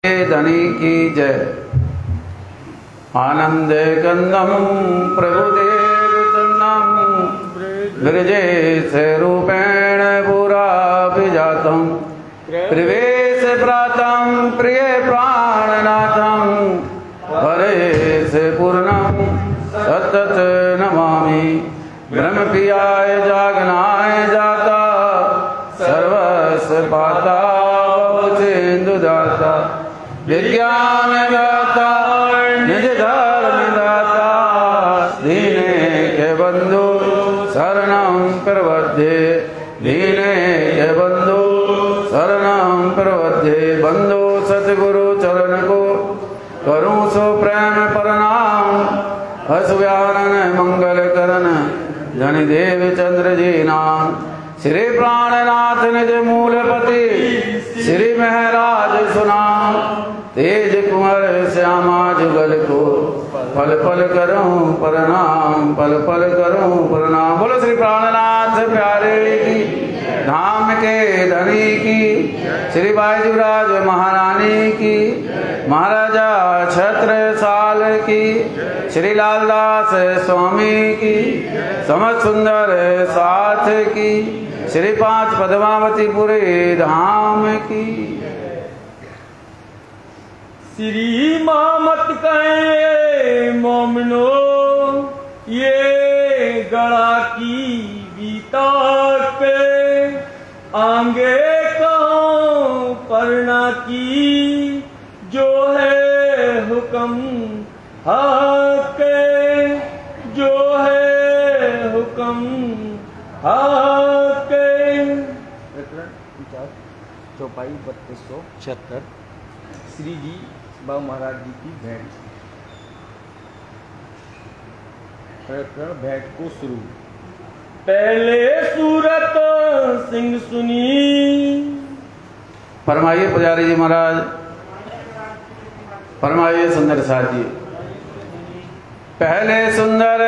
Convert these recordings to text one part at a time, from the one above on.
धनी की जय। आनंद कंदम प्रभुदेव चंदम ब्रजेश रूपेण पुराभिजातम प्रवेश प्रातम प्रिय प्राणनाथम परेश पूर्णम सतत नमामि। ब्रह्म प्रियाय जागनाय जाता सर्वस्व पाता सिंधु दाता विज्ञान दाता निज धर्म दाता दीने के बंधु शरणं प्रपद्ये दीने के बंधु शरणं प्रपद्ये। बंधु सतगुरु चरण को करूं सो प्रेम प्रणाम असुव्यानन मंगल करण धन देव चंद्र जी नाम। श्री प्राणनाथ निज मूलपति श्री महराज सुनाम तेज कुंवर श्यामा जुगल को पल पल करूं प्रणाम पल पल करूं प्रणाम। बोलो श्री प्राणनाथ प्यारे की धाम के धनी की श्री बाजूराज महारानी की महाराजा छत्रसाल की श्री लालदास स्वामी की समझ सुंदर साथ की श्री पांच पद्मावतीपुरी धाम की। श्री मामत कहे मोमनो ये गड़ा की बीता पे आंगे कहो परना की जो है हुक्म हाके जो है हुक्म हाके। चौपाई 3276 श्री जी बाबू महाराज जी की भेंट। प्रकरण भेंट को शुरू। पहले सूरत सिंह सुनी। फरमाइए पुजारी जी महाराज, फरमाइए सुंदर साथ जी। पहले सुंदर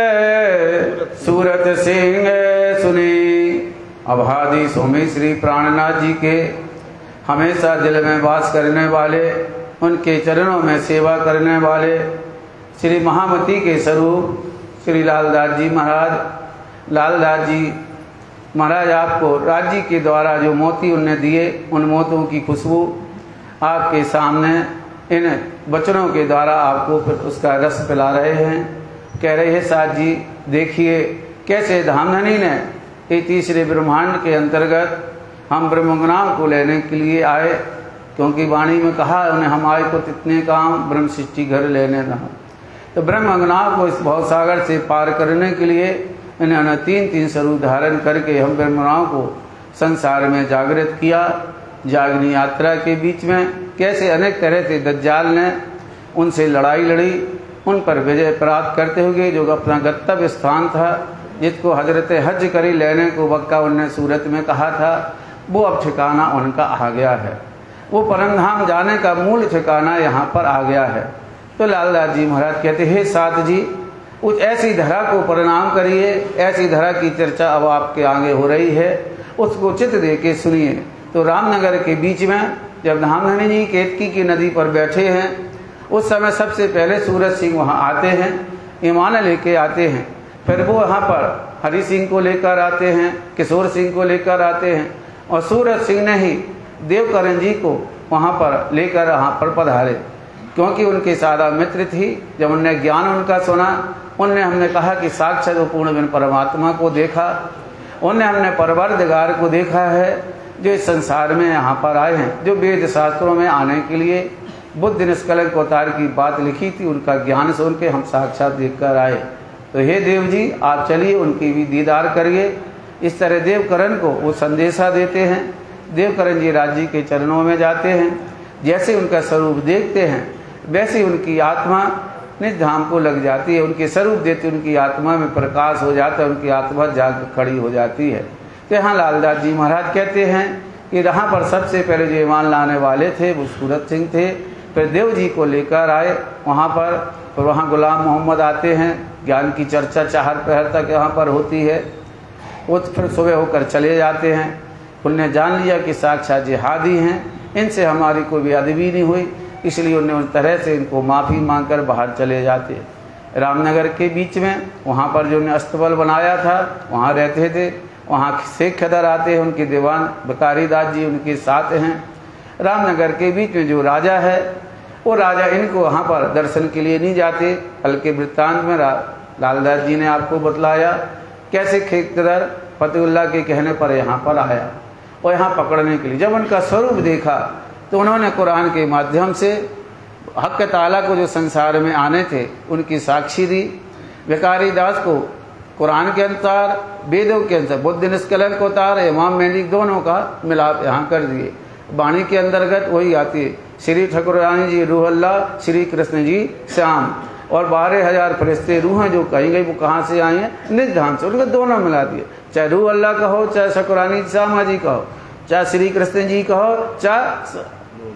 सूरत सिंह सुनी। अभादी स्वामी श्री प्राणनाथ जी के हमेशा दिल में वास करने वाले, उनके चरणों में सेवा करने वाले श्री महामती के स्वरूप श्री लालदास जी महाराज। लालदास जी महाराज आपको राज्य के द्वारा जो मोती उन्हें दिए, उन मोतियों की खुशबू आपके सामने इन वचनों के द्वारा आपको फिर उसका रस पिला रहे हैं। कह रहे हैं साथ जी देखिए कैसे धामधनी ने ये तीसरे ब्रह्मांड के अंतर्गत हम ब्रह्मज्ञान को लेने के लिए आए, क्योंकि वाणी में कहा उन्हें हम आए को तितने काम ब्रह्म सृष्टि घर लेने न। तो ब्रह्मज्ञान को इस भवसागर से पार करने के लिए इन्होंने तीन तीन स्वरूप धारण करके हम ब्रह्मज्ञान को संसार में जागृत किया। जागनी यात्रा के बीच में कैसे अनेक तरह से दज्जाल ने उनसे लड़ाई लड़ी, उन पर विजय प्राप्त करते हुए जो अपना गंतव्य स्थान था, जिसको हजरत हज करी लेने को वक्का उनने सूरत में कहा था, वो अब ठिकाना उनका आ गया है। वो परमधाम जाने का मूल ठिकाना यहाँ पर आ गया है। तो लालदास जी महाराज कहते हैं साथ जी उस ऐसी धरा को प्रणाम करिए। ऐसी धरा की चर्चा अब आपके आगे हो रही है, उसको चित्त दे के सुनिए। तो रामनगर के बीच में जब धामधनी जी केतकी की नदी पर बैठे हैं, उस समय सबसे पहले सूरज सिंह वहाँ आते हैं, ईमान लेके आते हैं। फिर वो यहाँ पर हरि सिंह को लेकर आते हैं, किशोर सिंह को लेकर आते हैं, और सूरज सिंह ने ही देवकरण जी को वहाँ पर लेकर यहाँ पर पधारे, क्योंकि उनके सादा मित्र थी। जब उनने ज्ञान उनका सुना, उनने हमने कहा कि साक्षात पूर्ण बिन परमात्मा को देखा, उनने हमने परवरदिगार को देखा है जो इस संसार में यहाँ पर आए हैं, जो वेद शास्त्रों में आने के लिए बुद्ध निष्कलंक अवतार की बात लिखी थी, उनका ज्ञान सुन के हम साक्षात देख कर आए। तो हे देव जी आप चलिए उनकी भी दीदार करिए। इस तरह देवकरण को वो संदेशा देते हैं। देवकरण जी राज्य के चरणों में जाते हैं, जैसे उनका स्वरूप देखते हैं वैसे उनकी आत्मा निज धाम को लग जाती है। उनके स्वरूप देते उनकी आत्मा में प्रकाश हो जाता है, उनकी आत्मा जाग खड़ी हो जाती है। तो यहाँ लालदास जी महाराज कहते हैं कि यहाँ पर सबसे पहले जो ईमान लाने वाले थे वो सूरत सिंह थे। फिर देव जी को लेकर आए वहाँ पर, और वहाँ गुलाम मोहम्मद आते हैं। ज्ञान की चर्चा 4 पहर तक यहाँ पर होती है। वो फिर सुबह होकर चले जाते हैं। उनने जान लिया कि साक्षात जिहादी हैं, इनसे हमारी कोई बेअदबी नहीं हुई, इसलिए उन्हें उस तरह से इनको माफ़ी मांग कर बाहर चले जाते। रामनगर के बीच में वहाँ पर जो उन्होंने अस्तबल बनाया था वहाँ रहते थे। वहाँ शेख खदर आते हैं, उनके दीवान बकारी दास जी उनके साथ हैं। रामनगर के बीच में जो राजा है वो राजा इनको वहाँ पर दर्शन के लिए नहीं जाते। हल्के वृत्तांत में लालदास जी ने आपको बतलाया कैसे शेख खदर फतेहुल्लाह के कहने पर यहाँ पर आया और यहाँ पकड़ने के लिए जब उनका स्वरूप देखा तो उन्होंने कुरान के माध्यम से हक ताला को जो संसार में आने थे उनकी साक्षी दी। बेकारी दास को कुरान के अनुसार वेदों के अनुसार बुद्ध निष्कलंक अवतार इमाम मेहदी दोनों का मिलाप यहाँ कर दिए। वाणी के अंतर्गत वही आती है श्री ठाकुरानी जी रूह अल्लाह, श्री कृष्ण जी श्याम, और 12,000 फरिश्ते रूहें जो कही गई वो कहाँ से आई हैं? निज धाम से। उनको दोनों मिला दिए, चाहे रूह अल्लाह कहो, चाहे ठाकुरानी श्यामा जी कहो, चाहे श्री कृष्ण जी कहो, चाहे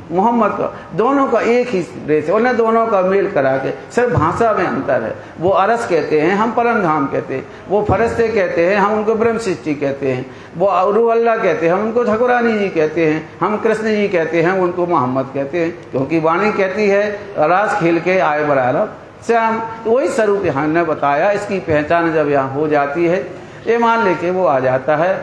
मोहम्मद का, दोनों का एक ही रेस है। उन्हें दोनों का मेल करा के, सिर्फ भाषा में अंतर है। वो अरस कहते हैं, हम परम धाम कहते हैं। वो फरिश्ते कहते हैं, हम उनको ब्रह्म सृष्टि कहते हैं। वो रूह अल्लाह कहते हैं, हम उनको ठाकुरानी जी कहते हैं। हम कृष्ण जी कहते हैं, उनको मोहम्मद कहते हैं, क्योंकि वाणी कहती है रास खेल के आए बराबर श्याम। तो वही स्वरूप यहाँ ने बताया। इसकी पहचान जब यहाँ हो जाती है, ये मान लेके वो आ जाता है।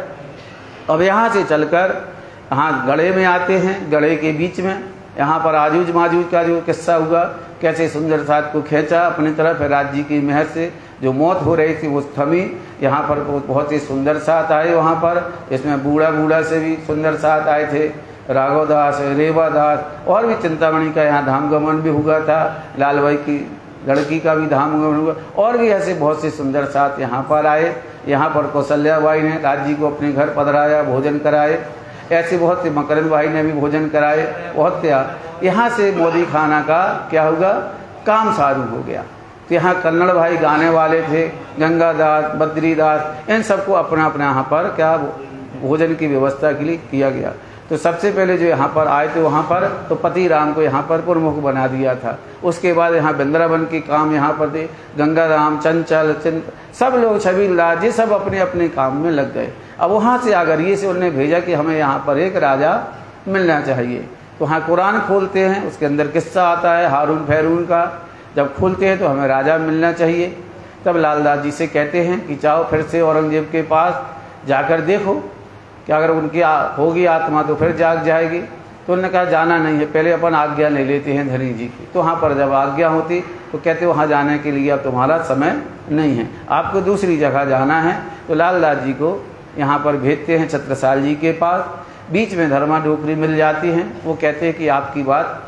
अब यहाँ से चलकर यहाँ गढ़े में आते हैं। गढ़े के बीच में यहाँ पर आजूज माजूज का जो किस्सा हुआ, कैसे सुंदर साथ को खींचा अपनी तरफ, राज जी की मेहर से जो मौत हो रही थी वो थमी। यहाँ पर बहुत ही सुंदर साथ आए वहाँ पर। इसमें बूढ़ा से भी सुंदर साथ आए थे, राघव दास, रेवा दास, और भी चिंतामणि का यहाँ धाम गमन भी हुआ था। लाल भाई की लड़की का भी धाम गमन हुआ, और भी ऐसे बहुत से सुंदर साथ यहाँ पर आए। यहाँ पर कौशल्या बाई ने राज जी को अपने घर पधराया, भोजन कराए। ऐसे बहुत से मकरंद भाई ने भी भोजन कराए। बहुत यहाँ से मोदी खाना का क्या होगा, काम सारू हो गया। तो यहाँ कन्नड़ भाई गाने वाले थे, गंगादास, बद्रीदास, इन सबको अपना अपना यहाँ पर क्या भोजन की व्यवस्था के लिए किया गया। तो सबसे पहले जो यहाँ पर आए थे वहाँ पर तो पति राम को यहाँ पर प्रमुख बना दिया था। उसके बाद यहाँ वृंदावन के काम यहाँ पर थे, गंगाराम, चंचल, सब लोग, छबील दास जी सब अपने अपने काम में लग गए। अब वहाँ से आगरिये से उन्होंने भेजा कि हमें यहाँ पर एक राजा मिलना चाहिए। तो वहाँ कुरान खोलते हैं, उसके अंदर किस्सा आता है हारून फैरून का। जब खोलते हैं तो हमें राजा मिलना चाहिए। तब लालदास जी से कहते हैं कि जाओ फिर से औरंगजेब के पास जाकर देखो कि अगर उनकी होगी आत्मा तो फिर जाग जाएगी। तो उन्होंने कहा जाना नहीं है, पहले अपन आज्ञा ले लेते हैं धनी जी की। तो वहाँ पर जब आज्ञा होती तो कहते वहाँ जाने के लिए अब तुम्हारा समय नहीं है, आपको दूसरी जगह जाना है। तो लालदास जी को यहाँ पर भेजते हैं छत्रसाल जी के पास। बीच में धर्मा डोकरी मिल जाती हैं। वो कहते हैं कि आपकी बात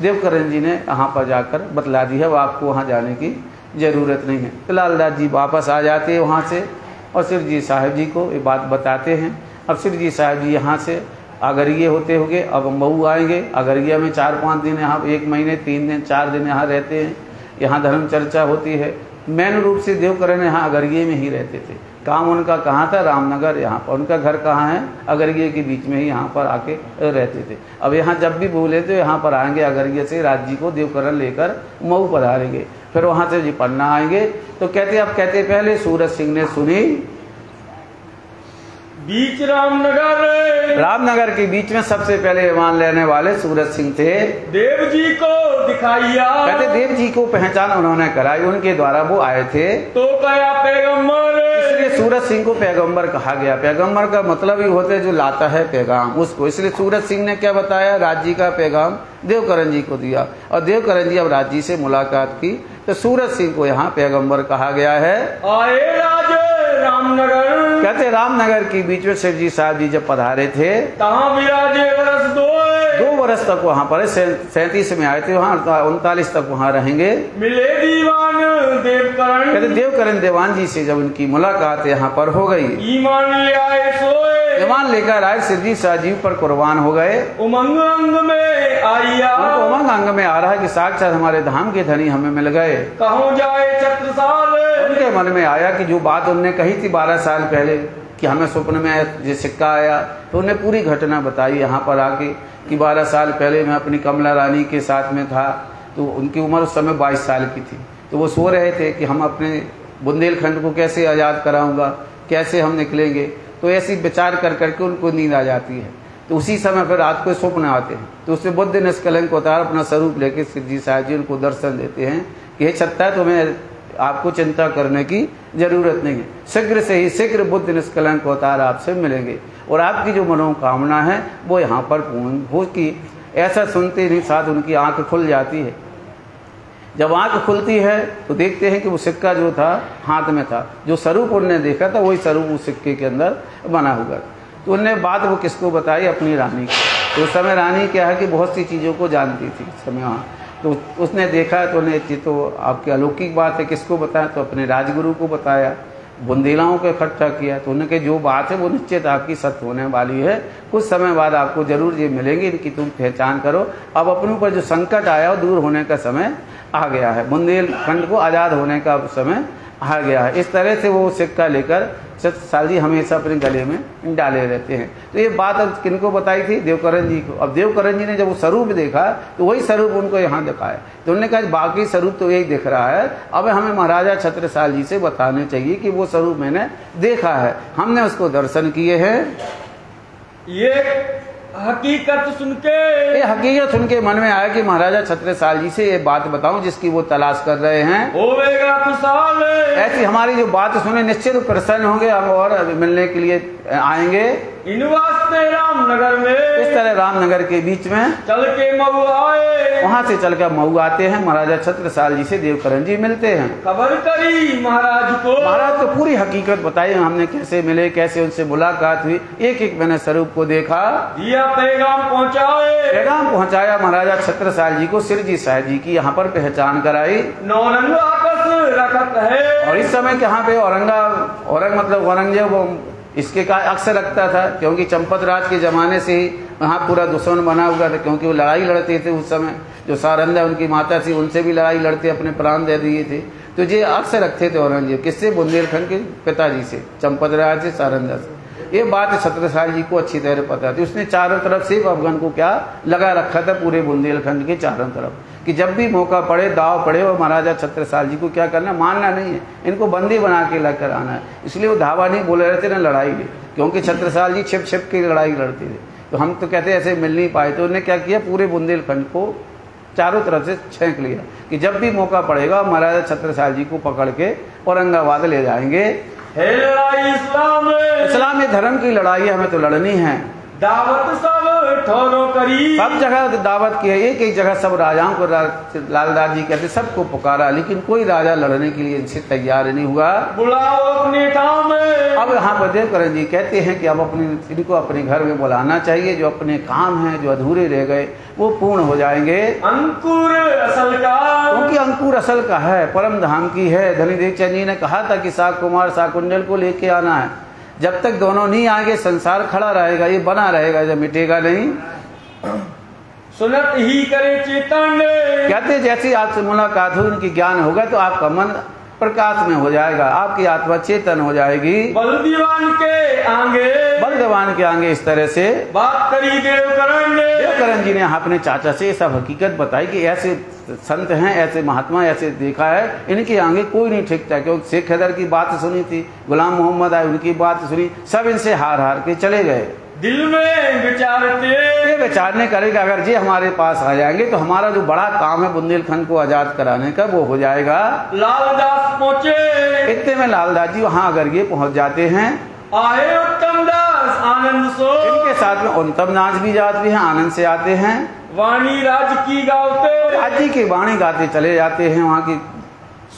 देवकरण जी ने यहाँ पर जाकर बतला दी है, वो आपको वहाँ जाने की ज़रूरत नहीं है। तो लालदास जी वापस आ जाते हैं वहाँ से और सिर जी साहब जी को ये बात बताते हैं। अब सिर जी साहब जी यहाँ से आगरिये होते होंगे, अब मऊ आएंगे। आगरिया में 4-5 दिन, यहाँ 1 महीने 3 दिन 4 दिन यहाँ रहते हैं। यहाँ धर्म चर्चा होती है। मेन रूप से देवकरण यहाँ आगरिये में ही रहते थे। काम उनका कहाँ था? रामनगर। यहाँ पर उनका घर कहाँ है? आगरिये के बीच में ही यहाँ पर आके रहते थे। अब यहाँ जब भी बोले तो यहाँ पर आएंगे, आगरिये से राज जी को देवकरण लेकर मऊ पधारेंगे। फिर वहाँ से जी पन्ना आएंगे। तो कहते अब कहते पहले सूरज सिंह ने सुनी बीच रामनगर के बीच में सबसे पहले मान लेने वाले सूरज सिंह थे। देव जी को दिखाइया, कहते देव जी को पहचान उन्होंने कराई, उनके द्वारा वो आए थे। तो कया पैगंबर, इसलिए सूरज सिंह को पैगंबर कहा गया। पैगंबर का मतलब ही होता है जो लाता है पैगाम, उसको। इसलिए सूरज सिंह ने क्या बताया? राज जी का पैगाम देवकरण जी को दिया और देवकरण जी अब राज जी से मुलाकात की। तो सूरज सिंह को यहाँ पैगंबर कहा गया है। आए राज रामनगर, कहते रामनगर के बीच में शिव जी साहब जी जब पधारे थे तहाँ विराजे वर्ष 2 वर्ष तक वहाँ पर 37 में आए थे, वहाँ 39 तक वहाँ रहेंगे। मिले दीवान देवकरण, कहते देवकरण दीवान जी से जब उनकी मुलाकात यहाँ पर हो गई, ईमान ले आए सोए, ईमान लेकर आए, शिव जी साहब जी पर कुर्बान हो गए। उमंग अंग में आइया, उमंग अंग में आ रहा है कि साक्षात हमारे धाम के धनी हमें मिल गए। कहो जाए छत्रसाल, उनके मन में आया कि जो बात उन्होंने कही थी 12 साल पहले कि हमें स्वप्न में ये सिक्का आया, तो उन्हें पूरी घटना बताई यहाँ पर आके कि 12 साल पहले मैं अपनी कमला रानी के साथ में था। तो उनकी उम्र उस समय 22 साल की थी। तो वो सो रहे थे कि हम अपने बुंदेलखंड को कैसे आज़ाद कराऊंगा, कैसे हम निकलेंगे। तो ऐसी विचार कर करके उनको नींद आ जाती है। तो उसी समय फिर रात को स्वप्न आते हैं, तो उससे बुद्ध निष्कलंक अवतार अपना स्वरूप लेके श्री जी साहब जी उनको दर्शन देते हैं कि हे छत्ता, तुम्हें आपको चिंता करने की जरूरत नहीं है, शीघ्र से ही शीघ्र बुद्ध निष्कलंक अवतार आपसे मिलेंगे और आपकी जो मनोकामना है वो यहाँ पर पूर्ण होगी। ऐसा सुनते ही साथ उनकी आंख खुल जाती है। जब आंख खुलती है तो देखते हैं कि वो सिक्का जो था हाथ में था, जो स्वरूप उन्होंने देखा था वही स्वरूप उस सिक्के के अंदर बना हुआ। तो उनने बात वो किसको बताई? अपनी रानी को। तो उस समय रानी क्या है कि बहुत सी चीज़ों को जानती थी उस समय वहाँ। तो उसने देखा तो उन्हें, तो आपकी अलौकिक बात है, किसको बताया? तो अपने राजगुरु को बताया, बुंदेलाओं को इकट्ठा किया। तो उन्होंने कहा जो बात है वो निश्चित आपकी सत्य होने वाली है, कुछ समय बाद आपको जरूर ये मिलेंगे, इनकी तुम पहचान करो। अब अपने ऊपर जो संकट आया वो दूर होने का समय आ गया है, बुंदेलखंड को आज़ाद होने का समय आ गया है। इस तरह से वो सिक्का लेकर छत्रसाल जी हमेशा अपने गले में डाले रहते हैं। तो ये बात अब किनको बताई थी? देवकरण जी को। अब देवकरण जी ने जब वो स्वरूप देखा तो वही स्वरूप उनको यहाँ दिखाया। तो उन्होंने कहा बाकी स्वरूप तो यही दिख रहा है, अब हमें महाराजा छत्रसाल जी से बताने चाहिए कि वो स्वरूप मैंने देखा है, हमने उसको दर्शन किए हैं। ये हकीकत सुन के मन में आया कि महाराजा छत्रसाल जी से ये बात बताऊं जिसकी वो तलाश कर रहे हैं। होवेगा खुशहाल। ऐसी हमारी जो बात सुने निश्चित प्रसन्न होंगे, हम और मिलने के लिए आएंगे। इन वास्ते रामनगर में, इस तरह रामनगर के बीच में चल के मऊ आए, वहाँ से चल कर मऊ आते हैं। महाराजा छत्रसाल जी से देवकरण जी मिलते हैं। खबर करी महाराज को। महाराज को पूरी हकीकत बताई, हमने कैसे मिले, कैसे उनसे मुलाकात हुई, एक एक मैंने स्वरूप को देखा, दिया पैगाम पहुँचाए। पैगाम पहुँचाया महाराजा छत्रसाल जी को, श्री जी साहब जी की यहाँ पर पहचान कराई। नौरंग आकस रखत है। और इस समय यहाँ पे औरंग मतलब औरंगजेब इसके का अक्सर लगता था, क्योंकि चंपत राज के जमाने से ही वहाँ पूरा दुश्मन बना हुआ था, क्योंकि वो लड़ाई लड़ते थे उस समय। जो सारंदा उनकी माता थी उनसे भी लड़ाई लड़ते अपने प्राण दे दिए थे। तो ये अक्सर रखते थे औरंगजेब, किससे? बुंदेलखंड के पिताजी से, चंपत राज से, सारंदा से। ये बात छत्रसाल जी को अच्छी तरह पता थी। उसने चारों तरफ से अफगान को क्या लगा रखा था, पूरे बुंदेलखंड के चारों तरफ, कि जब भी मौका पड़े, दाव पड़े, वो महाराजा छत्रसाल जी को क्या करना, मानना नहीं है, इनको बंदी बना के लेकर आना है। इसलिए वो धावा नहीं बोले रहते ना लड़ाई में, क्योंकि छत्रसाल जी छिप छिप के लड़ाई लड़ते थे। तो हम तो कहते ऐसे मिल नहीं पाए, तो उन्होंने क्या किया, पूरे बुंदेलखंड को चारों तरफ से छेंक लिया कि जब भी मौका पड़ेगा महाराजा छत्रसाल जी को पकड़ के औरंगाबाद ले जाएंगे। लड़ाई इस्लाम में धर्म की लड़ाई है, हमें तो लड़नी है। दावत सब ठोरो करी, सब जगह दावत की है, एक एक जगह सब राजाओं को लालदास जी कहते सबको पुकारा, लेकिन कोई राजा लड़ने के लिए इनसे तैयार नहीं हुआ। बुलाओ अपने काम में। अब यहाँ पर देवकरण जी कहते हैं कि अब इनको अपने घर में बुलाना चाहिए, जो अपने काम हैं जो अधूरे रह गए वो पूर्ण हो जाएंगे। अंकुर असल का, क्योंकि अंकुर असल का है, परम धाम की है। धनीदेव चंद जी ने कहा था कि शाक कुमार शाकुंडल को लेके आना है। जब तक दोनों नहीं आएंगे संसार खड़ा रहेगा, ये बना रहेगा, जब मिटेगा नहीं। सुनत ही करे चेतन, कहते जैसी आपसे मुलाकात हुई, उनकी ज्ञान होगा तो आपका मन प्रकाश में हो जाएगा, आपकी आत्मा चेतन हो जाएगी। बलदीवान के आगे इस तरह से बात करी देवकरण जी ने अपने चाचा से सब हकीकत बताई कि ऐसे संत हैं, ऐसे महात्मा, ऐसे देखा है, इनके आगे कोई नहीं ठिकता। क्योंकि शेख हैदर की बात सुनी थी, गुलाम मोहम्मद आए उनकी बात सुनी, सब इनसे हार हार के चले गए। दिल में विचारते, ये विचारने करेगा अगर जी हमारे पास आ जाएंगे तो हमारा जो बड़ा काम है बुंदेलखंड को आजाद कराने का वो हो जाएगा। लालदास पहुँचे, इतने में लालदास जी वहाँ अगर ये पहुँच जाते हैं, आए उत्तम दास आनंद सो, इनके साथ में उत्तम दास भी जाते हैं, आनंद से आते हैं। वाणी राज की गाते, राजी की वाणी गाते चले जाते हैं। वहाँ की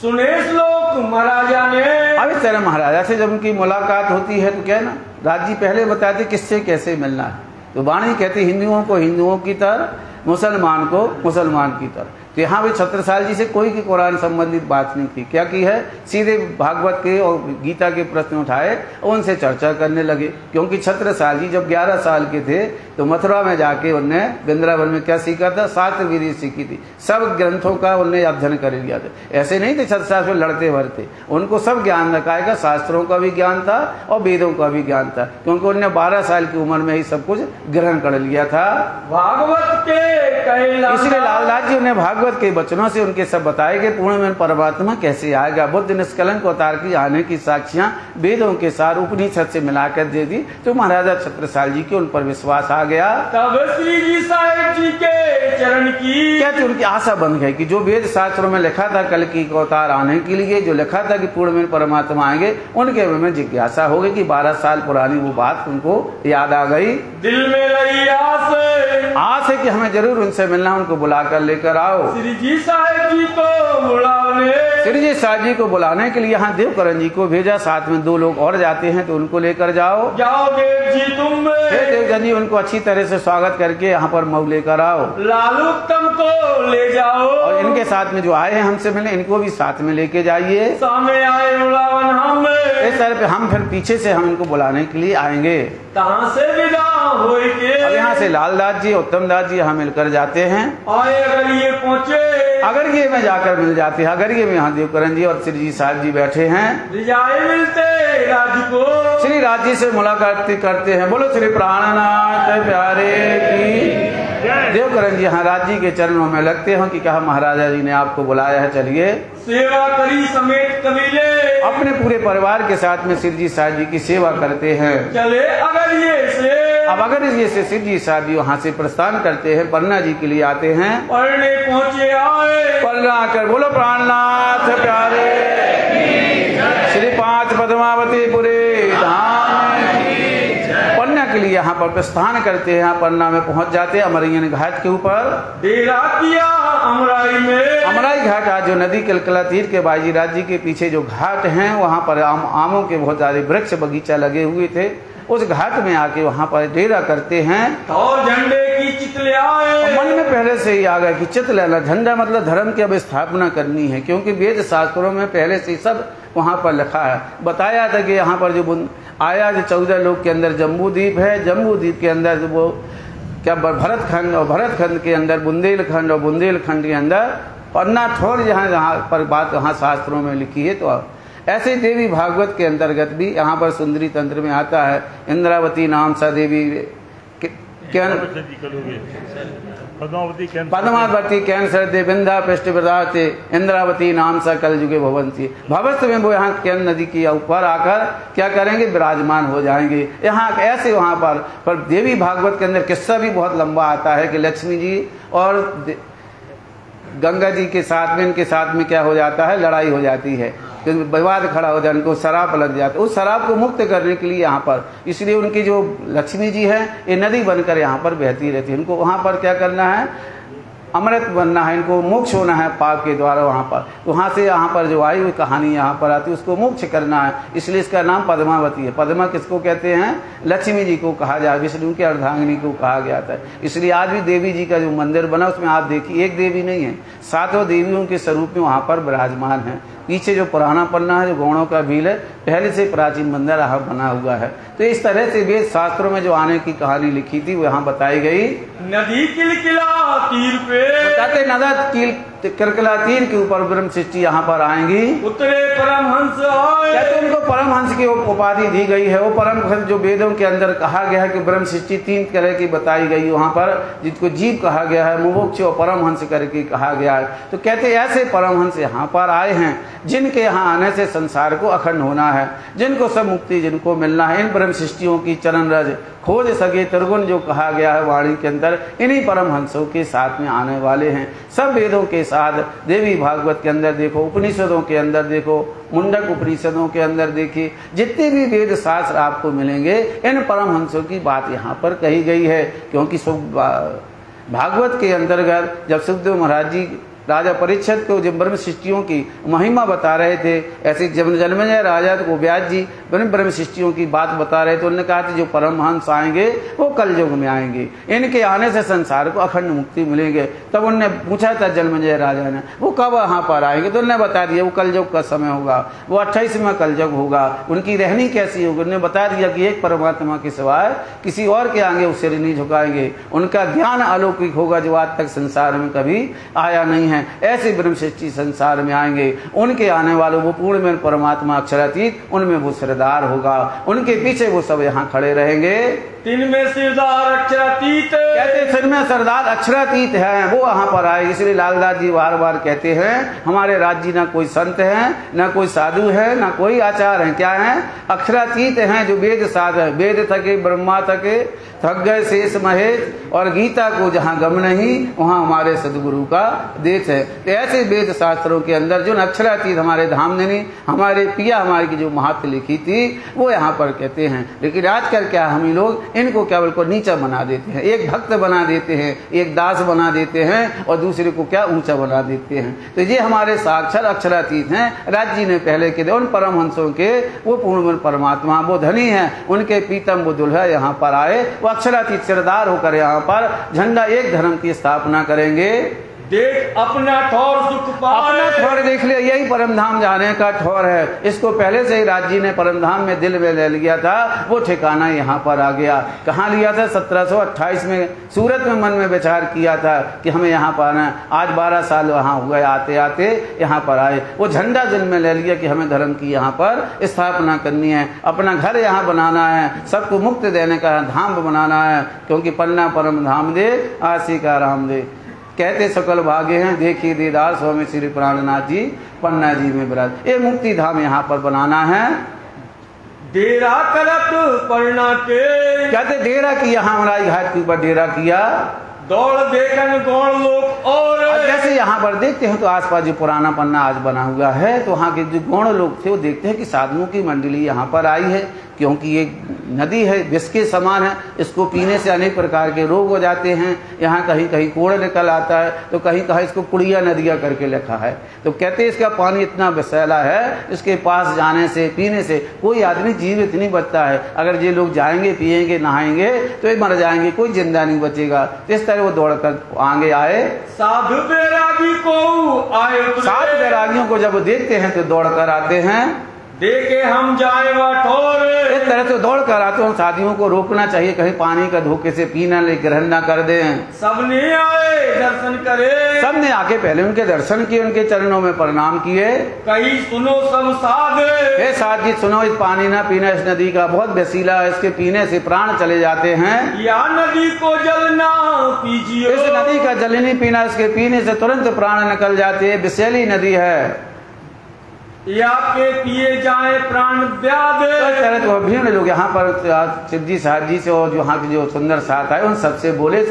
सुने श्लोक महाराजा ने। अब इस तरह महाराजा से जब उनकी मुलाकात होती है तो क्या ना, राज जी पहले बताते किससे कैसे मिलना है। तो वाणी कहती हिंदुओं को हिंदुओं की तरह, मुसलमान को मुसलमान की तरह। तो यहाँ भी छत्रसाल जी से कोई की कुरान संबंधित बात नहीं थी। क्या की है, सीधे भागवत के और गीता के प्रश्न उठाए और उनसे चर्चा करने लगे। क्योंकि छत्रसाल जी जब 11 साल के थे तो मथुरा में जाके उनने वृंदावन में क्या सीखा था, 7 विधि सीखी थी, सब ग्रंथों का उनने अध्ययन कर लिया था। ऐसे नहीं थे छत्रसाल में लड़ते भरते, उनको सब ज्ञान रखाएगा, शास्त्रों का भी ज्ञान था और वेदों का भी ज्ञान था, क्योंकि उन्होंने 12 साल की उम्र में ही सब कुछ ग्रहण कर लिया था। भागवत के इसलिए लालदास जी उन्हें भागवत के वचनों से उनके सब बताए गए पूर्ण में परमात्मा कैसे आएगा। बुद्ध निष्कलंक अवतार की आने की साक्षियां वेदों के साथ उपनिषद से मिलाकर दे दी तो महाराजा छत्रसाल जी के उन पर विश्वास आ गया। तब श्री जी साहेब जी के चरण की कहते उनकी आशा बन गई कि जो वेद शास्त्रों में लिखा था कल की अवतार आने के लिए, जो लिखा था कि पूर्ण में परमात्मा आएंगे, उनके में जिज्ञासा हो गई कि 12 साल पुरानी वो बात उनको याद आ गई। दिल में लगी आस है कि हमें जरूर उनसे मिलना, उनको बुलाकर लेकर आओ। श्री जी साहेब जी को बुलाने श्री जी साहब जी को बुलाने के लिए यहाँ देवकरण जी को भेजा, साथ में 2 लोग और जाते हैं तो उनको लेकर जाओ। जाओ देव जी तुम देवजन जी उनको अच्छी तरह से स्वागत करके यहाँ पर मऊ लेकर आओ। लालुत्तम को ले जाओ और इनके साथ में जो आए हैं हमसे मिलने, इनको भी साथ में लेके जाइए। सामने आए बुलावन हम इस तरह पे हम फिर पीछे से हम इनको बुलाने के लिए आएंगे। तहाँ से विदा होए के अब यहाँ से लालदास जी उत्तम दास जी यहाँ मिलकर जाते हैं। आए अगर ये पहुँचे अगर ये में जाकर मिल जाते हैं, अगर ये में यहाँ देवकरण जी और श्री जी साहब जी बैठे हैं, रिजाए मिलते राज को श्री राज जी से मुलाकात करते हैं। बोलो श्री प्राणनाथ प्यारे की। देवकरण जी यहाँ राज जी के चरणों में लगते हैं कि कहा महाराजा जी ने आपको बुलाया है, चलिए। सेवा करी समेत कबीले अपने पूरे परिवार के साथ में श्री जी साहब जी की सेवा करते हैं। चले अगर ये से अब अगर ये से श्री जी साहब जी वहाँ से प्रस्थान करते हैं, पन्ना जी के लिए आते हैं। पढ़ने पहुँचे आए पन्ना आकर बोलो प्राणनाथ प्यारे श्री 5 पद्मावती पुरे धाम पन्ना के लिए यहाँ पर प्रस्थान करते हैं। पन्ना में पहुँच जाते हैं अमरैयन घाट के ऊपर। डेरा किया अमराई में। अमराई घाट आज जो नदी कलकला तीर के बाजी राज जी के पीछे जो घाट हैं, वहाँ पर आमों के बहुत सारे वृक्ष बगीचा लगे हुए थे। उस घाट में आके वहाँ पर डेरा करते हैं और झंडे की चितले आए। मन में पहले से ही आ गया कि चित लेना, झंडा मतलब धर्म की अब स्थापना करनी है, क्योंकि वेद शास्त्रों में पहले से सब वहाँ पर लिखा है। बताया था कि यहाँ पर जो आया जो 14 लोग के अंदर जम्बू द्वीप है, जम्बू द्वीप के अंदर वो क्या भरत खंड, और भरत खंड के अंदर बुंदेलखंड, और बुंदेलखंड के अंदर पन्ना ठोर, जहाँ पर बात वहाँ शास्त्रों में लिखी है। तो ऐसे देवी भागवत के अंतर्गत भी यहाँ पर सुंदरी तंत्र में आता है। इंद्रावती नाम सा देवी पद्मावती कैंसर दे बिंदा पृष्ठप्रदाते इंद्रावती नाम सा कल युगे भवंती। भविष्य में वो यहाँ कैन नदी के ऊपर आकर क्या करेंगे, विराजमान हो जाएंगे। यहाँ ऐसे वहाँ पर देवी भागवत के अंदर किस्सा भी बहुत लंबा आता है कि लक्ष्मी जी और गंगा जी के साथ में, इनके साथ में क्या हो जाता है, लड़ाई हो जाती है, विवाद खड़ा हो जाए, उनको शराब लग जाता है। उस शराब को मुक्त करने के लिए यहाँ पर, इसलिए उनकी जो लक्ष्मी जी है ये नदी बनकर यहाँ पर बहती रहती है। इनको वहाँ पर क्या करना है, अमृत बनना है, इनको मोक्ष होना है पाप के द्वारा। वहाँ पर वहाँ से यहाँ पर जो आई हुई कहानी यहाँ पर आती है, उसको मोक्ष करना है, इसलिए इसका नाम पद्मावती है। पद्मा किसको कहते हैं, लक्ष्मी जी को कहा जाए, विष्णु की अर्धांगिनी को कहा गया था। इसलिए आज भी देवी जी का जो मंदिर बना उसमें आप देखिए एक देवी नहीं है, 7 देवियों के स्वरूप में वहाँ पर विराजमान है। पीछे जो पुराना पन्ना है, जो गौड़ों का भील है, पहले से प्राचीन मंदिर यहाँ बना हुआ है। तो इस तरह से वेद शास्त्रों में जो आने की कहानी लिखी थी वो यहाँ बताई गई। नदी किलकिला तीर पे बताते नदी किलकिला तीर के ऊपर ब्रह्म सृष्टि यहाँ पर आएंगी। उतरे परमहंस आए। कहते उनको परमहंस की उपाधि दी गई है। वो परमहंस जो वेदों के अंदर कहा गया है कि ब्रह्म सृष्टि 3 तरह की बताई गई वहाँ पर, जिसको जीव कहा गया है, मुमुक्ष और परमहंस करके कहा गया है। तो कहते ऐसे परमहंस यहाँ पर आए हैं जिनके यहाँ आने से संसार को अखंड होना है, जिनको सब मुक्ति जिनको मिलना है। इन ब्रह्म सृष्टियों की चरण रज खोज सके त्रिगुण जो कहा गया है वाणी के अंदर, इन्हीं परमहंसों के साथ में आने वाले हैं। सब वेदों के साथ देवी भागवत के अंदर देखो, उपनिषदों के अंदर देखो, मुंडक उपनिषदों के अंदर देखिए, जितने भी वेद शास्त्र आपको मिलेंगे इन परमहंसों की बात यहाँ पर कही गई है। क्योंकि भागवत के अंतर्गत जब सुखदेव महाराज जी राजा परीक्षित को जब ब्रह्म सृष्टियों की महिमा बता रहे थे, ऐसे जब जन्मेजय राजा को व्यास जी ब्रह्म सृष्टियों की बात बता रहे थे, उन्होंने कहा था जो परमहंस आएंगे वो कल युग में आएंगे, इनके आने से संसार को अखंड मुक्ति मिलेंगे। तब उनने पूछा था जन्मेजय राजा ने वो कब यहाँ पर आएंगे, तो उन्होंने बता दिया वो कल युग का समय होगा, वो 28वां कल युग होगा। उनकी रहनी कैसी होगी, उन्होंने बता दिया कि एक परमात्मा के सिवाय किसी और के आगे वो सिर नहीं झुकाएंगे। उनका ज्ञान अलौकिक होगा जो आज तक संसार में कभी आया नहीं है। हैं, ऐसे ब्रह्म सृष्टि संसार में आएंगे, उनके आने वालों वो पूर्ण में परमात्मा अक्षरातीत, उनमें वो सरदार होगा, उनके पीछे वो सब यहाँ खड़े रहेंगे। तिन में सरदार अक्षरातीत, कहते सिर में सरदार अक्षरातीत है, वो यहाँ पर आए। इसलिए लालदास जी बार बार कहते हैं हमारे राज्य जी ना कोई संत है, ना कोई साधु है, ना कोई आचार है, क्या है? अक्षरातीत हैं, जो वेद साध है। वेद थके ब्रह्मा थके, थक गए शेष महेश, और गीता को जहाँ गम नहीं वहाँ हमारे सदगुरु का देश है। तो ऐसे वेद शास्त्रों के अंदर जो अक्षरातीत हमारे धामधनी, हमारे पिया हमारी की जो महात्म लिखी थी वो यहाँ पर कहते हैं। लेकिन आजकल क्या हम ही लोग इनको केवल को नीचा बना देते हैं, एक भक्त बना देते हैं, एक दास बना देते हैं, और दूसरे को क्या ऊंचा बना देते हैं। तो ये हमारे साक्षात अक्षरातीत हैं। राज जी ने पहले के उन परमहंसों के वो पूर्ण परमात्मा, वो धनी है, उनके पीतम वो दुल्हा यहाँ पर आए, वो अक्षरातीत सरदार होकर यहाँ पर झंडा एक धर्म की स्थापना करेंगे। देख अपना ठौर सुख पाए, अपना ठौर देख लिया, यही परमधाम जाने का ठौर है। इसको पहले से ही राज जी ने परमधाम में दिल में ले लिया था, वो ठिकाना यहाँ पर आ गया। कहाँ लिया था? 1728 में सूरत में मन में विचार किया था कि हमें यहाँ पर आना। आज 12 साल वहाँ हुए आते आते यहाँ पर आए। वो झंडा दिल में ले लिया कि हमें धर्म की यहाँ पर स्थापना करनी है, अपना घर यहाँ बनाना है, सबको मुक्त देने का धाम बनाना है, क्योंकि पन्ना परम धाम दे आशी का राम दे। कहते सकल भाग्य हैं देखिए दीदार स्वामी श्री प्राणनाथ जी पन्ना जी में विराज। ये मुक्ति धाम यहाँ पर बनाना है। डेरा करत पन्ना के, कहते डेरा किया, हमारा घाट के ऊपर डेरा किया। दौड़ देखन गौड़ लोग, और जैसे यहाँ पर देखते हैं तो आसपास जो पुराना पन्ना आज बना हुआ है, तो वहाँ के जो गौड़ लोग थे वो देखते हैं कि साधुओं की मंडली यहाँ पर आई है, क्योंकि ये नदी है, विष के समान है, इसको पीने से अनेक प्रकार के रोग हो जाते हैं। यहाँ कहीं कहीं कोड़ निकल आता है, तो कहीं कहीं इसको कुड़िया नदिया करके लिखा है। तो कहते हैं इसका पानी इतना विषैला है, इसके पास जाने से पीने से कोई आदमी जीवित नहीं बचता है। अगर ये लोग जाएंगे पिएंगे नहाएंगे तो ये मर जाएंगे, कोई जिंदा नहीं बचेगा। इस तरह वो दौड़कर आगे आए। साधु बैरागी को आए, सात बैरागियों को जब देखते हैं तो दौड़कर आते हैं। देखे हम जाए ठोर, इस तरह से दौड़ कर आते हैं। साथियों को रोकना चाहिए, कहीं पानी का धोखे से पीना ले ग्रहण ना कर दें। सबने आए दर्शन करे, सबने आके पहले उनके दर्शन किए, उनके चरणों में प्रणाम किए। कहीं सुनो सब साध, हे साथ जी सुनो, इस पानी ना पीना, इस नदी का बहुत वसीला है, इसके पीने से प्राण चले जाते हैं। या नदी को जल ना पीजिए, इस नदी का जल नहीं पीना, इसके पीने से तुरंत प्राण निकल जाते हैं, विषैली नदी है। या के पिए जाए प्राण व्याध, तो भीड़ लोग यहाँ पर सिद्धि साध जी से और यहाँ के जो सुंदर साथ आए उन सबसे बोले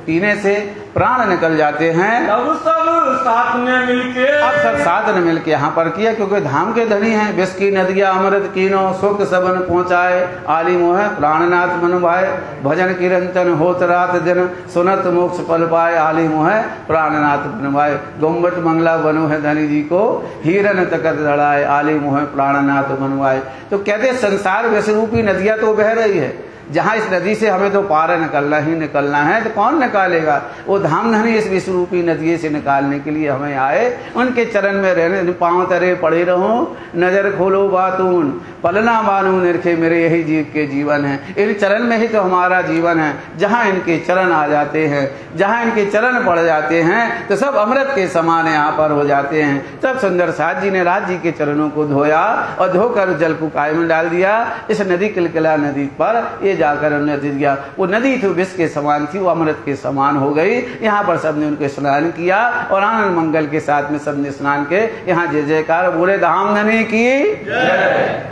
पीने से प्राण निकल जाते हैं। तब सब साथ में मिलके, अब सब साथ ने मिलके यहाँ पर किया, क्योंकि धाम के धनी हैं। विष की नदिया अमृत कीनो, सुख सबन पहुँचाए, आली मोह प्राणनाथ मन भाए, भजन कीर्तन होत रात दिन, सुनत मोक्ष पल पाए, आली मोह प्राणनाथ मन भाए। गुम्बट मंगला बनो है धनी जी को, हिरन तकत लड़ाए, आली मोह प्राणनाथ मनवाए। तो कहते संसार विष रूपी नदियां तो बह रही है, जहाँ इस नदी से हमें तो पार निकलना ही निकलना है, तो कौन निकालेगा? वो धामधनी इस विष रूपी नदी से निकालने के लिए हमें आए। उनके चरण में रहने, पांव तरे पड़े रहो, नजर खोलो बातून, पलना बानू निरखे, मेरे यही जीव के जीवन है। इन चरण में ही तो हमारा जीवन है। जहाँ इनके चरण आ जाते हैं, जहाँ इनके चरण पड़ जाते हैं, तो सब अमृत के समान यहाँ पर हो जाते हैं। तब सुंदर साथ जी ने राज जी के चरणों को धोया और धोकर जल को काय में डाल दिया। इस नदी किलकिला नदी पर ये जाकर नदी गया। वो नदी थी विष के समान थी, वो अमृत के समान हो गई। यहाँ पर सबने उनको स्नान किया और आनंद मंगल के साथ में सबने स्नान के यहाँ जय जयकार बोले, धामधनी की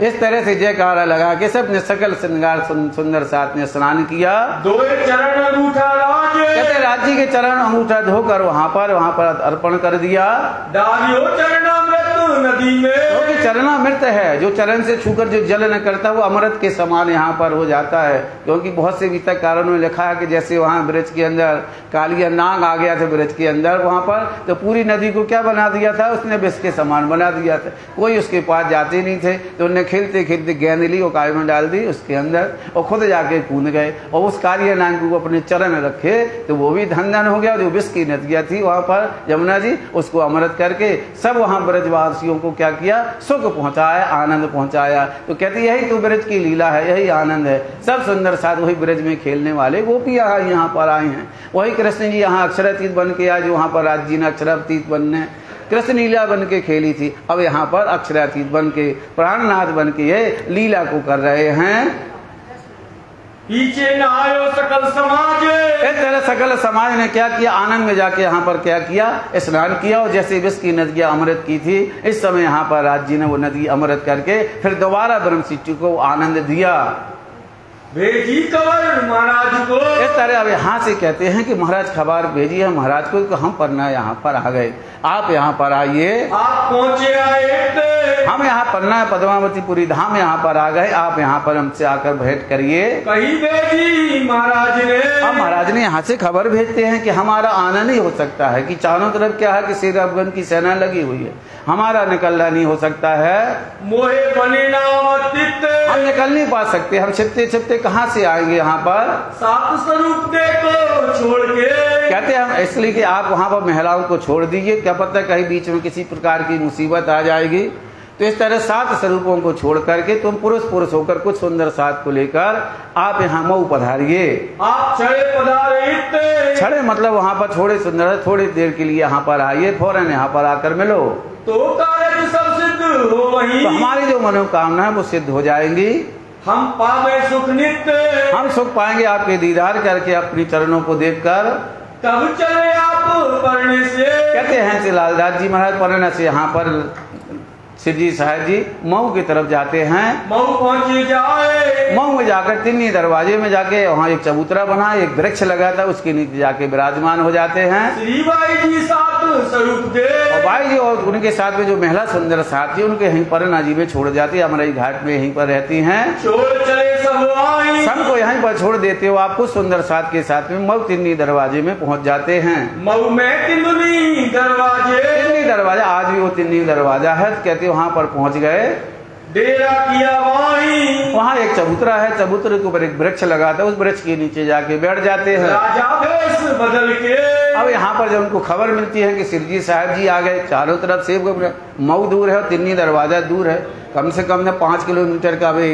इस तरह से जयकारा लगा के सबने सकल श्रृंगार सुंदर साथ में स्नान किया। दो चरण अंगूठा कहते राज जी के चरण अंगूठा धोकर वहाँ पर अर्पण कर दिया। डालियो चरणामृत नदी में, क्योंकि चरणामृत है, जो चरण से छूकर जो जल न करता वो अमृत के समान यहाँ पर हो जाता है। क्योंकि बहुत से वितक कारणों में लिखा है कि जैसे वहाँ ब्रज के अंदर कालिया नाग आ गया था ब्रज के अंदर, वहाँ पर तो पूरी नदी को क्या बना दिया था, उसने विष के समान बना दिया था। कोई उसके पास जाते नहीं थे, तो उन्हें खेलते खेलते गेंद ली और काय में डाल दी उसके अंदर और खुद जाके कूद गए और उस कालिया नाग को अपने चरण रखे, तो वो भी धन धन हो गया। जो विष की नदियाँ थी वहाँ पर यमुना जी, उसको अमृत करके सब वहाँ ब्रजवास ब्रजवासियों को क्या किया, सुख पहुंचाया, आनंद पहुंचाया। तो कहते यही तो ब्रज की लीला है, यही आनंद है। सब सुंदर साथ वही ब्रज में खेलने वाले गोपियाँ यहाँ पर आए हैं। वही कृष्ण जी यहाँ अक्षरातीत बन के आए, जो वहाँ पर राज जी ने अक्षरातीत बनने कृष्ण लीला बन के खेली थी, अब यहाँ पर अक्षरातीत बन के प्राणनाथ बन के ये लीला को कर रहे हैं। पीछे न आयो सकल समाज, इस तरह सकल समाज ने क्या किया, आनंद में जाके यहाँ पर क्या किया, स्नान किया। और जैसे विष की नदियां अमृत की थी, इस समय यहाँ पर राज जी ने वो नदी अमृत करके फिर दोबारा ब्रह्म सिटी को आनंद दिया। भेजी खबर महाराज को, इस तरह अब यहाँ से कहते हैं कि महाराज खबर भेजी है महाराज को कि हम पन्ना यहाँ पर आ गए, आप यहाँ पर आइए। आप पहुँचे आए, हम यहाँ पन्ना पद्मावतीपुरी धाम यहाँ पर आ गए, आप यहाँ पर हमसे आकर भेंट करिए। कहीं भेजी महाराज ने, अब महाराज ने यहाँ से खबर भेजते हैं कि हमारा आना नहीं हो सकता है, कि चारों तरफ क्या है कि श्री अफगन की सेना लगी हुई है, हमारा निकलना नहीं हो सकता है। मोहे बने नामतित, हम निकल नहीं पा सकते, हम छिपते छिपते कहाँ से आएंगे यहाँ पर। सात स्वरूप देखो छोड़ के, कहते हैं हम इसलिए कि आप वहाँ पर महिलाओं को छोड़ दीजिए, क्या पता कहीं बीच में किसी प्रकार की मुसीबत आ जाएगी। तो इस तरह 7 स्वरूपों को छोड़ करके तुम पुरुष होकर कुछ सुंदर साथ को लेकर आप यहाँ मऊ पधारिए। आप छड़े पधारित, छड़े मतलब वहाँ पर थोड़े सुंदर थोड़ी देर के लिए यहाँ पर आइए, फौरन यहाँ पर आकर मिलो तो कार्य सब सिद्ध हो वही, तो हमारी जो मनोकामना है वो सिद्ध हो जाएंगी। हम पावे सुख नित्य, हम सुख पाएंगे आपके दीदार करके, अपनी चरणों को देखकर। तब चले आप पढ़ने से, कहते हैं श्री लालदास जी महाराज पढ़ने से यहाँ पर सिद्धि साहब जी मऊ की तरफ जाते हैं। मऊ पहुँचे जाए, मऊ में जाकर तिन्नी दरवाजे में जाके वहाँ एक चबूतरा बना, एक वृक्ष लगा था, उसके नीचे जाके विराजमान हो जाते हैं। श्री बाई जी साथ स्वरूप दे, और बाई जी और उनके साथ में जो महिला सुंदर साथी उनके यहीं पर नाजीबे छोड़ जाती है, अमरई घाट में यहीं पर रहती हैं। छोड़ चले सब आई, सबको यहीं पर छोड़ देते हो, आपको सुंदर साथ के साथ में मऊ तिन्नी दरवाजे में पहुंच जाते हैं। मऊ में तिन्नी दरवाजे, तिन्नी दरवाजा आज भी वो तिन्नी दरवाजा है। कहते वहां पर पहुंच गए, डेरा किया वहीं, वहाँ एक चबूतरा है, चबूतरे के ऊपर एक वृक्ष लगा था, उस वृक्ष के नीचे जाके बैठ जाते हैं। राजा भेष बदल के, अब यहाँ पर जब उनको खबर मिलती है कि सिरजी साहब जी आ गए, चारों तरफ से मऊ दूर है और तिन्नी दरवाजा दूर है, कम से कम 5 किलोमीटर का भी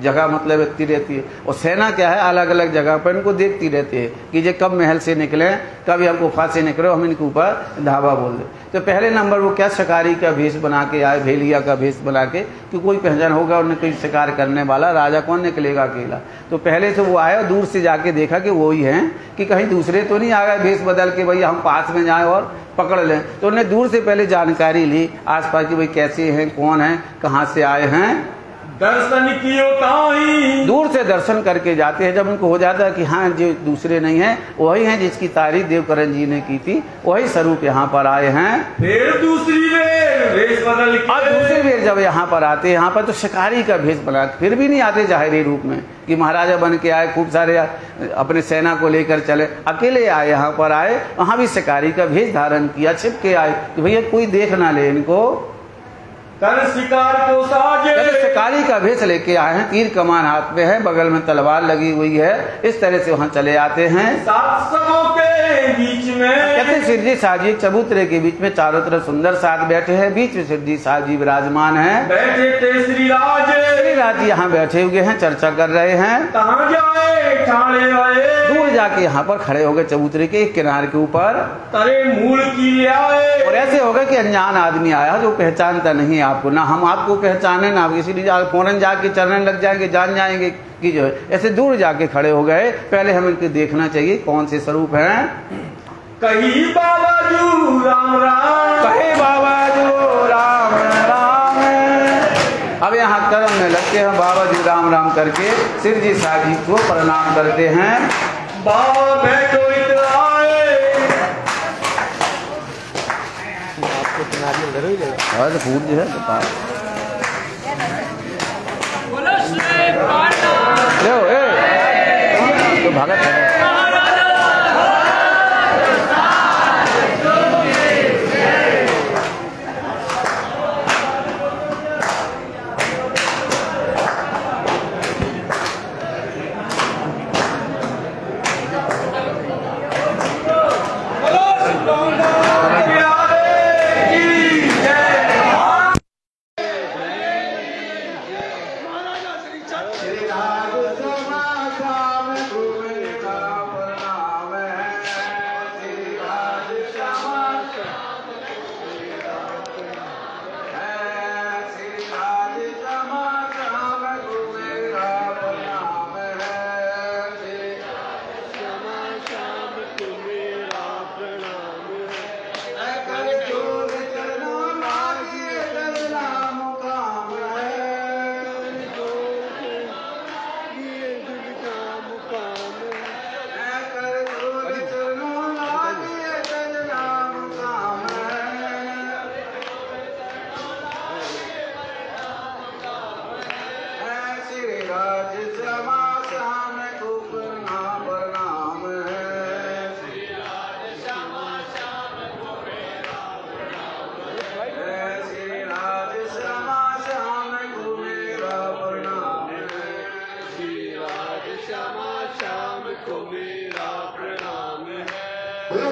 जगह मतलब इतनी रहती है। और सेना क्या है अलग अलग जगह पर इनको देखती रहती है कि ये कब महल से निकले, कभी हम गुफा से निकले, हम इनके ऊपर धावा बोल दे। तो पहले नंबर वो क्या शिकारी का भेष बना के आए, भेलिया का भेष बना के, कि कोई पहचान होगा उन्हें कोई शिकार करने वाला, राजा कौन निकलेगा अकेला। तो पहले से वो आया और दूर से जाके देखा कि वो ही हैं, कि कहीं दूसरे तो नहीं आ गए भेष बदल के भैया हम पास में जाएं और पकड़ लें। तो उन्हें दूर से पहले जानकारी ली आसपास की, भाई कैसे हैं, कौन हैं, कहाँ से आए हैं। दर्शन कियो ताई, दूर से दर्शन करके जाते हैं। जब उनको हो जाता है कि हाँ जो दूसरे नहीं हैं, वही हैं जिसकी तारीफ देवकरण जी ने की थी, वही स्वरूप यहाँ पर आए हैं। फिर दूसरी बेर भेष बदल के, और दूसरी बेर जब यहाँ पर आते हैं, यहाँ पर तो शिकारी का भेष बना, फिर भी नहीं आते जाहिरी रूप में कि महाराजा बन के आए, खूब सारे अपने सेना को लेकर चले, अकेले आए, यहाँ पर आए, वहाँ भी शिकारी का भेष धारण किया, छिप के आए कि भैया कोई देख ना ले इनको। कर शिकार को साजे, शिकारी का भेष लेके आए हैं, तीर कमान हाथ में है, बगल में तलवार लगी हुई है, इस तरह से वहाँ चले आते हैं। 7 सबों के बीच में, कहते सिरजी साहब जी चबूतरे के बीच में चारों तरफ सुंदर साथ बैठे हैं, बीच में सिरजी साहब जी विराजमान हैं। बैठे थे श्रीराज जी यहाँ बैठे हुए हैं, चर्चा कर रहे हैं। कहाँ जाए ठाणे आए, दूर जाके यहाँ पर खड़े हो गए चबूतरे के एक किनारे के ऊपर, तरे मूल की आए, और ऐसे हो गए कि अनजान आदमी आया जो पहचानता नहीं आपको, ना हम आपको पहचाने ना आप, इसीलिए फौरन जाके चलने लग जाएंगे, जान जाएंगे कि जो है। ऐसे दूर जाके खड़े हो गए, पहले हमें इनको देखना चाहिए कौन से स्वरूप हैं। कही बाबा जू राम राम, कहे बाबा जो राम राम। अब यहाँ कर्म में लगते हैं, बाबा जी राम राम करके सिरजी साहब जी को प्रणाम करते हैं। बाबा बैठो इधर आए, और फूल जो है तो भगत है।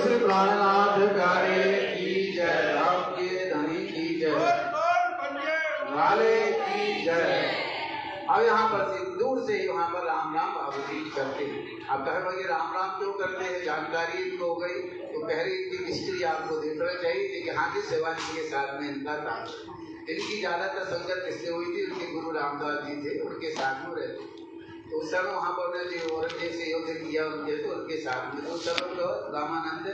श्री प्राणनाथ प्यारे की जय, राम के धनी की जय, वाले की जय। अब यहाँ पर से दूर से ही वहाँ पर राम राम बाबूजी करते हैं। अब कहे भाई राम राम क्यों करते हैं, जानकारी इनको हो गई तो कह रही इनकी हिस्ट्री आपको देखना चाहिए कि हाथी सेवा के साथ में इनका था। इनकी ज्यादातर संगत किससे हुई थी, उनके गुरु रामदास जी थे, उनके साथ में रहते। तो उस समय वहाँ पर जो औरंगजेब से युद्ध किया उनके, तो उनके साथ में उस समय तो रामानंद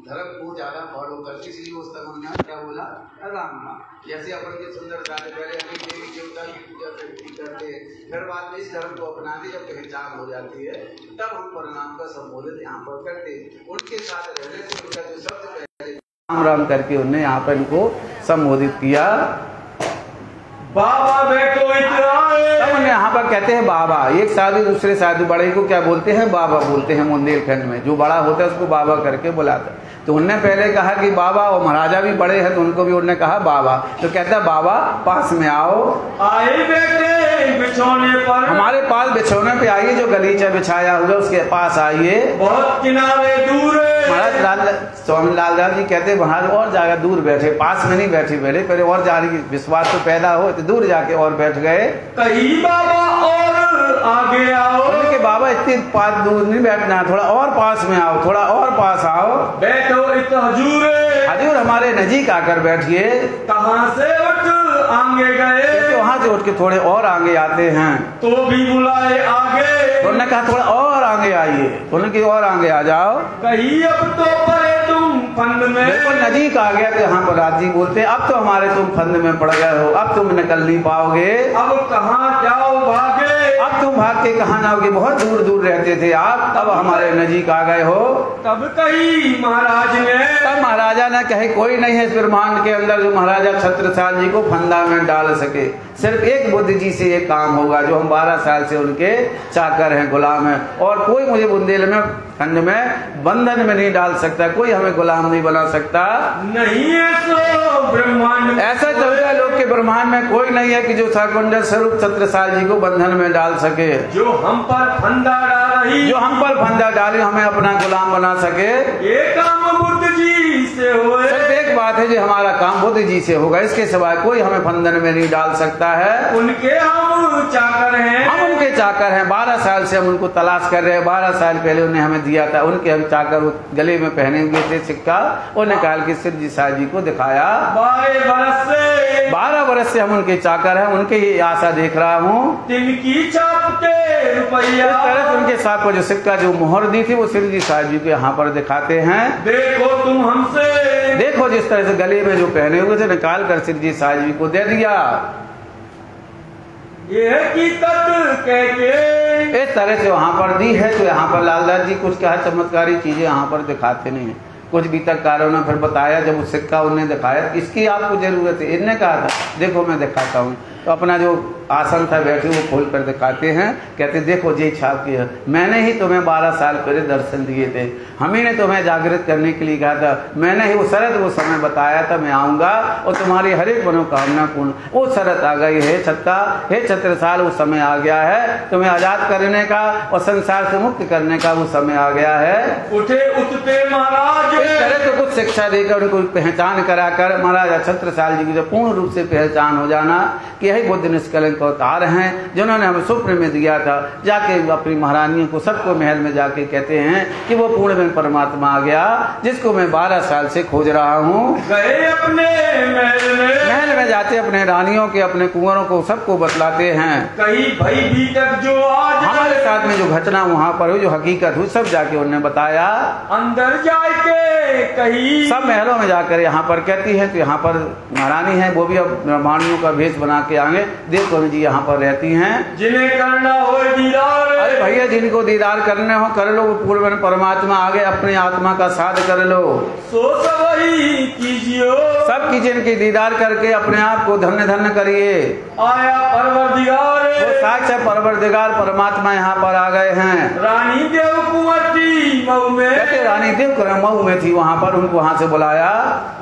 धर्म को ज्यादा फॉलो करते, इसलिए उस समय उन्होंने क्या बोला, राम राम। जैसे अपन के सुंदरता से पहले अपनी देवी देवता की पूजा करते हैं, फिर बाद में इस धर्म को अपनाते, जब पहचान हो जाती है तब हम प्रणाम का संबोधित यहाँ पर करते हैं। उनके साथ रहने से उनका जो शब्द पहले राम राम करके उन्होंने यहाँ पर इनको संबोधित किया। बाबा बैठो तब उन्हें यहाँ पर कहते हैं बाबा। एक साधु दूसरे साधु बड़े को क्या बोलते हैं, बाबा बोलते हैं। बुंदेलखंड में जो बड़ा होता है उसको बाबा करके बुलाता है। तो उनने पहले कहा कि बाबा, और महाराजा भी बड़े हैं तो उनको भी उन्होंने कहा बाबा। तो कहता बाबा पास में आओ, आए बेटे बिछौने पर, हमारे पास बिछौने पे आइए, जो गलीचा बिछाया हुआ उसके पास आइए, बहुत किनारे दूर। महाराज स्वामी लालदास जी कहते महाराज और जाकर दूर बैठे, पास में नहीं बैठे, पहले और जा रही विश्वास तो पैदा हो तो दूर जाके और बैठ गए। कहीं बाबा और आगे आओ, उनके बाबा इतनी पास दूर नहीं बैठना, थोड़ा और पास में आओ, थोड़ा और पास आओ, बैठो हजूर, हजूर हमारे नजीक आकर बैठिए। कहाँ से उठ आगे गए, वहाँ से उठ के थोड़े और आगे आते हैं, तो भी बुलाए आगे। तो उन्होंने कहा थोड़ा और आगे आइए, तो उन्होंने और आगे आ जाओ। कहीं अब तो पड़े तुम फंद में, बिल्कुल नजीक आ गया। तो यहाँ पर राजी बोलते अब तो हमारे तुम फंद में पड़ गए हो, अब तुम निकल नहीं पाओगे, अब कहाँ जाओ भागे, अब तुम भाग के कहाँ जाओगे, बहुत दूर दूर रहते थे आप, तब हमारे नजीक आ गए हो। तब कही महाराज ने, तब महाराजा ने कहे कोई नहीं है इस ब्रह्मांड के अंदर जो महाराजा छत्रसाल जी को फंदा में डाल सके, सिर्फ एक बुद्ध जी से ये काम होगा, जो हम 12 साल से उनके चाकर हैं, गुलाम हैं, और कोई मुझे बुंदेल में खंड में बंधन में नहीं डाल सकता, कोई हमें गुलाम नहीं बना सकता। नहीं है तो ब्रह्मांड ऐसा चलता है लोग के ब्रह्मांड में कोई नहीं है कि जो सकुंडल स्वरूप छत्रसाल जी को बंधन में डाल सके, जो हम पर फंदा डाली, जो हम पर फंदा डाली हमें अपना गुलाम बना सके। ये काम बुद्ध जी से हो, सिर्फ एक बात है जो हमारा काम बुद्ध जी से होगा, इसके सिवाय कोई हमें बंधन में नहीं डाल सकता है। उनके हम चाकर हैं, हम उनके चाकर हैं, 12 साल से हम उनको तलाश कर रहे हैं, 12 साल पहले उन्हें हमें दिया था, उनके हम चाकर गले में पहने हुए थे सिक्का, उन्हें कहा कि सिरजी साहब जी को दिखाया। 12 बरस से हम उनके चाकर हैं, उनके ही आशा देख रहा हूँ। तिनकी छाप के रुपया, इस तरह से उनके साथ को जो सिक्का जो मोहर दी थी वो सिरजी साहब जी को यहाँ पर दिखाते हैं। देखो तुम हमसे, देखो जिस तरह से गले में जो पहने हुए थे निकाल कर सिरजी साहब जी को दे दिया। ये इस तरह से वहाँ पर दी है। तो यहाँ पर लालदास जी कुछ क्या चमत्कारी चीजें यहाँ पर दिखाते नहीं है, कुछ गीतकारों ने फिर बताया, जब वो सिक्का उन्हें दिखाया इसकी आपको जरूरत है, इन्हें कहा था देखो मैं दिखाता हूँ, तो अपना जो आसन था बैठे वो खोल कर दिखाते हैं, कहते देखो जी छाप की है, मैंने ही तुम्हें 12 साल पहले दर्शन दिए थे, हम ही ने तुम्हें जागृत करने के लिए कहा था, मैंने ही वो शरत वो समय बताया था मैं आऊंगा और तुम्हारी हर एक मनोकामना पूर्ण, वो शरत आ गई है छत्ता, हे छत्रसाल वो समय आ गया है तुम्हें आजाद करने का और संसार से मुक्त करने का वो समय आ गया है। उठे उठते महाराज, इस तरह से कुछ शिक्षा देकर उनको पहचान कराकर महाराजा छत्रसाल जी की पूर्ण रूप से पहचान हो जाना कि यही बुद्ध निष्कलंक अवतार हैं जिन्होंने हमें स्वप्न में दिया था। जाके अपनी महारानियों को सबको महल में जाके कहते हैं कि वो पूर्ण में परमात्मा आ गया जिसको मैं 12 साल से खोज रहा हूँ। गए अपने महल में जाते अपने रानियों के अपने कुंवरों को सबको बतलाते हैं, कहीं भाई भी तक जो आज हमारे साथ में जो घटना वहाँ पर हुई जो हकीकत हुई सब जाके उन्होंने बताया। अंदर जाके कहीं सब महलों में जाकर यहाँ पर कहती है तो यहाँ पर महारानी है वो भी अब ब्रह्मांडियों का भेष बना के आगे देखो जी यहाँ पर रहती हैं। जिन्हें करना हो दीदार, अरे भैया जिनको दीदार करने हो कर लो, वो पूर्ण में परमात्मा आगे अपने आत्मा का साध कर लो। सो सब वही कीजिए, सब कीजिए, इनकी दीदार करके अपने आप को धन्य धन्य करिए। आया परवरदिगार, वो साक्षात परवरदिगार परमात्मा यहाँ पर आ गए हैं। रानी देव कुंवर थी मऊ में, कहते रानी देव कुंवर मऊ में थी, वहाँ पर उनको वहाँ से बुलाया।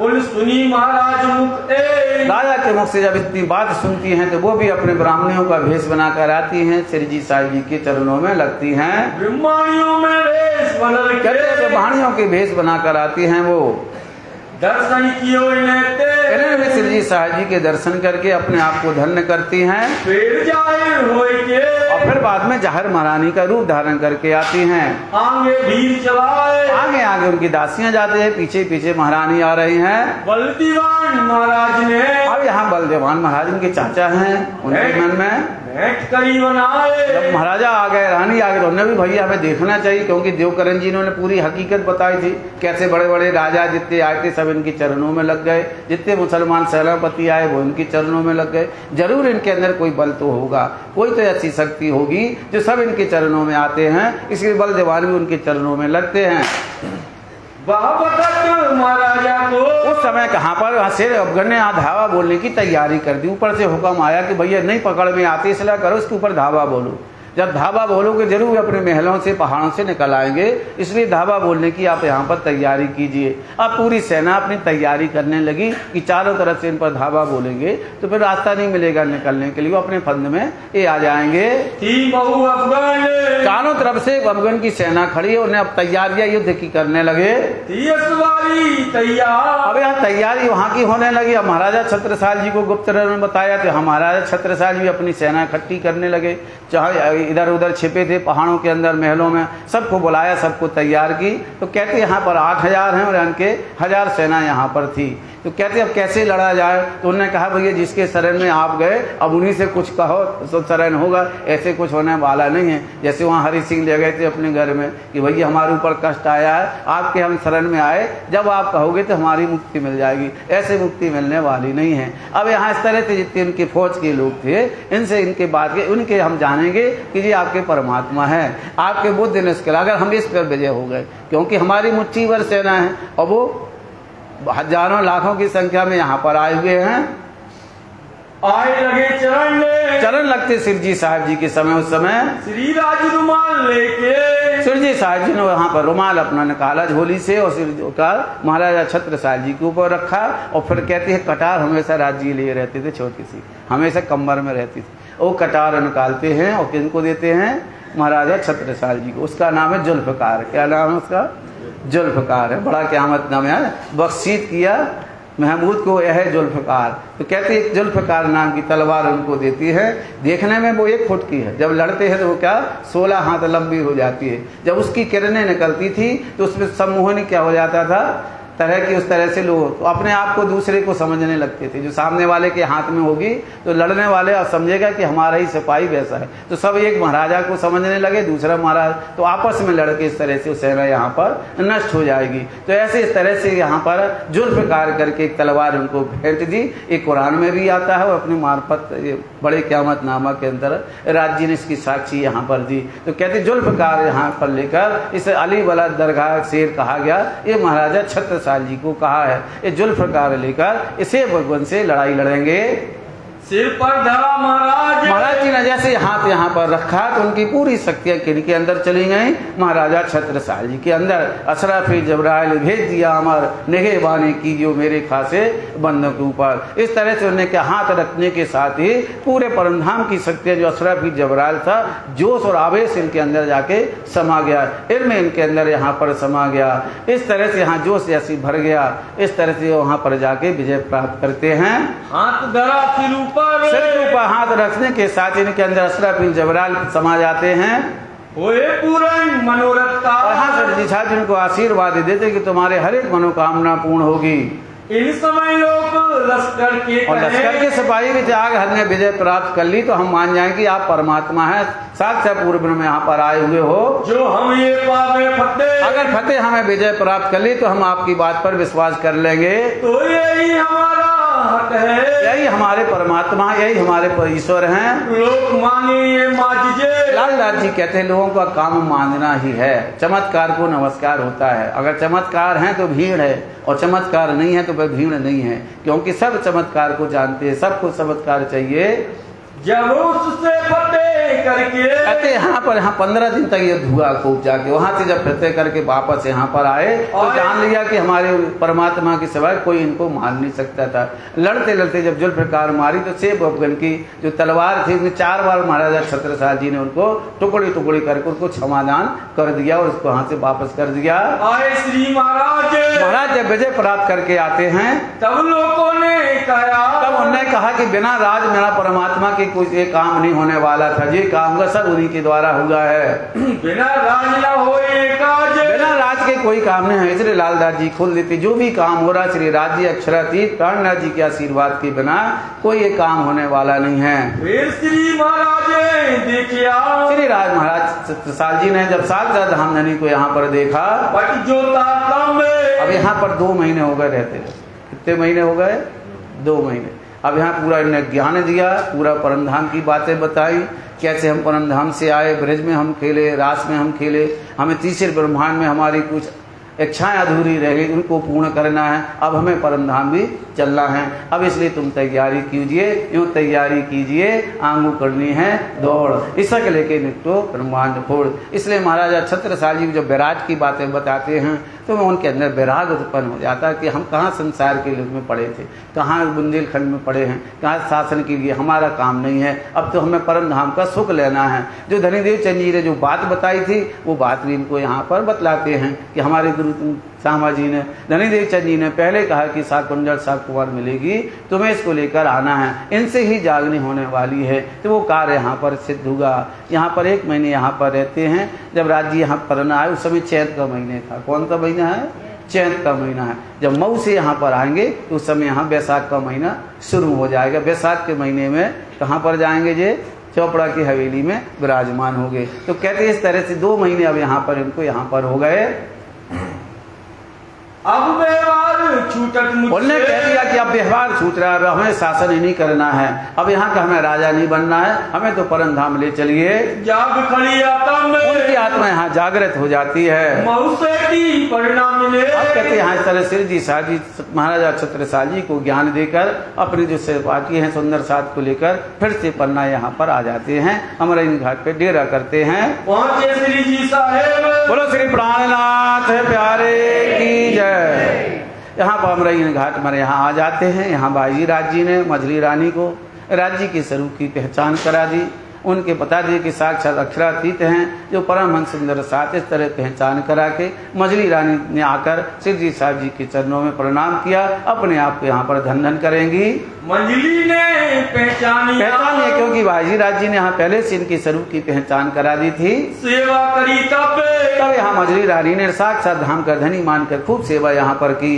उन सुनी महाराज मुख राजा के मुख से जब इतनी बात सुनती हैं तो वो भी अपने ब्राह्मणों का भेष बनाकर आती हैं, श्री जी साईं जी के चरणों में लगती हैं। ब्रह्मणियों में भेष बदल के, कहते ब्राह्मणियों के भेष बनाकर आती हैं। वो दर्शन कियो इन्हें श्री जी साईं जी के दर्शन करके अपने आप को धन्य करती हैं। फिर जाहिर होए के, और फिर बाद में जाहिर महारानी का रूप धारण करके आती हैं। आगे भीड़ चलाए, आगे आगे उनकी दासियां जाते हैं, पीछे पीछे महारानी आ रही हैं। बलदीवान महाराज ने, अब यहाँ बलदेवान महाराज उनके चाचा हैं, उनके मन में भेंट करी बनाए। जब महाराजा आ गए, रानी आ गए, तो उन्होंने भी भैया हमें देखना चाहिए, क्योंकि देवकरण जी ने पूरी हकीकत बताई थी, कैसे बड़े बड़े राजा जितने आए थे सब इनके चरणों में लग गए, जितने मुसलमान सेनापति आए वो इनके चरणों में लग गए। जरूर इनके अंदर कोई बल तो होगा, कोई तो ऐसी शक्ति होगी जो सब इनके चरणों में आते हैं, इसलिए बलदेवान भी उनके चरणों में लगते हैं। महाराजा को उस समय कहाँ पर शेर अफगन ने धावा बोलने की तैयारी कर दी। ऊपर से हुक्म आया कि भैया नहीं पकड़ में आती, इसलिए करो इसके ऊपर धावा बोलो। जब धावा बोलोगे जरूर अपने महलों से पहाड़ों से निकल आएंगे, इसलिए धावा बोलने की आप यहाँ पर तैयारी कीजिए। अब पूरी सेना अपनी तैयारी करने लगी कि चारों तरफ से इन पर धावा बोलेंगे तो फिर रास्ता नहीं मिलेगा निकलने के लिए, वो अपने फंद में ये आ जाएंगे। चारों तरफ से अफगान की सेना खड़ी है, उन्हें अब तैयारियां युद्ध की करने लगे। अब यहाँ तैयारी वहाँ की होने लगी। अब महाराजा छत्रसाल जी को गुप्त ने बताया तो महाराजा छत्रसाल जी अपनी सेना इकट्ठी करने लगे, चाहे इधर उधर छिपे थे पहाड़ों के अंदर महलों में, सबको बुलाया, सबको तैयार की। तो कहते यहाँ पर 8000 हैं और इनके 1000 सेना यहाँ पर थी। तो कहते अब कैसे लड़ा जाए, तो उन्होंने कहा भैया जिसके शरण में आप गए अब उन्हीं से कुछ कहो तो शरण होगा, ऐसे कुछ होने वाला नहीं है। जैसे वहाँ हरि सिंह ले गए थे अपने घर में कि भैया हमारे ऊपर कष्ट आया है, आपके हम शरण में आए, जब आप कहोगे तो हमारी मुक्ति मिल जाएगी, ऐसे मुक्ति मिलने वाली नहीं है। अब यहाँ इस तरह से जितने उनके फौज के लोग थे, इनसे इनके बात के उनके हम जानेंगे कि जी आपके परमात्मा है, आपके बुद्ध निष्कल, अगर हम इस पर विजय हो गए, क्योंकि हमारी मुट्ठी भर सेना है और वो हजारों लाखों की संख्या में यहाँ पर आए हुए हैं। आए लगे चरण लगते शिव जी साहब जी के समय, उस समय श्री राज रुमाल लेके शिव जी साहब जी ने वहाँ पर रुमाल अपना निकाला झोली से और शिव का महाराजा छत्रसाल जी के ऊपर रखा। और फिर कहते हैं कटार हमेशा राज जी लिए रहते थे, छोटी सी हमेशा कमर में रहती थी, वो कटार निकालते हैं और किनको देते हैं, महाराजा छत्रसाल जी को। उसका नाम है जुल्फकार। क्या नाम है उसका? जुल्फकार है। बड़ा क़यामत नाम है, बख्शीत किया महमूद को, यह है जुल्फकार। तो कहते हैं जुल्फकार नाम की तलवार उनको देती है। देखने में वो 1 फुट की है, जब लड़ते हैं तो वो क्या 16 हाथ लंबी हो जाती है। जब उसकी किरणें निकलती थी तो उसमें सम्मोहन क्या हो जाता था, तरह की उस तरह से लोग तो अपने आप को दूसरे को समझने लगते थे। जो सामने वाले के हाथ में होगी तो लड़ने वाले अब समझेगा कि हमारा ही सिपाही वैसा है, तो सब एक महाराजा को समझने लगे, दूसरा महाराज, तो आपस में लड़के इस तरह से सेना यहाँ पर नष्ट हो जाएगी। तो ऐसे इस तरह से यहाँ पर जुल्फकार करके एक तलवार उनको भेंट दी। एक कुरान में भी आता है और अपनी मार्फत बड़े क़यामत नामा के अंदर राज्य ने इसकी साक्षी यहाँ पर दी। तो कहते जुल्फकार यहाँ पर लेकर इसे अली वाला दरगाह शेर कहा गया, ये महाराजा छत्रसाल जी को कहा है। ये जुल्फकार लेकर इसे भगवान से लड़ाई लड़ेंगे। सिर पर धरा महाराज जी ने जैसे हाथ यहाँ पर रखा तो उनकी पूरी शक्तियां किनके अंदर चली गई, महाराजा छत्रसाल जी के अंदर। अशराफी जबराइल भेज दिया अमर, निगहबानी की जो मेरे खासे बंदों के ऊपर। इस तरह से उन्हें हाथ रखने के साथ ही पूरे परमधाम की शक्तियां जो अशराफी जबराइल था, जोश और आवेश इनके अंदर जाके समा गया, इल्म इनके अंदर यहाँ पर समा गया। इस तरह से यहाँ जोश जैसी भर गया, इस तरह से वहाँ पर जाके विजय प्राप्त करते हैं। हाथ धरा सिर के ऊपर हाथ रखने के साथ इनके अंदर अशराफील जबराइल समा जाते हैं। पूर्ण मनोरथ का और जिनको आशीर्वाद देते कि तुम्हारे हर एक मनोकामना पूर्ण होगी। इन समय लोग लश्कर के और लश्कर के सिपाही भी जाग हमने विजय प्राप्त कर ली तो हम मान जाएं कि आप परमात्मा हैं, साक्षात पूर्व में यहाँ पर आए हुए हो। जो हम ये पावे फतेह, अगर फतेह हमें विजय प्राप्त कर ली तो हम आपकी बात पर विश्वास कर लेंगे। तो यही हमारा हट है, यही हमारे परमात्मा, यही हमारे ईश्वर हैं। लोक माने ये माजिजे। लालदास जी कहते हैं लोगों का काम मानना ही है, चमत्कार को नमस्कार होता है। अगर चमत्कार है तो भीड़ है, और चमत्कार नहीं है तो वह भीड़ नहीं है, क्योंकि सब चमत्कार को जानते हैं, सबको चमत्कार चाहिए। जब उससे फतेह करके, कहते यहाँ पर 15 दिन तक ये धुआ खूब जाके, वहां से जब फतेह करके वापस यहाँ पर आए तो जान लिया कि हमारे परमात्मा के सिवाय कोई इनको मार नहीं सकता था। लड़ते लड़ते जब जुल्फ़िकार मारी तो सेब अफगन की जो तलवार थी, उसने 4 बार महाराजा छत्रसाल जी ने उनको टुकड़ी टुकड़ी करके उनको क्षमादान कर दिया और उसको वहां से वापस कर दिया। आए श्री महाराज जब विजय प्राप्त करके आते हैं तब लोगों ने कहा, तब उन्होंने कहा कि बिना राज मेरा परमात्मा की कुछ एक काम नहीं होने वाला था, ये काम का सब उन्हीं के द्वारा हुआ है। बिना राज ना होए काज, बिना राज के कोई काम नहीं है। इसलिए लालदास जी खोल देते जो भी काम हो रहा श्री राज्य अक्षरातीत प्राणनाथ जी के आशीर्वाद के बिना कोई ये काम होने वाला नहीं है। फिर श्री महाराज देखिया, श्री राज महाराज छत्रसाल जी ने जब साक्षात धामधनी को यहाँ पर देखा, अब यहाँ पर 2 महीने हो गए रहते। कितने महीने हो गए? 2 महीने। अब यहाँ पूरा इन्हें ज्ञान दिया, पूरा परमधाम की बातें बताई, कैसे हम परमधाम से आए, ब्रज में हम खेले, रास में हम खेले, हमें तीसरे ब्रह्मांड में हमारी कुछ इच्छाएं अधूरी रह गई, उनको पूर्ण करना है, अब हमें परमधाम भी चलना है। अब इसलिए तुम तैयारी कीजिए, यूँ तैयारी कीजिए, आंगू करनी है दौड़, इसक लेके निपटो ब्रह्मांड फोड़। इसलिए महाराजा छत्रसाल जी जब विराट की बातें बताते हैं तो उनके अंदर वैराग उत्पन्न हो जाता है कि हम कहाँ संसार के युग में पड़े थे, कहाँ बुंदेलखंड में पड़े हैं, कहाँ शासन के लिए हमारा काम नहीं है, अब तो हमें परम धाम का सुख लेना है। जो धनीदेव चंद जी ने जो बात बताई थी वो बात भी इनको यहाँ पर बतलाते हैं कि हमारे गुरु श्यामा जी ने, धनीदेव चंद जी ने पहले कहा कि साकुंजल साकुमार मिलेगी, तुम्हें इसको लेकर आना है, इनसे ही जागनी होने वाली है। तो वो कार्य यहाँ पर सिद्ध हुआ। यहाँ पर 1 महीने यहाँ पर रहते हैं। जब राज्य यहाँ पर न आए उस समय चैत का महीने था। कौन सा महीना है? चैत का महीना है। जब मऊ से यहाँ पर आएंगे तो उस समय यहाँ बैसाख का महीना शुरू हो जाएगा। बैसाख के महीने में कहाँ पर जाएंगे? जे चौपड़ा की हवेली में विराजमान हो गए। तो कहते इस तरह से 2 महीने अब यहाँ पर इनको यहाँ पर हो गए। अब व्यवहार छूटत मुझसे, उन्होंने कह दिया कि अब व्यवहार छूट रहा है, हमें शासन ही नहीं करना है, अब यहाँ का हमें राजा नहीं बनना है, हमें तो परम धाम ले चलिए। जाग खड़ी आत्मा में, उनकी आत्मा यहाँ जागृत हो जाती है। मौसेती परिणाम मिले। अब कहते हैं इस तरह श्री जी साहब जी महाराजा छत्रसाल जी को ज्ञान देकर अपनी जो सहपाठी हैं सुंदर साथ को लेकर फिर से पन्ना यहाँ पर आ जाते हैं। अमरैन घाट पे डेरा करते हैं। पहुंचे श्री जी साहेब, बोलो श्री प्राणनाथ प्यारे की जय। यहाँ पर अमरैन घाट पर यहाँ आ जाते हैं। यहाँ बाजी राज जी ने मझली रानी को राज्य के स्वरूप की पहचान करा दी। उनके बता दिए कि साक्षात अक्षरातीत हैं जो परमहंस सुंदर साथ। इस तरह पहचान करा के मझली रानी ने आकर श्री जी साहब जी के चरणों में प्रणाम किया। अपने आप को यहाँ पर धन धन करेंगी। मंजली ने पहचानिए, क्योंकि बाजी राज जी ने यहाँ पहले से इनके स्वरूप की पहचान करा दी थी। सेवा करी तब यहाँ मझली रानी ने साक्षात धाम का धनी मानकर खूब सेवा यहाँ पर की।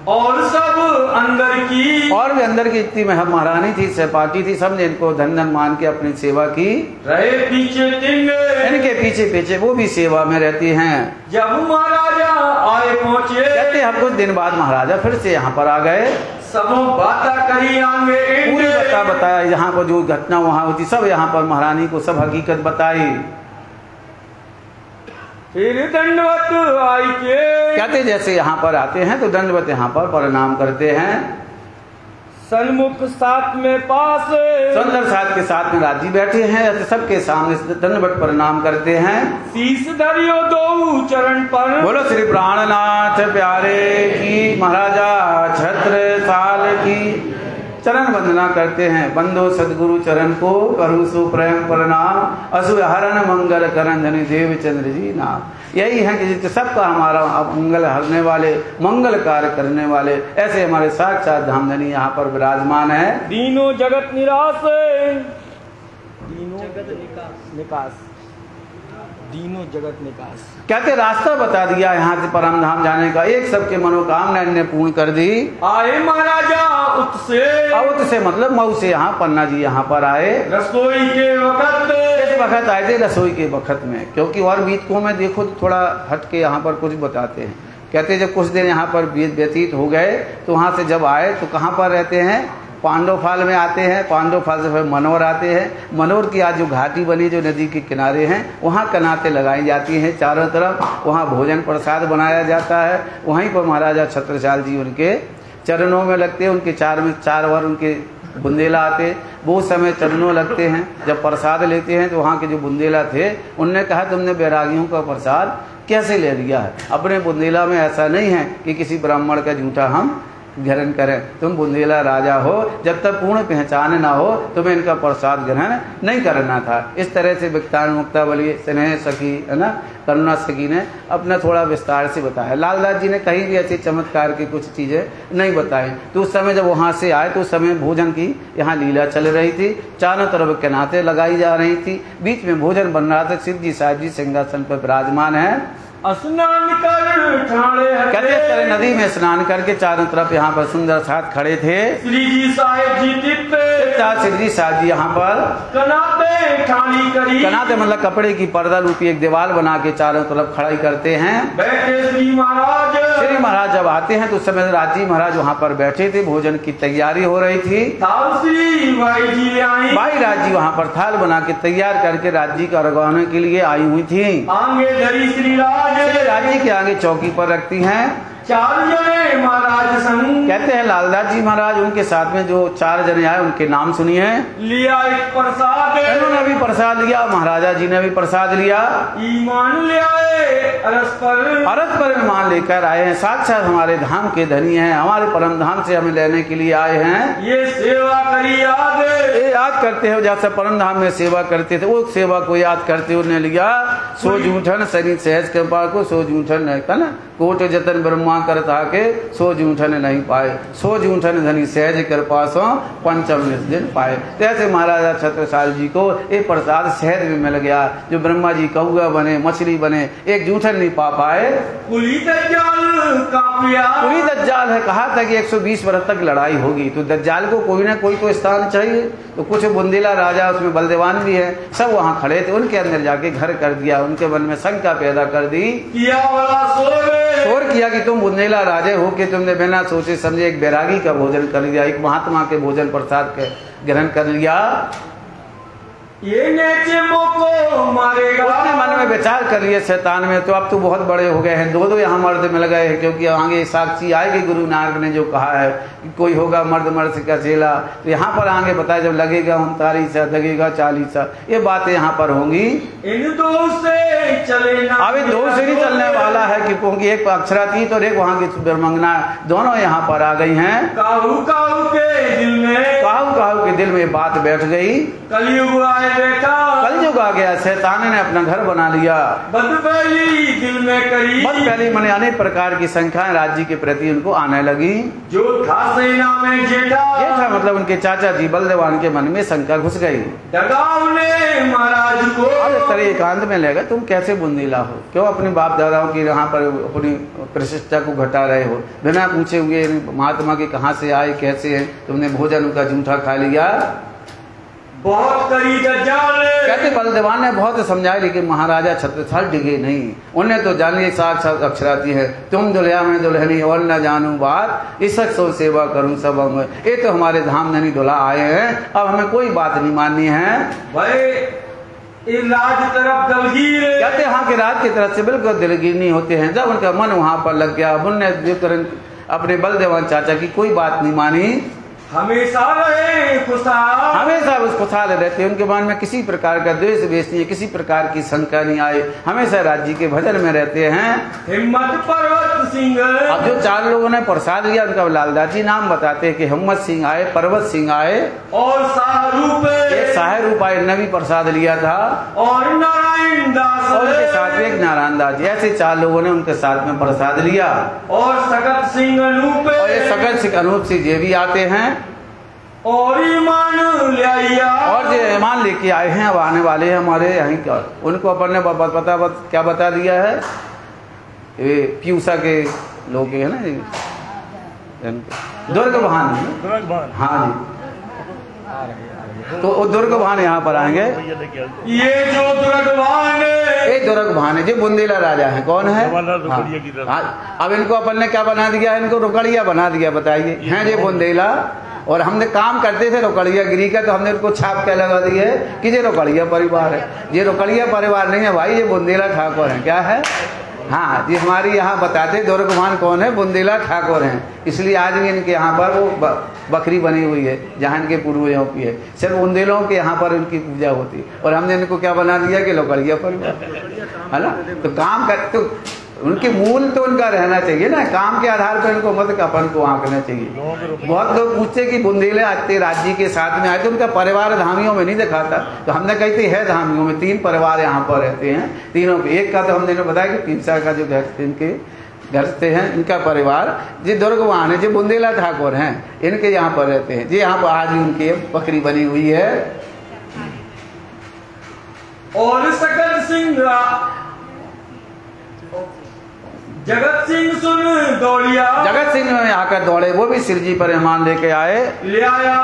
और सब अंदर की, और भी अंदर की इतनी महारानी थी, सहपाठी थी, सबने इनको धन धन मान के अपनी सेवा की। रहे पीछे इनके पीछे पीछे वो भी सेवा में रहती हैं। जब महाराजा आए पहुँचे, कहते हैं कुछ दिन बाद महाराजा फिर से यहाँ पर आ गए। सब बात करी आगे पूरी बताया, यहाँ पर जो घटना वहाँ होती सब यहाँ पर महारानी को सब हकीकत बताई। फिर दंडवत आई के, कहते जैसे यहाँ पर आते हैं तो दंडवत यहाँ पर प्रणाम करते हैं। सन्मुख साथ में पास, सुंदर साथ के साथ में राजी बैठे हैं, सबके सामने दंडवत प्रणाम करते हैं। शीश धरियो 2 चरण पर, बोलो श्री प्राणनाथ प्यारे की, महाराजा छत्रसाल की चरण वंदना करते हैं। बंदो सदगुरु चरण को करूँ सु प्रेम प्रणाम, असु हरण मंगल करण धनी देव चंद्र जी नाम। यही है कि सबका हमारा मंगल हरने वाले, मंगल कार्य करने वाले, ऐसे हमारे साक्षात धामधनी यहाँ पर विराजमान है। दीनो जगत निराश, दीनो जगत निकास, दीनो जगत निकास। कहते रास्ता बता दिया यहाँ से परम धाम जाने का, एक सबके मनोकामना इनने पूर्ण कर दी। आए महाराजा उत से मतलब मऊ से यहाँ पन्ना जी यहाँ पर आए। रसोई के वक्त आए थे, रसोई के वक्त में, क्योंकि और गीतों में देखो तो थोड़ा हट के यहाँ पर कुछ बताते हैं। कहते जब कुछ दिन यहाँ पर व्यतीत हो गए तो वहाँ से जब आए तो कहाँ पर रहते हैं, पांडवफाल में आते हैं। पांडवफाल से फिर मनोर आते हैं। मनोर की आज जो घाटी बनी जो नदी के किनारे हैं वहाँ कनातें लगाई जाती हैं चारों तरफ, वहाँ भोजन प्रसाद बनाया जाता है। वहीं पर महाराजा छत्रसाल जी उनके चरणों में लगते हैं, उनके चार बार उनके बुंदेला आते, वो समय चरणों लगते हैं। जब प्रसाद लेते हैं तो वहाँ के जो बुंदेला थे उनने कहा तुमने बैरागियों का प्रसाद कैसे ले लिया है, अपने बुंदेला में ऐसा नहीं है कि किसी ब्राह्मण का जूठा हम ग्रहण करें, तुम बुंदेला राजा हो, जब तक पूर्ण पहचान ना हो तुम्हें इनका प्रसाद ग्रहण नहीं करना था। इस तरह से विक्तान मुक्तावली स्नेह सखी है ना, करुणा सखी ने अपना थोड़ा विस्तार से बताया। लालदास जी ने कहीं भी ऐसे चमत्कार की कुछ चीज़ें नहीं बताई। तो उस समय जब वहाँ से आए तो उस समय भोजन की यहाँ लीला चल रही थी, चारों तरफ किनाते लगाई जा रही थी, बीच में भोजन बन रहा था। शिव जी साहब जी सिंहासन पर विराजमान है, स्नान कर ठाणे कहते करे नदी में स्नान करके चारों तरफ यहाँ पर सुंदर साथ खड़े थे। श्री जी साहेब जी श्री जी साहब जी यहाँ पर कनाते ठाणी करी, कनाते मतलब कपड़े की पर्दा रूपी एक दीवार बना के चारों तरफ खड़ाई करते हैं। बैठे श्री महाराज जब आते हैं तो उस समय राजी महाराज वहाँ पर बैठे थे, भोजन की तैयारी हो रही थी। श्री भाई राजी वहाँ पर थाल बना के तैयार करके राजी का रगवाने के लिए आई हुई थी। आगे धरी श्री राज्य के आगे चौकी पर रखती हैं। 4 जने महाराज संग, कहते हैं लालदास जी महाराज उनके साथ में जो 4 जने आए उनके नाम सुनिए। लिया एक प्रसाद, उन्होंने भी प्रसाद लिया, महाराजा जी ने भी प्रसाद लिया। ईमान ले आए अरस पर ईमान लेकर आए हैं, साक्षात हमारे धाम के धनी हैं, हमारे परम धाम से हमें लेने के लिए आए हैं। ये सेवा करी याद करते हो जैसे परम धाम में सेवा करते थे, वो सेवा को याद करते उन्हें लिया। सो जूठन शनि सहज कृपा को, सो जूठन है ना, कोट जतन ब्रह्मा करता के, सो जूठन नहीं पाए, सो जूठन धनी सहज कृपा सो पंचम दिन पाए। जैसे महाराजा छत्रसाल जी को एक प्रसाद सहज में मिल गया, जो ब्रह्मा जी कौआ बने, मछली बने, एक जूठन नहीं पा पाए। कुली दज्जाल है, कहा था कि 120 वर्ष तक लड़ाई होगी, तो दज्जाल को कोई ना कोई तो स्थान चाहिए। तो कुछ बुंदेला राजा उसमें बलदेवान भी है, सब वहाँ खड़े थे, उनके अंदर जाके घर कर दिया, उनके मन में शंका पैदा कर दी, शोर किया कि तुम बुंदेला राजे हो कि तुमने बिना सोचे समझे एक बैरागी का भोजन कर लिया, एक महात्मा के भोजन प्रसाद के ग्रहण कर लिया। ये नेचे मोको मारेगा, उसने मन में विचार कर लिया शैतान में, तो अब तो बहुत बड़े हो गए हैं, 2 यहाँ मर्द मिल गए हैं, क्योंकि आगे साक्षी आएगी गुरु नानक ने जो कहा है कि कोई होगा मर्द से कसेला, तो यहाँ पर आगे बताया जब लगेगा 39 लगेगा 40, ये बातें यहाँ पर होंगी। इन 2 से चलेना, अभी 2 से नहीं चलने वाला है, क्योंकि एक अक्षरातीत और एक वहाँ की ब्रह्मंगना दोनों यहाँ पर आ गई हैं। काहू के दिल में बात बैठ गई, कलयुग आए बेटा, कलयुग आ गया, शैतान ने अपना घर बना लिया, बदपहली दिल में करी, बदपहली माने अनेक प्रकार की संख्याएं राज्य के प्रति उनको आने लगी। जो था सेना में जेठा मतलब उनके चाचा जी बलदेवान के मन में शंका घुस गई। ने महाराज को अब तरह एकांत में ले गए, तुम कैसे बुंदीला हो, क्यों अपने बाप दादाओं की यहाँ पर अपनी प्रतिष्ठा को घटा रहे हो, बिना पूछे हुए महात्मा के कहाँ से आए कैसे हैं, तुमने भोजन उनका जूठा खा लिया। बहुत करी दज्जाल, कहते बलदेवान ने बहुत समझाया, लेकिन महाराजा छत्रसाल डिगे नहीं, उन्हें तो जानिए साक्षात अक्षराती है, तुम दुल्हा में दुल्हनी और न जानू बात, इस सो सेवा करूं सब हम, ये तो हमारे धाम धनी दुल्हा आए हैं, अब हमें कोई बात नहीं माननी है। भाई राज तरफ दलगीर, कहते हाँ के राज की तरफ से बिल्कुल दिलगीर नहीं होते हैं। जब उनका मन वहां पर लग गया, उनने अपने बलदेवान चाचा की कोई बात नहीं मानी, हमेशा रहे खुशहाल, हमेशा उस खुशहाल रहते, उनके मन में किसी प्रकार का द्वेष वेष नहीं है, किसी प्रकार की शंका नहीं आए, हमेशा राज्य के भजन में रहते हैं। हिम्मत पर्वत सिंह, अब जो 4 लोगों ने प्रसाद लिया उनका लालदास जी नाम बताते हैं कि हिम्मत सिंह आए, पर्वत सिंह आए और शाहरूप, एक शाहरूप आए ने भी प्रसाद लिया था, और नारायण दास, और उनके साथ एक नारायण दास जी, ऐसे 4 लोगों ने उनके साथ में प्रसाद लिया। और सकत सिंह अनूप, और ये सकत सिंह अनूप सिंह ये भी आते हैं, और ईमान ले आया, और जो ईमान लेके आए हैं अब आने वाले हैं हमारे यहाँ का, उनको अपन ने क्या बता दिया है, ये प्यूसा के लोग है ना, दुर्ग भान, हाँ जी। तो वो दुर्गभान यहाँ पर आएंगे। ये जो दुर्गभान ये दुर्गभान है, जो बुंदेला राजा है। कौन है? हाँ। अब इनको अपन ने क्या बना दिया? इनको रुकड़िया बना दिया। बताइए, हैं ये बुंदेला, और हमने काम करते थे रुकड़िया गिरी का, तो हमने उनको छाप क्या लगा दी है कि ये रुकड़िया परिवार है। ये रुकड़िया परिवार नहीं है भाई, ये बुंदेला ठाकुर है। क्या है? हाँ जी, हमारी यहाँ बताते दुर्गभान कौन है? बुंदेला ठाकुर हैं। इसलिए आज भी इनके यहाँ पर वो बकरी बनी हुई है जहाँ इनके पूर्वजों की है। सिर्फ बुंदेलों के यहाँ पर इनकी पूजा होती है, और हमने इनको क्या बना दिया कि लोकड़िया परिवार, है ना। तो काम कर, तो उनके मूल तो उनका रहना चाहिए ना, काम के आधार पर इनको मत अपन को आंकना चाहिए। बहुत लोग पूछते कि बुंदेले आते राज्य के साथ में आए तो उनका परिवार धामियों में नहीं दिखाता, तो हमने कहते है धामियों में 3 परिवार यहाँ पर रहते हैं। तीनों के एक का तो हमने बताया कि तीसरा का जो घर इनके घर से हैं, इनका परिवार जी दुर्गवान है, जो बुंदेला ठाकुर हैं, इनके यहाँ पर रहते हैं जी। यहाँ पर आज भी उनकी बकरी बनी हुई है। और सकल सिंह जगत सिंह सुन दौड़िया, जगत सिंह में आकर दौड़े, वो भी सिर जी पर ईमान लेके आए। ले आया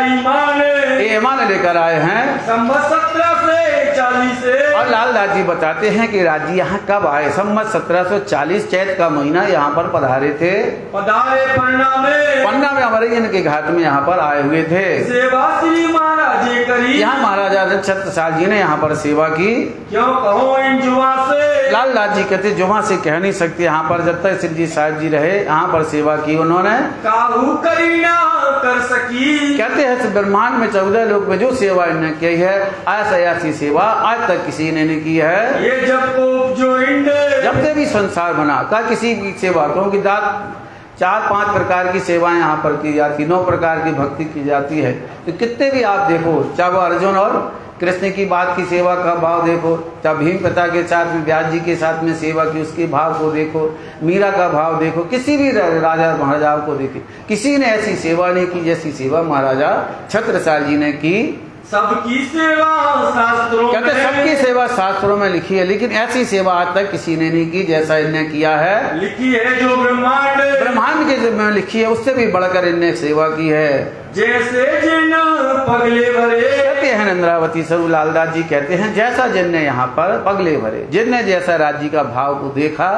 ईमान, ईमान लेकर आए हैं। संवत 1740 से। और लाल दास जी बताते हैं कि राजी यहाँ कब आए? संवत 1740 चैत का महीना यहाँ पर पधारे थे। पधारे पन्ना में हमारे इनके घाट में यहाँ पर आए हुए थे। सेवा श्री महाराज करी, यहाँ महाराजा छत्रसाल जी ने यहाँ पर सेवा की। क्यों कहो इन जुआ से? लाल दास जी कहते जुआ से कह नहीं सकते, यहाँ पर जब तक श्री जी साहब जी रहे यहाँ पर सेवा की उन्होंने। काहू करी ना कर सकी, कहते हैं ब्रह्मांड में 14 लोग में जो सेवा इन्होंने की है, ऐसी सेवा आज तक किसी ने नहीं की है। ये जब से भी संसार बना का किसी की सेवा, क्योंकि 4-5 प्रकार की सेवाएं यहाँ पर की जाती, 9 प्रकार की भक्ति की जाती है। तो कितने भी आप देखो, चाहे वो अर्जुन और कृष्ण की बात की सेवा का भाव देखो, चाहे भीम पिता के साथ में व्यास जी के साथ में सेवा की उसके भाव को देखो, मीरा का भाव देखो, किसी भी राजा महाराजाओं को देखे, किसी ने ऐसी सेवा नहीं की जैसी सेवा महाराजा छत्रसाल जी ने की। सबकी सेवा शास्त्रों कहते सबकी सेवा शास्त्रों में लिखी है, लेकिन ऐसी सेवा आज तक किसी ने नहीं की जैसा इनने किया है। लिखी है जो ब्रह्मांड के में लिखी है, उससे भी बढ़कर इनने सेवा की है। जैसे जिन पगले भरे, कहते हैं इंद्रावती स्वरूप लालदास जी कहते हैं जैसा जिनने यहाँ पर पगले भरे, जिनने जैसा राज्य का भाव को देखा,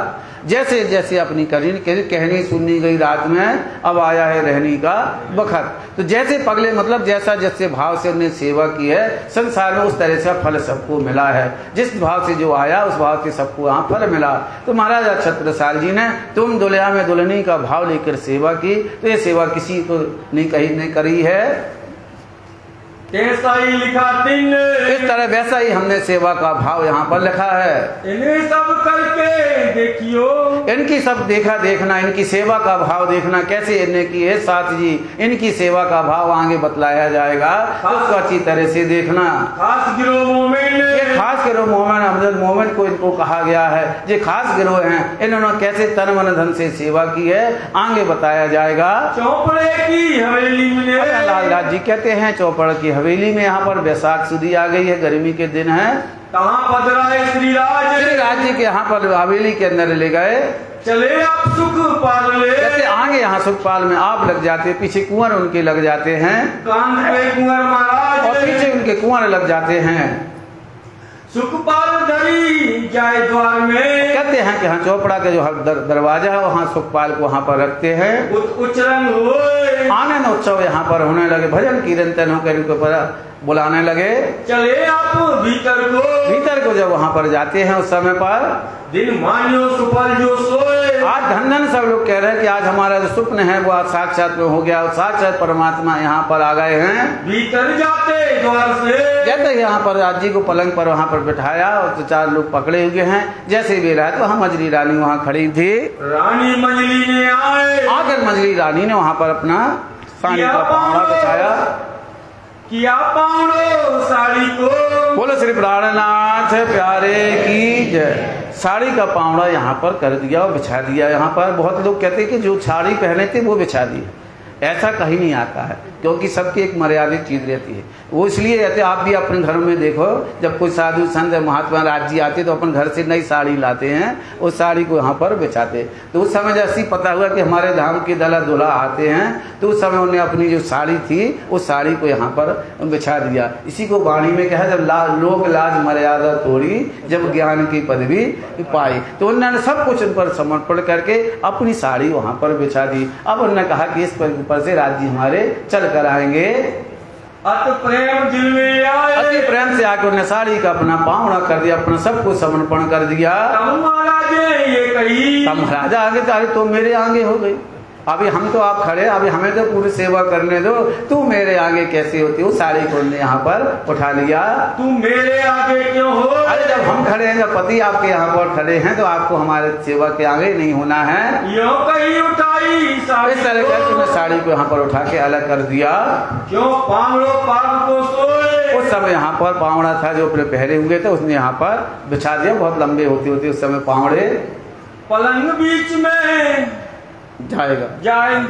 जैसे जैसे अपनी कहनी सुननी गई रात में, अब आया है रहनी का बखत। तो जैसे पगले मतलब जैसा जैसे भाव से उन्हें सेवा की है, संसार में उस तरह से फल सबको मिला है। जिस भाव से जो आया उस भाव से सबको यहाँ फल मिला। तो महाराजा छत्रसाल जी ने तुम दुल्हा में दुल्हनी का भाव लेकर सेवा की, तो ये सेवा किसी को नहीं करी है। कैसा ही लिखा तीन, इस तरह वैसा ही हमने सेवा का भाव यहाँ पर लिखा है। इन्हें सब करके देखियो, इनकी सब देखना, इनकी सेवा का भाव देखना कैसे इन्हें की है। साथ जी इनकी सेवा का भाव आगे बतलाया जाएगा, उसको अच्छी तरह से देखना। खास गिरोह मोमेन, ये खास गिरोह मोमेन अफजल मोमेन को इनको कहा गया है। ये खास गिरोह हैं, इन्होंने कैसे तन मन धन से सेवा की है आगे बताया जाएगा। चौपड़े की हवेली में लालदास जी कहते हैं चौपड़ की हवेली में यहाँ पर बैसाख सुदी आ गई है, गर्मी के दिन है। कहाँ पधराए श्री राज जी के यहाँ पर हवेली के अंदर ले गए। चले आप सुखपाल ले, जैसे आगे यहाँ सुखपाल में आप लग जाते, पीछे कुंवर उनके लग जाते हैं, कान पे कुंवर महाराज और पीछे उनके कुंवर लग जाते हैं। सुखपाल धरी जाए द्वार में, कहते हैं कि हाँ चौपड़ा का जो दरवाजा है वहाँ सुखपाल को वहाँ पर रखते हैं। उच्चरंग हुए आनंद उत्सव यहाँ पर होने लगे, भजन कीर्तन होकर इनको पर बुलाने लगे। चले आप भीतर को जब वहाँ पर जाते हैं उस समय पर दिन मानियो सुफल जो सोए। आज धन सब लोग कह रहे हैं कि आज हमारा जो स्वप्न है वो आज साक्षात में हो गया, साक्षात परमात्मा यहाँ पर आ गए हैं। भीतर जाते द्वार से, जैसे यहाँ पर राज जी को पलंग पर वहाँ पर बिठाया और तो 4 लोग पकड़े हुए हैं। जैसे भी रहा तो वहाँ मजली रानी वहाँ खड़ी थी। रानी मजली ने आकर मजली रानी ने वहाँ पर अपना साड़ी का पावड़ा बिछाया, किया पावड़ो साड़ी को। बोलो श्री प्राणनाथ प्यारे की जय। साड़ी का पावड़ा यहाँ पर कर दिया और बिछा दिया। यहाँ पर बहुत लोग कहते हैं कि जो साड़ी पहने थे वो बिछा दिए, ऐसा कहीं नहीं आता है, क्योंकि सबकी एक मर्यादित चीज़ रहती है। वो इसलिए रहते, आप भी अपने घरों में देखो, जब कोई साधु संत महात्मा राज्य आते तो अपन घर से नई साड़ी लाते हैं, उस साड़ी को यहाँ पर बिछाते। तो उस समय जैसे पता हुआ कि हमारे धाम के दला दुल्हा आते हैं, तो उस समय उन्हें अपनी जो साड़ी थी उस साड़ी को यहाँ पर बिछा दिया। इसी को वाणी में कहा, जब लोक लाज मर्यादा तोड़ी, जब ज्ञान की पदवी पाई, तो उन्होंने सब कुछ उन पर समर्पण करके अपनी साड़ी वहाँ पर बिछा दी। अब उन्होंने कहा कि इस पर से राज्य हमारे चल कर आएंगे। अति प्रेम दिल में आए, अति प्रेम से आकर उन्हें साड़ी का अपना पावड़ा कर दिया, अपना सब कुछ समर्पण कर दिया। तब महाराज ये कही, तब महाराजा आगे तो, अरे तो मेरे आगे हो गई, अभी हम तो आप खड़े, अभी हमें तो पूरी सेवा करने दो, तू मेरे आगे कैसे होती हो। साड़ी को यहाँ पर उठा लिया। तू मेरे आगे क्यों हो? अरे जब हम खड़े हैं, जब पति आपके यहाँ पर खड़े हैं, तो आपको हमारे सेवा के आगे नहीं होना है। यो कहीं उठाई साड़ी, इस तरह करके उन्हें साड़ी को यहाँ पर उठा के अलग कर दिया। क्यों पावड़ो पाग को सोए, उस समय यहाँ पर पावड़ा था जो अपने पहरे हुए थे, उसने यहाँ पर बिछा दिया। बहुत लंबे होते होते उस समय पावड़े पलंग बीच में जाएगा।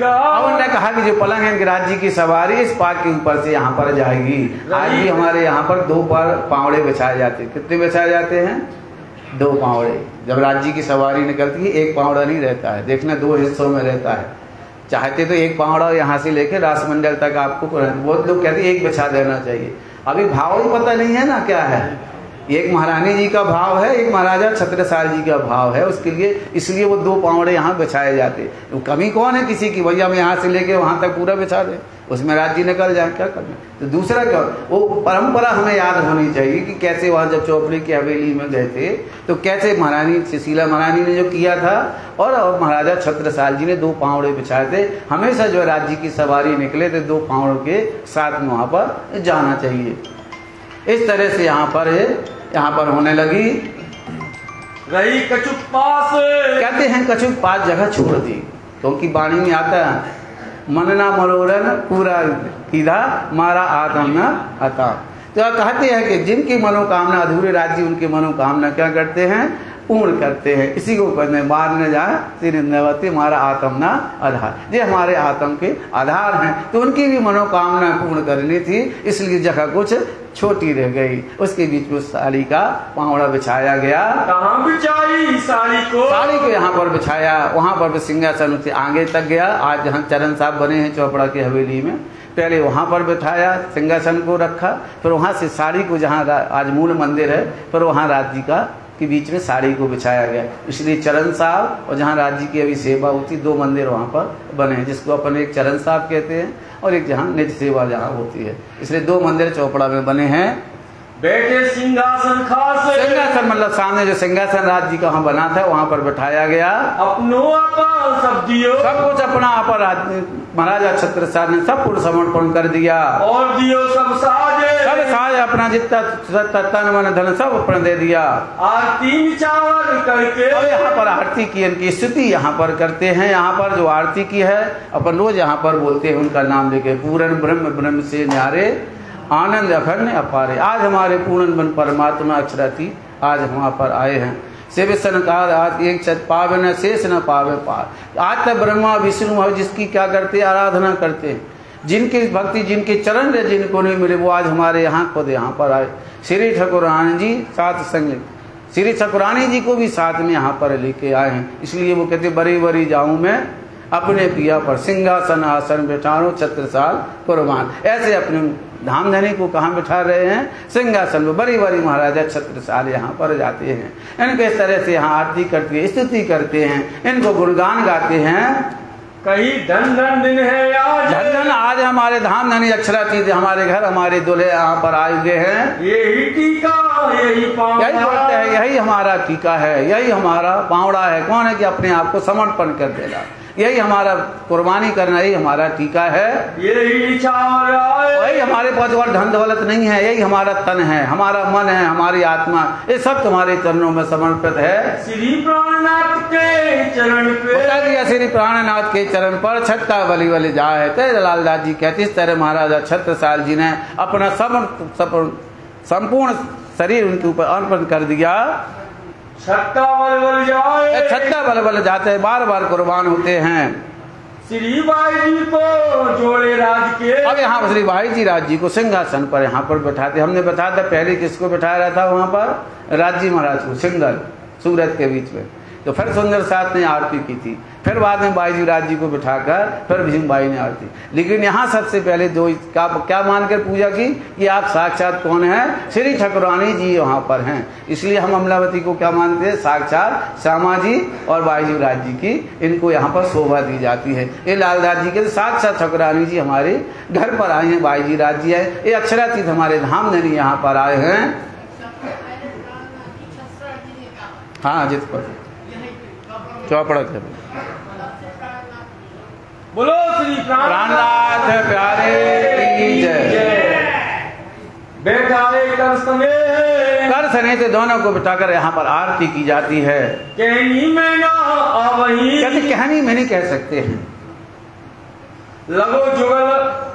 अब उन्होंने कहा कि जो पलंग है, इनके राज्य की सवारी इस पाग के ऊपर से यहाँ पर जाएगी। आज भी हमारे यहाँ पर 2 पावड़े बिछाए जाते हैं। कितने बिछाए जाते हैं? 2 पावड़े। जब राज्य की सवारी निकलती है, 1 पावड़ा नहीं रहता है, देखना 2 हिस्सों में रहता है। चाहते तो 1 पावड़ा यहाँ से लेकर रासमंडल तक आपको, बहुत लोग कहते हैं 1 बिछा देना चाहिए। अभी भाव ही पता नहीं है ना क्या है। एक महारानी जी का भाव है, एक महाराजा छत्रसाल जी का भाव है, उसके लिए इसलिए वो 2 पावड़े यहाँ बिछाए जाते। तो कमी कौन है किसी की, भैया मैं यहाँ से लेके वहाँ तक पूरा बिछा दे, उसमें राज्य निकल जाए, क्या करना। तो दूसरा क्या, वो परंपरा हमें याद होनी चाहिए कि कैसे वहाँ जब चौपड़ी की हवेली में गए थे, तो कैसे महारानी सुशीला महारानी ने जो किया था, और महाराजा छत्रसाल जी ने 2 पावड़े बिछाए थे। हमेशा जो राज्य की सवारी निकले तो 2 पावड़ों के साथ में वहाँ पर जाना चाहिए। इस तरह से यहाँ पर होने लगी। रही कछुक पास, कहते हैं कछुक पास जगह छोड़ दी, क्योंकि वाणी में आता है, मन ना मनोरन पूरा कीधा, मारा आत्म न आता। तो कहते हैं कि जिनकी मनोकामना अधूरे राज्य, उनकी मनोकामना क्या करते हैं, पूर्ण करते हैं। इसी को कहते मार न जाए श्री मारा आत्म ना आधार, ये हमारे आत्म के आधार हैं। तो उनकी भी मनोकामना पूर्ण करनी थी, इसलिए जगह कुछ छोटी रह गई। उसके बीच में साड़ी का पावड़ा बिछाया गया। कहाँ बिछाई साड़ी को? साड़ी को यहाँ पर बिछाया, वहाँ पर सिंहासन से आगे तक गया। आज जहाँ चरण साहब बने हैं चौपड़ा की हवेली में, पहले वहाँ पर बिठाया, सिंहासन को रखा, फिर वहाँ से साड़ी को, जहाँ आज मूल मंदिर है, फिर वहाँ राज्य का के बीच में साड़ी को बिछाया गया। इसलिए चरण साहब और जहाँ राज्य की अभी सेवा होती, 2 मंदिर वहाँ पर बने हैं, जिसको अपन एक चरण साहब कहते हैं और एक जहाँ निज सेवा जहाँ होती है। इसलिए 2 मंदिर चौपड़ा में बने हैं। बैठे सिंहासन खास, सिंहासन मतलब सामने जो सिंहासन राज्य का वहाँ बना था, वहाँ पर बैठाया गया। अपनो अपन सब दियो, सब कुछ अपना अपर महाराजा छत्रसाल ने सब कुछ समर्पण कर दिया। और दियो सब साज अपना जितना तन मन धन सब अपना दे दिया। आरती निचावर करके, और यहाँ पर आरती की, इनकी स्तुति यहाँ पर करते हैं। यहाँ पर जो आरती की है, अपन रोज यहाँ पर बोलते हैं उनका नाम लेके, पूर्ण ब्रह्म ब्रह्म से न्यारे, आनंद अखंड अपारे। आज हमारे पूर्ण ब्रह्म परमात्मा अक्षराती आज वहाँ पर आए हैं। सेव सनकार आज एक चत पावे न शेष न पावे पार। आज तक ब्रह्मा विष्णु है, जिसकी क्या करते, आराधना करते हैं, जिनकी भक्ति, जिनके चरण है, जिनको नहीं मिले, वो आज हमारे यहाँ खुद यहाँ पर आए। श्री ठाकुरानी जी साथ संग, श्री ठाकुरानी जी को भी साथ में यहाँ पर लेके आए हैं। इसलिए वो कहते, बरी बरी जाऊँ मैं अपने पिया पर, सिंहासन आसन बैठानो छत्रसाल कुर्बान। ऐसे अपने धामधनी को कहाँ बिठा रहे हैं, सिंहासन में। बड़ी बड़ी महाराजा छत्रसाल यहाँ पर जाते हैं, इनके इस तरह से यहाँ आरती करते हैं, स्तुति करते हैं, इनको गुणगान गाते हैं। कहीं धन धन दिन है आज, धन धन आज हमारे धामधनी अक्षरातीत हमारे घर, हमारे दूल्हे यहाँ पर आए हुए हैं। यही टीका, यही बोलते हैं, यही हमारा टीका है, यही हमारा पावड़ा है। कौन है कि अपने आप को समर्पण कर देगा, यही हमारा कुर्बानी करना, यही हमारा टीका है। वही हमारे पास और धन दौलत नहीं है, यही हमारा तन है, हमारा मन है, हमारी आत्मा, ये सब तुम्हारे चरणों में समर्पित है। श्री प्राणनाथ के चरण पे, बता दिया, श्री प्राणनाथ के चरण पर छत्ता बलि बलि जाए। तेरे लालदास जी कहते, इस तरह महाराजा छत्रसाल जी ने अपना संपूर्ण शरीर उनके ऊपर अर्पण कर दिया। छत्ता बल बल जाए, छत्ता बल बल जाते हैं, बार बार कुर्बान होते हैं। श्री भाई जी को जोड़े राज के। अब यहाँ श्री भाई जी राज जी को सिंहासन पर यहाँ पर बैठाते। हमने बताया था पहले किसको बैठाया रहा था वहां पर, राजी महाराज को, सिंगल सूरत के बीच में। तो फिर सुंदर साथ ने आरती की थी, फिर बाद में बाई जी राज जी को बिठाकर फिर भीम बाई ने आरती। लेकिन यहाँ सबसे पहले दो क्या मानकर पूजा की कि आप साक्षात कौन हैं, श्री ठाकुरानी जी यहाँ पर हैं। इसलिए हम अमलावती को क्या मानते हैं, साक्षात श्यामा जी और बाई जी राज जी की इनको यहाँ पर शोभा दी जाती है। ये लालदास जी के साक्षात ठाकुरानी जी हमारे घर पर आए हैं, बाई जी राज जी है, ये अक्षरातीत हमारे धाम धनी यहाँ पर आए हैं। हाँ जित पर चौपड़ा थे। बोलो श्री प्राणनाथ प्यारे की जय। बैठाए कर समेत दोनों को बिठाकर यहाँ पर आरती की जाती है। कहनी में ना आवही, कहते कहनी में नहीं कह सकते हैं, लगो जुगल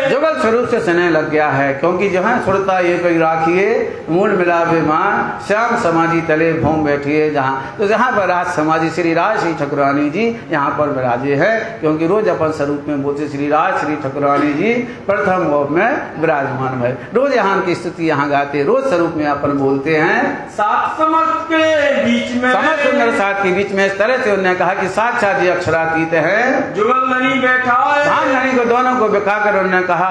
जुगल स्वरूप से स्नेह लग गया है। क्योंकि जो है सुरता ये कोई राखिए मूल मिलावे मान, श्याम समाजी तले भूम बैठिए जहाँ। तो जहाँ पर राज समाजी श्री राज श्री ठाकुरानी जी यहाँ पर विराजे है। क्योंकि रोज अपन स्वरूप में बोलते श्री राज श्री ठाकुरानी जी प्रथम भाव में विराजमान है। रोज यहाँ की स्तुति यहाँ गाते, रोज स्वरूप में अपन बोलते हैं। सात समस्त के बीच में, समस्त सुंदर सात के बीच में इस तरह से उन्होंने कहा कि साक्षात जी अक्षरातीत है। जुगल नहीं बैठा है, धाम धनी को दोनों को बिठाकर उन्होंने कहा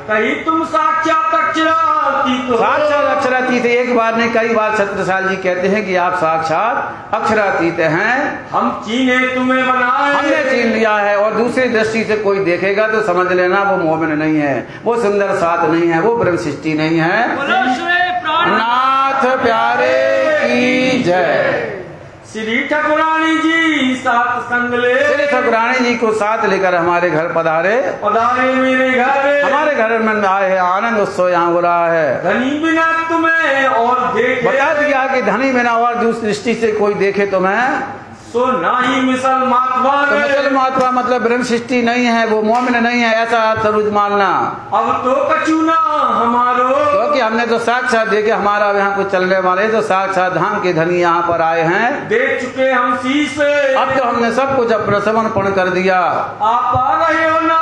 कहीं तुम साक्षात अक्षरातीत हो। साक्षात अक्षरातीत, एक बार नहीं कई बार छत्रसाल जी कहते हैं कि आप साक्षात अक्षरातीत हैं। हम चीने तुम्हें बनाए, हमने चीन लिया है। और दूसरी दृष्टि से कोई देखेगा तो समझ लेना वो मोमिन नहीं है, वो सुंदर साथ नहीं है, वो ब्रह्म सृष्टि नहीं है। नाथ प्यारे की जय। श्री ठाकुरानी जी साथ संग ले, श्री ठाकुरानी जी को साथ लेकर हमारे घर पधारे मेरे घर, हमारे घर में आए हैं। आनंद उत्सव यहाँ हो रहा है। धनी बिना तुम्हें और देखे, बता दिया कि धनी बिना और दूसरी दृष्टि से कोई देखे तुम्हें सो नाही मिसल महात्मा। तो मिसल महात्मा मतलब ब्रह्म सृष्टि नहीं है, वो मोमिन नहीं है, ऐसा आप जरूर मानना। अब तो कचूना हमारो, क्योंकि हमने तो साक्षात देखे, हमारा यहाँ कुछ चलने वाले तो साक्षात धाम के धनी यहाँ पर आए हैं। देख चुके हम शीश, अब तो हमने सब कुछ अपना समर्पण कर दिया। आप आ रहे हो ना,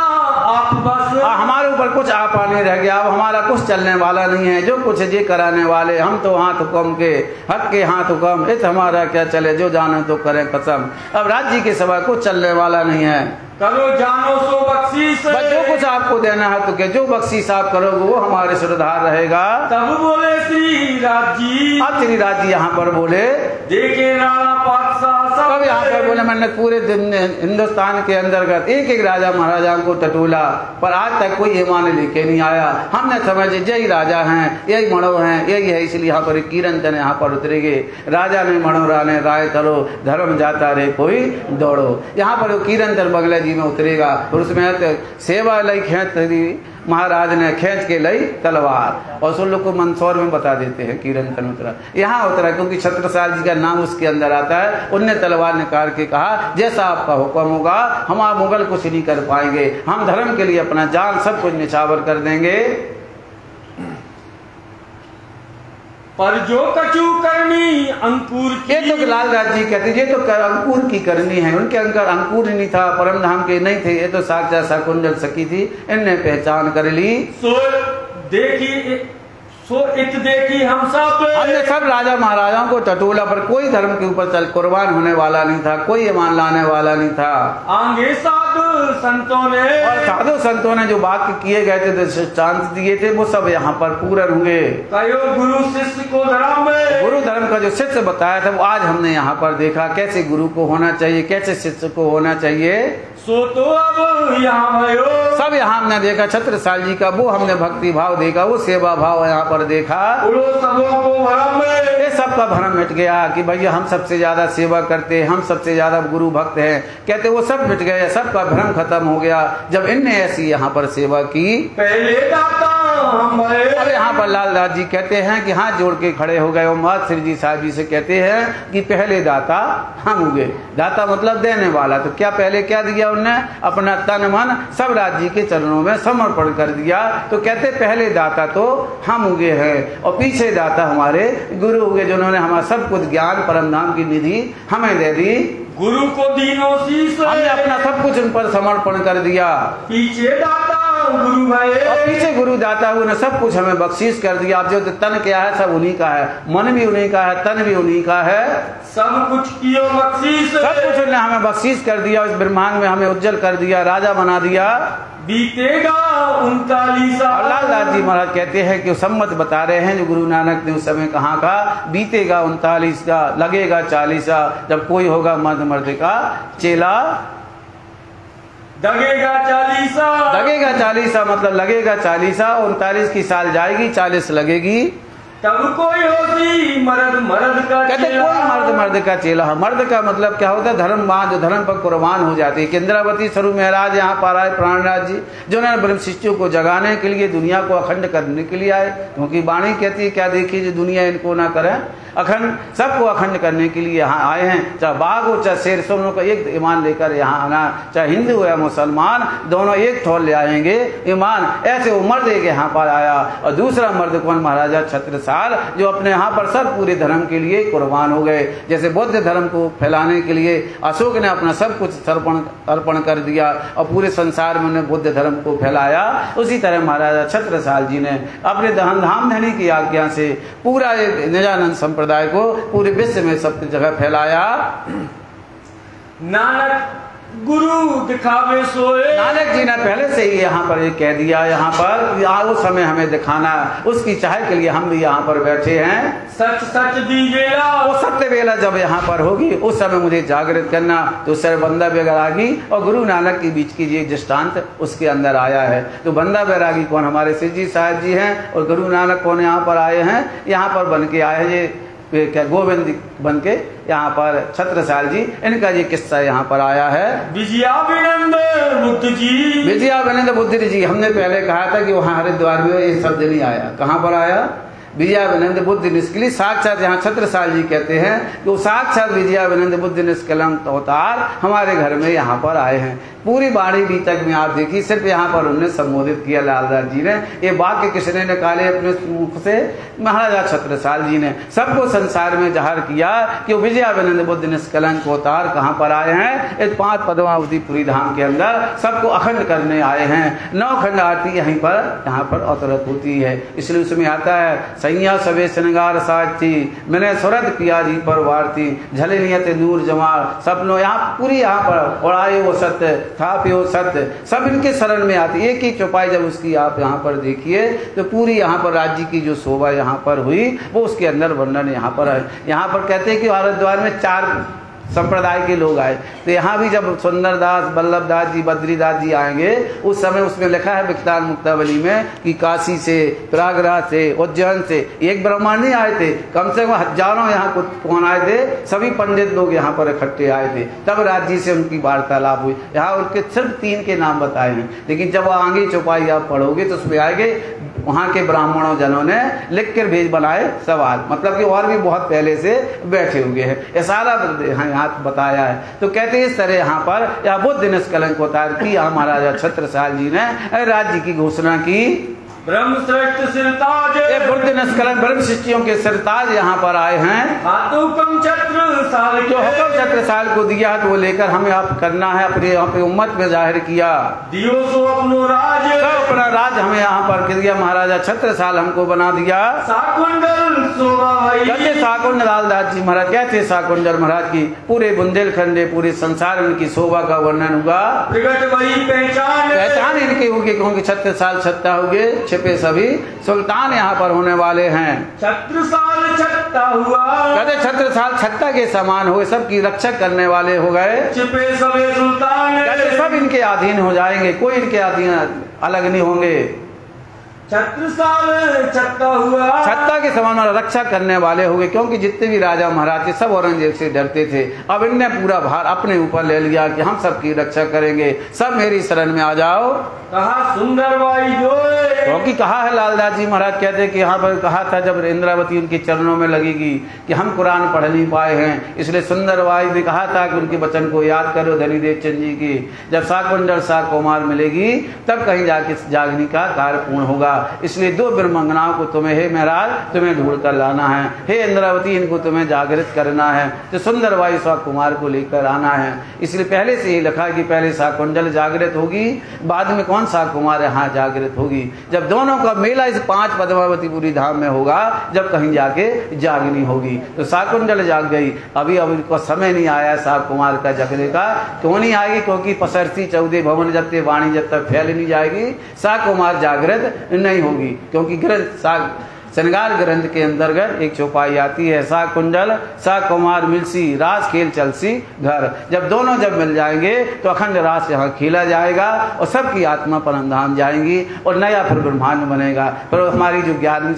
आप बस हमारे ऊपर कुछ आ पाने रह गया। अब हमारा कुछ चलने वाला नहीं है, जो कुछ ये कराने वाले हम तो हाथ हुक्म के हक के हाथ हुक्म, इत हमारा क्या चले, जो जाने तो करें कसम। अब राज्य के सभा कुछ चलने वाला नहीं है। करो जानो सो बख्शीश, जो कुछ आपको देना है तो जो बख्शीश आप करोगे वो हमारे सुरधार रहेगा। तब बोले श्री राज जी, अब श्री राज जी यहाँ पर बोले देखे राणा पातशाह सब, कब यहाँ पर बोले मैंने पूरे दिन हिंदुस्तान के अंतर्गत एक एक राजा महाराजा को टटोला, पर आज तक कोई ये मान लेके नहीं आया। हमने समझे यही राजा हैं, यही मणो हैं, यही है, इसलिए यहाँ पर किरंतन यहाँ पर उतरेगे। राजा ने मणो राने राय करो, धर्म जाता रे कोई दौड़ो। यहाँ पर किरंतन बगले जी में उतरेगा। और उसमें सेवा लई खेत महाराज ने खींच के लई तलवार, और सुन लोग को मंदसौर में बता देते हैं किरंतन उतरा, यहाँ उतरा क्योंकि छत्रसाल जी का नाम उसके अंदर आता है। उनने तलवार निकाल के कहा जैसा आपका हुक्म होगा, हम आप मुगल कुछ नहीं कर पाएंगे, हम धर्म के लिए अपना जान सब कुछ निछावर कर देंगे। पर जो कचू करनी अंकुर की, ये तो लालदास जी कहते ये तो अंकुर की करनी है। उनके अंदर अंकुर नहीं था, परम धाम के नहीं थे, ये तो साक्षात शकुंजल सखी थी, इनने पहचान कर ली। सो देखी देखी हमने सब राजा महाराजाओं को टटोला, पर कोई धर्म के ऊपर चल कुर्बान होने वाला नहीं था, कोई ईमान लाने वाला नहीं था। आगे साधु संतों ने, और साधु संतों ने जो वाक्य किए गए थे, दृष्टांत दिए थे, वो सब यहाँ पर पूर्ण होंगे। गुरु शिष्य को धर्म, गुरु धर्म का जो शिष्य बताया था वो आज हमने यहाँ पर देखा, कैसे गुरु को होना चाहिए, कैसे शिष्य को होना चाहिए। सो तो अब यहाँ सब यहाँ हमने देखा। छत्रसाल जी का वो हमने भक्ति भाव देखा, वो सेवा भाव यहाँ पर देखा। ये सबका भ्रम मिट गया कि भैया हम सबसे ज्यादा सेवा करते हैं, हम सबसे ज्यादा गुरु भक्त हैं, कहते वो सब मिट गए, सबका भ्रम खत्म हो गया जब इनने ऐसी यहाँ पर सेवा की। पहले दाता अब यहाँ पर लालदास जी कहते हैं कि हाथ जोड़ के खड़े हो गए। और श्री जी साहब जी से कहते हैं कि पहले दाता हम हुए। दाता मतलब देने वाला। तो क्या पहले क्या दिया उनने? अपना तन मन सब राज्य के चरणों में समर्पण कर दिया। तो कहते पहले दाता तो हम हुए हैं और पीछे दाता हमारे गुरु हुए, जिन्होंने हमारा सब कुछ ज्ञान परम नाम की निधि हमें दे दी। गुरु को दीनों शीश, हमने अपना सब कुछ उन पर समर्पण कर दिया। पीछे दाता गुरु भाई, और पीछे गुरु दाता हुए ने सब कुछ हमें बख्शीश कर दिया। अब जो तन क्या है सब उन्हीं का है, मन भी उन्हीं का है, तन भी उन्हीं का है, सब कुछ कियो बख्शीश, सब कुछ उन्होंने हमें बख्शीश कर दिया। इस ब्रह्मांड में हमें उज्जवल कर दिया, राजा बना दिया। बीतेगा 39 साल। लालदास जी महाराज कहते हैं कि सम्मत बता रहे हैं जो गुरु नानक ने उस समय कहा का, बीतेगा 39 का, लगेगा 40, जब कोई होगा मर्द का चेला, लगेगा 40, लगेगा 40, मतलब लगेगा 40, 39 की साल जाएगी, 40 लगेगी, तब कोई होती मर्द का कहते चेला। कोई मर्द का चेला। मर्द का मतलब क्या होता है? धर्मवान, जो धर्म पर कुर्बान हो जाती है। इंद्रावती स्वरूप महाराज यहाँ पर आए, प्राणनाथ जी जो उन्होंने ब्रह्म शिष्यों को जगाने के लिए, दुनिया को अखंड करने के लिए आए, क्योंकि वाणी कहती है क्या देखिए जो दुनिया इनको ना करे, अखंड सबको अखंड करने के लिए यहाँ आए हैं। चाहे बाघ हो चाहे शेर, सबों को एक ईमान लेकर यहाँ आना, चाहे हिंदू हो या मुसलमान, दोनों एक थोल ले आएंगे ईमान। ऐसे वो मर्द एक यहाँ पर आया, और दूसरा मर्द कौन? महाराजा छत्रसाल, जो अपने यहाँ पर सब पूरे धर्म के लिए कुर्बान हो गए। जैसे बौद्ध धर्म को फैलाने के लिए अशोक ने अपना सब कुछ अर्पण कर दिया और पूरे संसार में उन्हें बुद्ध धर्म को फैलाया, उसी तरह महाराजा छत्रसाल जी ने अपने धाम धनी की आज्ञा से पूरा एक निजानंद संप्रदाय को पूरे विश्व में सब जगह फैलाया। नानक गुरु दिखावे सोए, नानक जी ने पहले से ही यहाँ पर ये कह दिया, यहाँ पर वो समय हमें दिखाना, उसकी चाह के लिए हम भी यहाँ पर बैठे हैं। सच सच दी वेला, वो सत्य वेला जब यहाँ पर होगी उस समय मुझे जागृत करना। तो सर बंदा बैरागी और गुरु नानक के बीच की ये दृष्टांत उसके अंदर आया है। तो बंदा बैरागी कौन? हमारे सिर जी साहब जी हैं, और गुरु नानक कौन यहाँ पर आए हैं? यहाँ पर बन के आए हैं ये क्या गोविंद बन के यहाँ पर छत्रसाल जी, इनका ये किस्सा यहाँ पर आया है। विजयाविनंद बुद्ध जी, विजयाविनंद बुद्ध जी, हमने पहले कहा था कि वहाँ हरिद्वार में ये शब्द नहीं आया। कहाँ पर आया? विजयाविनंद बुद्ध निष्कली, साक्षात यहाँ छत्रसाल जी कहते हैं कि वो साक्षात विजयाविनंद बुद्ध निष्कलंक अवतार हमारे घर में यहाँ पर आए हैं। पूरी वाणी भी तक में आप देखिए, सिर्फ यहाँ पर उन्होंने संबोधित किया लालदास जी ने। ये वाक्य किसने निकाले अपने मुख से? महाराजा छत्रसाल जी ने। सबको संसार में जाहिर किया कि विजयाविनंद बुद्ध निष्कलंक अवतार कहाँ पर आए हैं? इस 5 पद्मावतीपुरी धाम के अंदर सबको अखंड करने आए हैं। 9 खंड आरती यहीं पर यहाँ पर अवतरित होती है। इसलिए उसमें आता है सैया सवे श्रृंगार साची, मैंने सुरत पिया जी पर वारती, झले नियत नूर जमाल, सपनों, यहाँ पूरी यहाँ पर उड़ाए वो सत्य था प्यो सत्य, सब इनके शरण में आती। एक ही चौपाई जब उसकी आप यहाँ पर देखिए तो पूरी यहाँ पर राज्य की जो शोभा यहाँ पर हुई वो उसके अंदर वर्णन यहाँ पर है। यहाँ पर कहते हैं कि हरिद्वार में 4 संप्रदाय के लोग आए, तो यहाँ भी जब सुंदरदास, वल्लभदास जी, बद्रीदास जी आएंगे उस समय उसमें लिखा है विख्तान मुक्तावली में कि काशी से, प्रयागराज से, उज्जैन से एक ब्राह्मण नहीं आए थे, कम से कम हजारों यहाँ कौन आए थे? सभी पंडित लोग यहाँ पर इकट्ठे आए थे, तब राज्य से उनकी वार्तालाप हुई। यहाँ उनके सिर्फ 3 के नाम बताए हैं, लेकिन जब आगे चौपाई आप पढ़ोगे तो उसमें आगे वहाँ के ब्राह्मणों जनों ने लिख कर भेज बनाए सवाल, मतलब कि और भी बहुत पहले से बैठे हुए हैं। ये सारा यहाँ बताया है। तो कहते हैं इस तरह यहाँ पर या बुद्ध निष्कलंक अवतार की महाराजा छत्रसाल जी ने राज्य की घोषणा की। ब्रह्म श्रेष्ठ सिरताज, ये बुद्ध निष्कलंक ब्रह्म शिष्यों के सिरताज यहाँ पर आए हैं। हुक्म छत्रसाल, जो हुक्म छत्रसाल को दिया तो वो लेकर हमें आप करना है, अपने यहाँ पे उम्मत में जाहिर किया। दियो सो अपनो राज, तो अपना राज हमें यहाँ पर कर दिया, महाराजा छत्रसाल हमको बना दिया। साकुंडल शोभा भाई, कहते साकुंड लालदास जी महाराज कहते साकुंडल महाराज की पूरे बुंदेलखंड पूरे संसार में उनकी शोभा का वर्णन हुआ। प्रगट वही पहचान इनकी होगी, क्योंकि छत्रसाल छत्ता होगे, छिपे सभी सुल्तान यहाँ पर होने वाले हैं। छत्रसाल छत्ता हुआ, कहते छत्रसाल छत्ता के समान हुए, सबकी रक्षा करने वाले हो गए। छिपे सभी सुल्तान, कहते सब इनके अधीन हो जाएंगे, कोई इनके अधीन अलग नहीं होंगे। छत्रसाल छत्ता हुआ, छत्ता के समान रक्षा करने वाले हो गए, क्योंकि जितने भी राजा महाराज थे सब औरंगजेब से डरते थे। अब इनने पूरा भार अपने ऊपर ले लिया कि हम सबकी रक्षा करेंगे, सब मेरी शरण में आ जाओ। कहा सुंदर बाई जो, क्योंकि कहा है लालदास जी महाराज कहते कि यहाँ पर कहा था जब इंद्रावती उनके चरणों में लगेगी कि हम कुरान पढ़ नहीं पाए हैं, इसलिए सुंदर बाई ने कहा था कि उनके वचन को याद करो धनीदेव चंद जी की। जब साकुंडल शाह कुमार मिलेगी तब कहीं जाके जागने का कार्य पूर्ण होगा। इसलिए 2 ब्रह्मंगनाओं को तुम्हें, हे महाराज, तुम्हें ढूंढ कर लाना है। हे इंद्रावती, इनको तुम्हें जागृत करना है, तो सुंदर वायु कुमार को लेकर आना है। इसलिए पहले से ही लिखा है कि पहले शाकुंतल जागृत होगी, बाद में कौन शाकुमार यहाँ जागृत होगी। जब दोनों का मेला इस 5 पद्मावतीपुरी धाम में होगा, जब कहीं जाके जागनी होगी। तो शाकुंतल जाग गई। अभी इनको समय नहीं आया शाकुमार का जगने का। क्यों नहीं आएगी? क्योंकि पसरती 14 भवन जब तक वाणी जब तक फैल नहीं जाएगी, शाकुमार जागृत नहीं होगी। क्योंकि ग्रंथ श्रृंगार ग्रंथ के अंतर्गत एक चौपाई आती है, शाकुंतल शाकुमार मिलसी रास खेल चलसी घर। जब दोनों जब मिल जाएंगे तो अखंड रास यहाँ खेला जाएगा और सबकी आत्मा परमधाम जाएंगी और नया फिर ब्रह्मांड बनेगा। पर हमारी जो 11वीं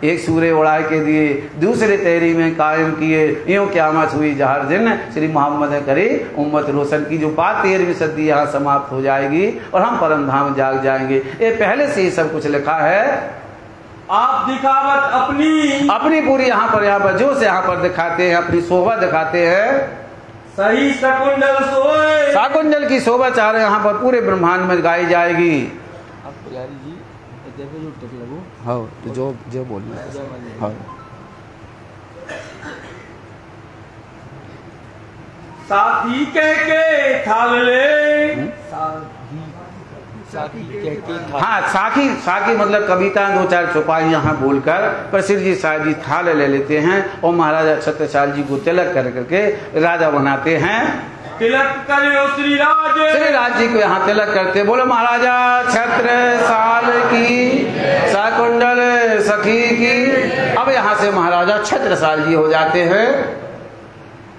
एक सूर्य उड़ाए के दिए, दूसरे तेरी में कायम किए, यूं क्यामत हुई जहर दिन, श्री मोहम्मद करे उम्मत रोशन की जो बात 13वीं सदी यहाँ समाप्त हो जाएगी और हम परमधाम जाग जाएंगे। ये पहले से ही सब कुछ लिखा है। आप दिखावत अपनी पूरी यहाँ पर जो से यहाँ पर दिखाते हैं, अपनी शोभा दिखाते हैं। सही शाकुंतल सोए, शाकुंतल की शोभा चाह रहे यहाँ पर पूरे ब्रह्मांड में गाई जाएगी। आप पुजारी जी देखो जो टिक लगो। हाँ, तो जो बोलना। हाँ, साथी कह के थाल ले, हाँ, साखी मतलब कविता 2-4 चौपाई यहाँ बोलकर प्रसिद्ध जी साहब जी थाल ले लेते हैं और महाराजा छत्रसाल जी को तिलक कर करके राजा बनाते हैं। तिलक करे श्रीराज जी को यहाँ तिलक करते। बोलो महाराजा छत्रसाल की, शाकुंतल सखी की। अब यहाँ से महाराजा छत्रसाल जी हो जाते हैं।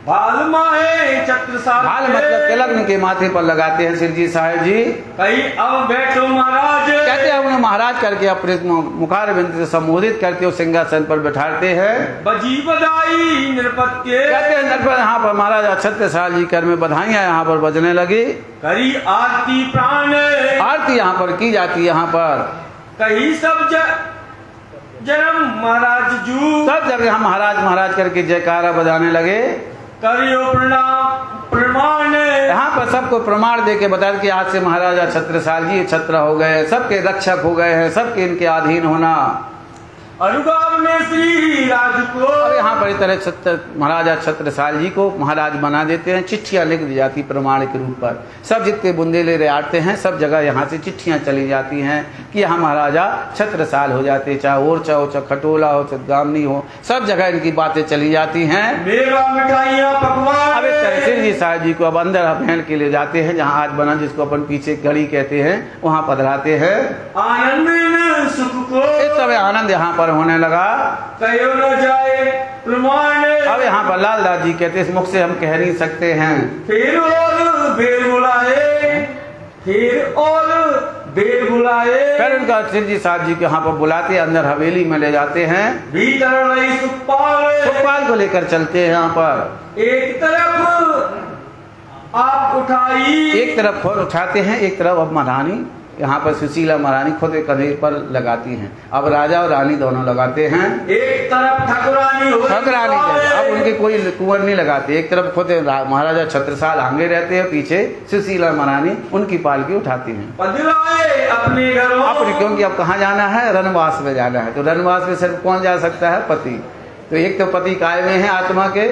भाल माहे छत्रसाल, भाल मतलब तिलक उनके माथे पर लगाते हैं श्री जी साहब जी। कहीं अब बैठो महाराज, कहते हैं उन्हें महाराज करके अपने मुखार बिंद से संबोधित करते हो, सिंहासन पर बैठाते हैं। बजी बधाई नृपत के, कहते हैं नृपत। यहाँ पर महाराजा छत्रसाल जी कर में बधाइयां यहाँ पर बजने लगी। करी आरती प्राण, आरती यहाँ पर की जाती है। यहाँ पर कहीं सब जन्म महाराज जू, सब जगह हम महाराज करके जयकारा बजाने लगे। करियो प्रमाण, यहाँ पर सबको प्रमाण दे के बता कि आज से महाराजा छत्रसाल जी छत्र हो गए, सबके रक्षक हो गए हैं, सबके इनके अधीन होना। अनुगाम ने श्री राज को, और यहाँ पर तरह महाराजा छत्रसाल जी को महाराज बना देते हैं। चिट्ठियां लिख दी जाती प्रमाण के रूप पर। सब जितने बुंदेले ले आते हैं, सब जगह यहाँ से चिट्ठियां चली जाती हैं कि यहाँ महाराजा छत्रसाल हो जाते। चाहे ओरछा हो, चाहे खटोला हो, चाहे गामनी हो, सब जगह इनकी बातें चली जाती हैं। मेवा मिठाइयाँ पकवान, अब इस तरह से जी साहब जी को अब अंदर अपहरण के लिए जाते हैं, जहाँ आज बना जिसको अपन पीछे गढ़ी कहते हैं, वहाँ पधराते हैं। आनंद सुख को, इस समय आनंद यहाँ पर होने लगा। कहो न जाए प्रमाण, अब यहाँ पर लालदास जी कहते इस मुख से हम कह नहीं सकते हैं। फिर और बेर बुलाए, फिर और बेर बुलाए, फिर उनका श्री जी साहब जी को यहाँ पर बुलाते, अंदर हवेली में ले जाते हैं। भीतर रही सुखपाल को लेकर चलते हैं। यहाँ पर एक तरफ आप उठाई, एक तरफ खुद उठाते हैं, एक तरफ अब महारानी यहाँ पर सुशीला महारानी खुद कंधे पर लगाती हैं। अब राजा और रानी दोनों लगाते हैं। एक तरफ ठाकुरानी, अब उनके कोई कुंवर नहीं लगाते। एक तरफ खुद महाराजा छत्रसाल आगे रहते हैं, पीछे सुशीला महारानी उनकी पालकी उठाती हैं। अपने घरों, अपने, क्योंकि अब कहाँ जाना है? रनवास में जाना है। तो रनवास में सिर्फ कौन जा सकता है? पति। तो एक तो पति काय में है आत्मा के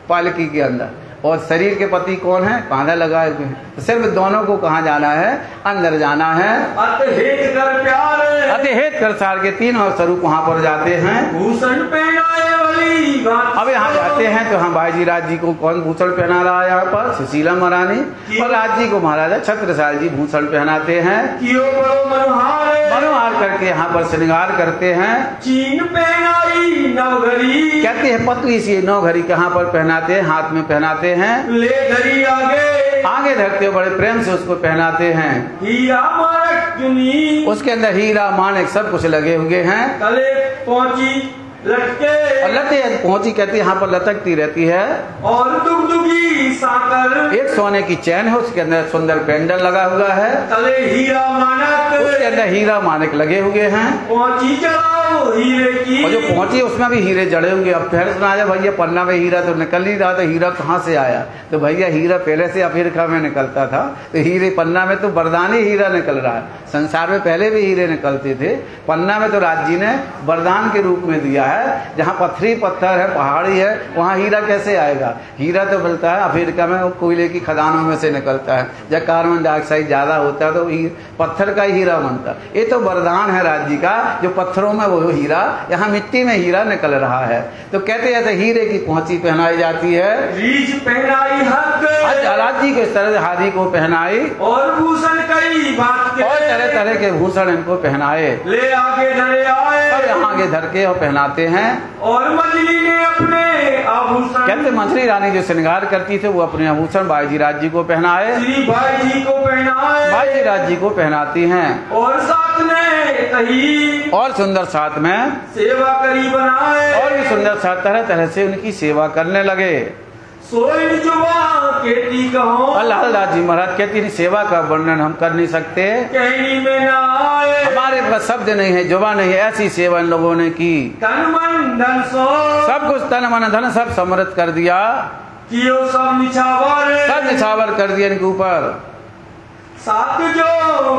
पालकी के अंदर, और शरीर के पति कौन है? कांधा लगाए हुए हैं। तो सिर्फ दोनों को कहाँ जाना है? अंदर जाना है। अतिहेत कर प्यार, अतिहेत कर सार के 3 स्वरूप वहाँ पर जाते हैं। भूषण पहनाए वाली, अब यहाँ जाते हैं तो हम भाई जी राज जी को कौन भूषण पहना रहा है? यहाँ पर सुशीला महारानी, और राज जी को महाराजा छत्रसाल जी भूषण पहनाते हैं। मनोहार करके यहाँ पर श्रृंगार करते हैं। चीन पहनाई नवघरी, कहते हैं पतली सी नवघरी कहाँ पर पहनाते हैं? हाथ में पहनाते हैं। ले घड़ी आगे धरते हो, बड़े प्रेम से उसको पहनाते हैं। हीरा मानक चुनी, उसके अंदर हीरा मानक सब कुछ लगे हुए हैं। तले पहुंची लटके, और लते पहुंची कहती यहाँ पर लटकती रहती है। और दुगदुगी साकर, एक सोने की चैन है, उसके अंदर सुंदर पेंडल लगा हुआ है। तले हीरा मानक, उसके अंदर हीरा मानक लगे हुए हैं। पहुंची चलाओ हीरे की, और जो पहुंची उसमें भी हीरे जड़े होंगे। अब फिर सुना जाए भैया पन्ना में हीरा तो निकल नहीं रहा, तो हीरा कहाँ से आया? तो भैया हीरा पहले से अफ्रीका में निकलता था, तो हीरे पन्ना में तो बरदानी हीरा निकल रहा है। संसार में पहले भी हीरे निकलते थे। पन्ना में तो राज जी ने वरदान के रूप में दिया है, जहाँ पत्थरी पत्थर है, पहाड़ी है, वहाँ हीरा कैसे आएगा? हीरा तो मिलता है अफ्रीका में, वो कोयले की खदानों में से निकलता है, जब कार्बन डाइऑक्साइड ज्यादा होता है तो पत्थर का हीरा बनता है। ये तो वरदान है राज जी का, जो पत्थरों में वो हीरा, यहाँ मिट्टी में हीरा निकल रहा है। तो कहते हैं हीरे की पहुंची पहनाई जाती है, रीछ पहनाई हक, राज जी को इस तरह हादी को पहनाई, और भूषण कई बात के, और तरह तरह के भूषण इनको पहनाए, ले आगे धरे आए, सब यहाँ आगे धर के और पहनाते हैं। और मंजली ने अपने आभूषण, कहते मंजली रानी जो श्रृंगार करती थे वो अपने आभूषण भाई जी राज जी को पहनाए, श्री भाई जी को पहनाए, भाई जी राज जी को पहनाती हैं, और साथ में कही, और सुंदर साथ में सेवा करी बनाए, और भी सुंदर साथ तरह तरह से उनकी सेवा करने लगे। सोई जुबा केती कहो, अल्लाह राज जी महाराज कहती नहीं, सेवा का वर्णन हम कर नहीं सकते, कहनी में ना आए, हमारे पास शब्द नहीं है, जुबान नहीं है, ऐसी सेवा इन लोगों ने की। तन मन धन सो, सब कुछ तन मन धन सब समृद्ध कर दिया, कियो सब निछावर, सब निछावर कर दिया इनके ऊपर। साथ जो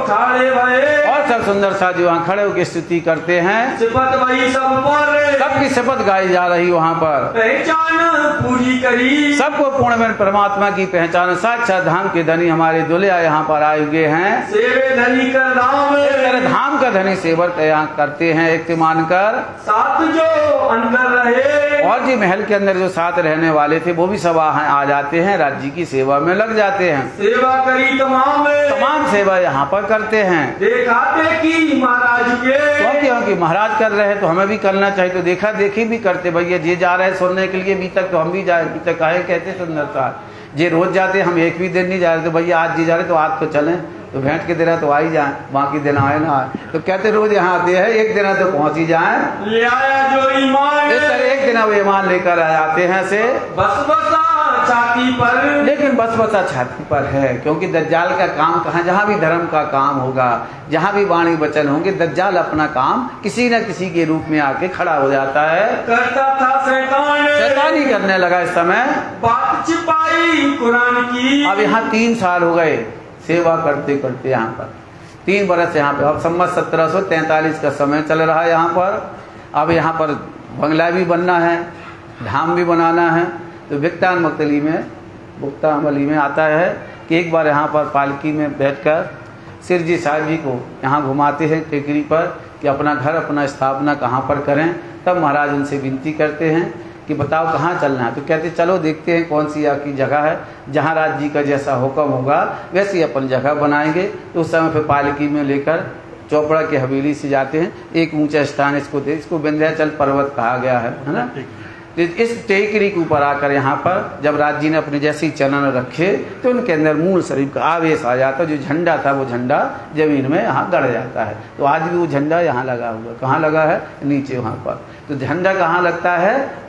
खड़े भये, और सब सुंदर सा जो वहाँ खड़े होकर स्तुति करते हैं, सिफत वही सब पर, सबकी शपथ गाई जा रही वहाँ पर, पहचान पूरी करी, सबको पूर्ण में परमात्मा की पहचान, साक्षात धाम के धनी हमारे दुल्हा यहाँ पर आए हुए हैं, सेवे धनी कर धाम, धाम का धनी सेवक यहाँ करते हैं एक मानकर। साथ जो अंदर रहे, और जी महल के अंदर जो साथ रहने वाले थे वो भी सब आ जाते हैं, राज्य की सेवा में लग जाते हैं, सेवा करी तमाम सेवा यहाँ पर करते हैं। देखाते की महाराज के, क्योंकि महाराज कर रहे हैं तो हमें भी करना चाहिए, तो देखा देखी भी करते, भैया ये जा रहे हैं सुनने के लिए, अभी तक तो हम भी जाए, अभी तक आए कहते सुंदर सा जे रोज जाते, हम एक भी दिन नहीं जा रहे, तो भैया आज जी जा रहे तो आज तो चलें, तो भेंट के दिन तो आ ही जाए, बाकी दिन आए ना आए, तो कहते रोज यहाँ आते हैं, एक दिन तो पहुंच ही जाए, ले आया जो ईमान, इस तरह एक दिन वो ईमान लेकर आ जाते हैं से बस बसा छाती पर, लेकिन बस बसा छाती पर है, क्योंकि दज्जाल का काम कहाँ, जहाँ भी धर्म का काम होगा, जहाँ भी वाणी वचन होंगे, दज्जाल अपना काम किसी न किसी के रूप में आके खड़ा हो जाता है। करता था शैतान, शैतानी करने लगा इस समय, बात छिपाई कुरान की। अब यहाँ 3 साल हो गए सेवा करते करते, यहाँ पर 3 बरस यहाँ पे, अब संवत 1743 का समय चल रहा है यहाँ पर। अब यहाँ पर बंगला भी बनना है, धाम भी बनाना है, तो बिकतान मक्तली में बुक्तामली में आता है कि एक बार यहाँ पर पालकी में बैठकर सिर जी साहब जी को यहाँ घुमाते हैं टेकरी पर कि अपना घर अपना स्थापना कहाँ पर करें। तब महाराज उनसे विनती करते हैं कि बताओ कहाँ चलना है, तो कहते चलो देखते हैं कौन सी आपकी जगह है, जहाँ राज जी का जैसा हुक्म होगा वैसी अपन जगह बनाएंगे। तो उस समय फिर पालकी में लेकर चोपड़ा की हवेली से जाते हैं, एक ऊंचा स्थान इसको विंध्याचल पर्वत कहा गया है ना। इस टेकरी के ऊपर आकर यहाँ पर जब राज जी ने अपने जैसे चरण रखे तो उनके अंदर मूल शरीफ का आवेश आ जाता, जो झंडा था वो झंडा जमीन में यहाँ गड़ जाता है। तो आज भी वो झंडा यहाँ लगा हुआ, कहाँ लगा है, नीचे वहाँ पर। तो झंडा कहाँ लगता है,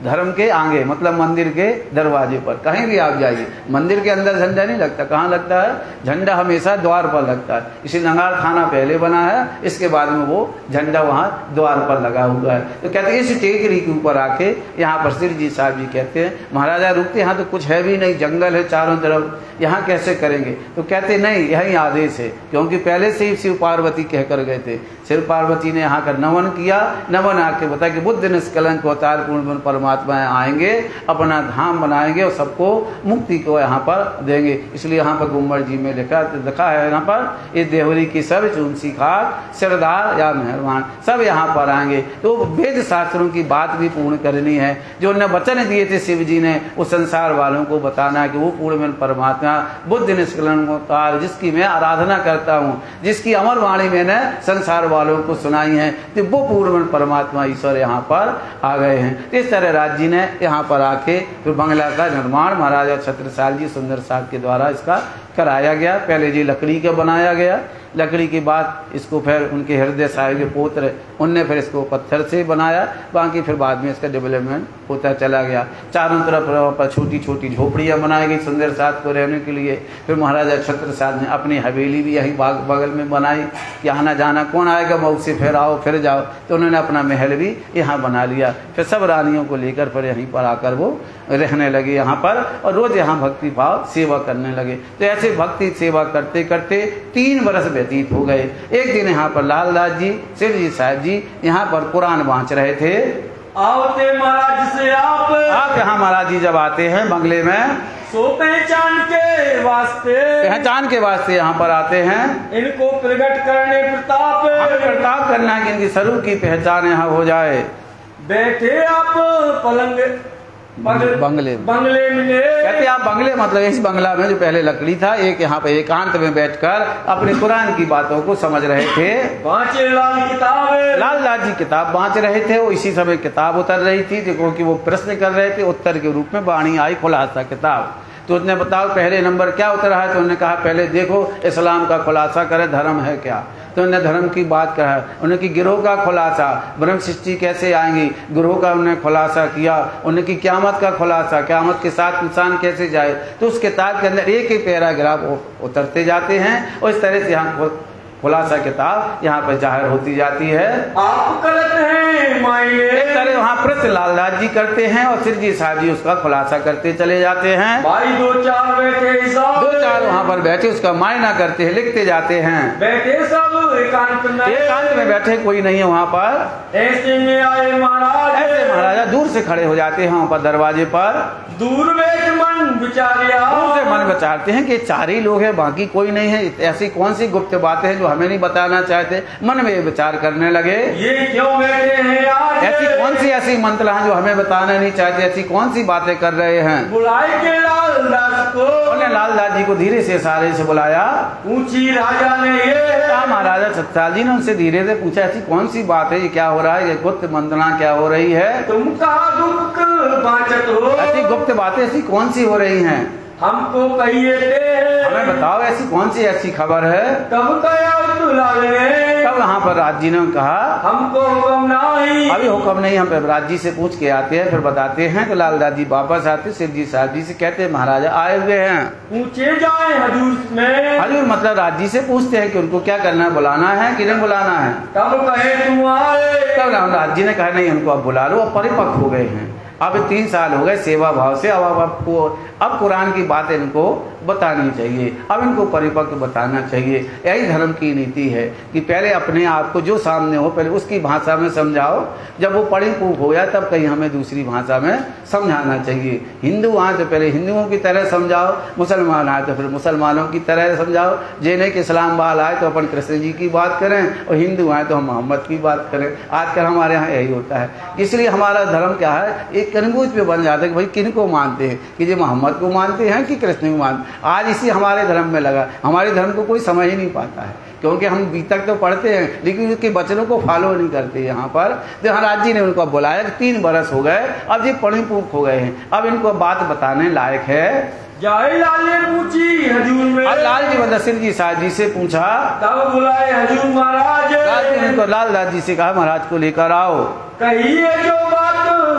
धर्म के आगे, मतलब मंदिर के दरवाजे पर। कहीं भी आप जाइए मंदिर के अंदर झंडा नहीं लगता, कहाँ लगता है, झंडा हमेशा द्वार पर लगता है। इसी नंगार खाना पहले बना है, इसके बाद में वो झंडा वहाँ द्वार पर लगा हुआ है। तो कहते हैं इस टेकरी के ऊपर आके यहाँ पर सिर जी साहब जी कहते हैं महाराजा रुकते, यहाँ तो कुछ है भी नहीं, जंगल है चारों तरफ, यहाँ कैसे करेंगे। तो कहते नहीं यही आदेश है, क्योंकि पहले से ही शिव पार्वती कहकर गए थे। शिव पार्वती ने यहाँ का नमन किया, नमन आके बताया कि बुद्ध निष्कलंक अवतार पूर्ण परमात्मा आएंगे, अपना धाम बनाएंगे और सबको मुक्ति को यहाँ पर देंगे। इसलिए यहाँ पर गुम्बद जी में लिखा है यहाँ पर, ये देवरी की सब चूंसी खाक सरदार या मेहरबान सब यहाँ पर आएंगे। तो वेद शास्त्रों की बात भी पूर्ण करनी है, जो उन्हें वचन दिए थे शिव जी ने, उस संसार वालों को बताना है कि वो पूर्ण परमात्मा बुद्ध निष्कलंक अवतार जिसकी मैं आराधना करता हूँ, जिसकी अमर वाणी मैंने संसार वालों को सुनाई है, तो वो पूर्ण परमात्मा ईश्वर यहाँ पर आ गए हैं। इस तरह राज जी ने यहाँ पर आके फिर बंगला का निर्माण महाराजा छत्रसाल जी सुंदर साहब के द्वारा इसका कराया गया। पहले जी लकड़ी का बनाया गया, लकड़ी के बाद इसको फिर उनके हृदय साहिब के पुत्र उनने फिर इसको पत्थर से बनाया, बाकी फिर बाद में इसका डेवलपमेंट होता चला गया। चारों तरफ पर छोटी छोटी झोपड़ियाँ बनाई गई सुंदर साहब को रहने के लिए। फिर महाराजा छत्रसाल ने अपनी हवेली भी यहीं बगल में बनाई कि आना जाना कौन आएगा, मऊ से फिर आओ फिर जाओ, तो उन्होंने अपना महल भी यहाँ बना लिया। फिर सब रानियों को लेकर फिर यहीं पर आकर वो रहने लगे यहाँ पर, और रोज यहाँ भक्ति भाव सेवा करने लगे। तो ऐसे ऐसे भक्ति सेवा करते करते 3 वर्ष व्यतीत हो गए। एक दिन यहाँ पर लालदास जी सिर जी साहब जी यहाँ पर कुरान बाँच रहे थे। आवते महाराज से आप यहाँ महाराज जी जब आते हैं बंगले में, सो पहचान के वास्ते यहाँ पर आते हैं। इनको प्रकट करने प्रताप करना है कि इनकी स्वरूप की पहचान यहाँ हो जाए। बैठे आप पलंग बंगले में कहते आप बंगले मतलब इस बंगला में जो पहले लकड़ी था, एक यहाँ पे एकांत में बैठकर अपने कुरान की बातों को समझ रहे थे। लालदास जी किताब बाँच रहे थे। वो इसी समय किताब उतर रही थी, देखो कि वो प्रश्न कर रहे थे, उत्तर के रूप में वाणी आई खुलासा किताब। तो उसने बताओ पहले नंबर क्या उतरा है। तो उन्होंने कहा पहले देखो इस्लाम का खुलासा करे, धर्म है क्या। तो उन्होंने धर्म की बात कहा, उन्होंने की गिरोह का खुलासा, ब्रह्म सृष्टि कैसे आएंगी, गिरोह का उन्होंने खुलासा किया। उन्होंने की क्यामत का खुलासा, क्यामत के साथ इंसान कैसे जाए। तो उस किताब के अंदर एक एक पैराग्राफ उतरते जाते हैं और इस तरह से यहाँ खुलासा किताब यहाँ पर जाहिर होती जाती है। आप करते हैं मायने एक तरह वहाँ प्रश्न लालदास जी करते हैं और सिर जी साहब जी उसका खुलासा करते चले जाते हैं। भाई 2-4 वहाँ पर बैठे उसका मायना करते हैं, लिखते जाते हैं। बैठे सब एकांत में बैठे, कोई नहीं है वहाँ पर। ऐसे में आए महाराज, ऐसे महाराजा दूर से खड़े हो जाते हैं वहाँ पर दरवाजे पर। दूर बैठ मन विचारिया, दूर से मन विचारते हैं कि 4 ही लोग हैं, बाकी कोई नहीं है। ऐसी कौन सी गुप्त बातें हैं जो हमें नहीं बताना चाहते। मन में विचार करने लगे, ये क्यों बैठे हैं आज, ऐसी मंत्र हैं जो हमें बताना नहीं चाहते, ऐसी कौन सी बातें कर रहे हैं। बुलाए के लालदास को, उन्होंने लालदास जी को धीरे से इशारे से बुलाया। पूछी राजा ने ये, महाराजा सत्याल जी ने उनसे धीरे से पूछा ऐसी कौन सी बात है, ये क्या हो रहा है, ये गुप्त मंत्रणा क्या हो रही है। तुम कहा गुप्त बाचत हो, ऐसी गुप्त बातें ऐसी कौन सी हो रही हैं, हमको कहिए थे, हमें बताओ ऐसी कौन सी ऐसी खबर है। तब कया तब यहाँ पर राज जी ने कहा हमको हुक्म नहीं, अभी हुक्म नहीं, हम राज जी से पूछ के आते हैं फिर बताते हैं। तो लालदास जी वापस आते सिर जी साहब जी से कहते महाराजा आए हुए हैं, पूछे जाए हजूर में। हजूर मतलब राज जी से पूछते हैं कि उनको क्या करना है, बुलाना है कि नहीं बुलाना है। तब कहे तुम आए, तब राज जी ने कहा नहीं उनको अब बुला लो, अब परिपक्व हो गए हैं, अब 3 साल हो गए सेवा भाव से, अब आपको अब कुरान की बात इनको बतानी चाहिए, अब इनको परिपक्व बताना चाहिए। यही धर्म की नीति है कि पहले अपने आप को जो सामने हो पहले उसकी भाषा में समझाओ, जब वो परिपक्व हो गया तब कहीं हमें दूसरी भाषा में समझाना चाहिए। हिंदू आए तो पहले हिंदुओं की तरह समझाओ, मुसलमान आए तो फिर मुसलमानों की तरह समझाओ, जैने के इस्लाम वाल आए तो अपन कृष्ण जी की बात करें और हिंदू आए तो हम मोहम्मद की बात करें। आजकल हमारे यहाँ यही होता है। इसलिए हमारा धर्म क्या है, एक कन्फ्यूज पे बन जाता है कि भाई किन को मानते हैं, कि जो मोहम्मद को मानते हैं कि कृष्ण को मानते। आज इसी हमारे धर्म में लगा, हमारे धर्म को कोई समझ ही नहीं पाता है, क्योंकि हम अभी तक तो पढ़ते हैं लेकिन उसके वचनों को फॉलो नहीं करते। यहाँ पर तो महाराज जी ने उनको बुलाया, 3 बरस हो गए, अब ये परिपक्व हो गए हैं, अब इनको बात बताने लायक है। जाए लाल ने पूछी हजूर में, अब लाल जी बदसिर जी साहब जी से पूछा, तब बुलाए हजूर महाराज। लालदास जी से कहा महाराज को लेकर आओ, कहिए जो बात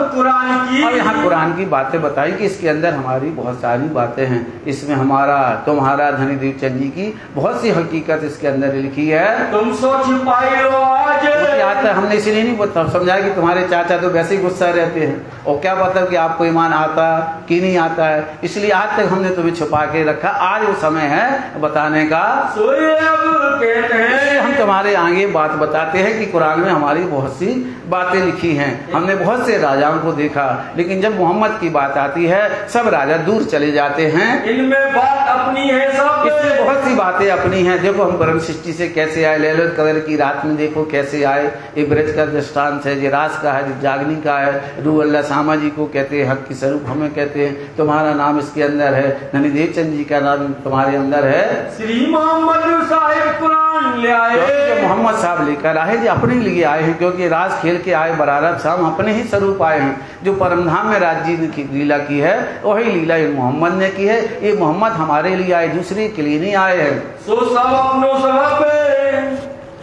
कुरान की। अब यहाँ कुरान की बातें बताई कि इसके अंदर हमारी बहुत सारी बातें हैं, इसमें हमारा तुम्हारा धनीदेव चंद जी की बहुत सी हकीकत इसके अंदर लिखी है। तुम सोच पाए हो आज, आज तक हमने इसलिए नहीं समझाया कि तुम्हारे चाचा तो वैसे ही गुस्सा रहते हैं और क्या पता कि आपको ईमान आता कि नहीं आता है, इसलिए आज तक हमने तुम्हें छुपा के रखा। आज वो समय है बताने का। अब कहते हैं हम तुम्हारे आगे बात बताते हैं कि कुरान में हमारी बहुत सी बातें लिखी हैं। हमने बहुत से राजाओं को देखा, लेकिन जब मोहम्मद की बात आती है सब राजा दूर चले जाते हैं। इनमें बात अपनी है, सब इसमें बहुत सी बातें अपनी हैं। देखो हम ब्रह्म सृष्टि से कैसे आए, लैलत कदर की रात में देखो कैसे आए, ये ब्रज का दृष्टांत है, ये रास का है, जागनी का है। रूह अल्लाह सामा जी को कहते हैं, हक की स्वरूप हमें कहते हैं, तुम्हारा नाम इसके अंदर है, धनीदेव चंद जी का नाम तुम्हारे अंदर है। श्री मोहम्मद साहिब कुरान ले आए, जो मोहम्मद साहब लेकर आए जो अपने लिए आए हैं, क्योंकि राज खेल के आए बरारत शाम अपने ही स्वरूप आए हैं। जो परमधाम में राज जी ने लीला की है वही लीला मोहम्मद ने की है। ये मोहम्मद हमारे लिए आए, दूसरे के लिए नहीं आए हैं। सो सब अपनो सब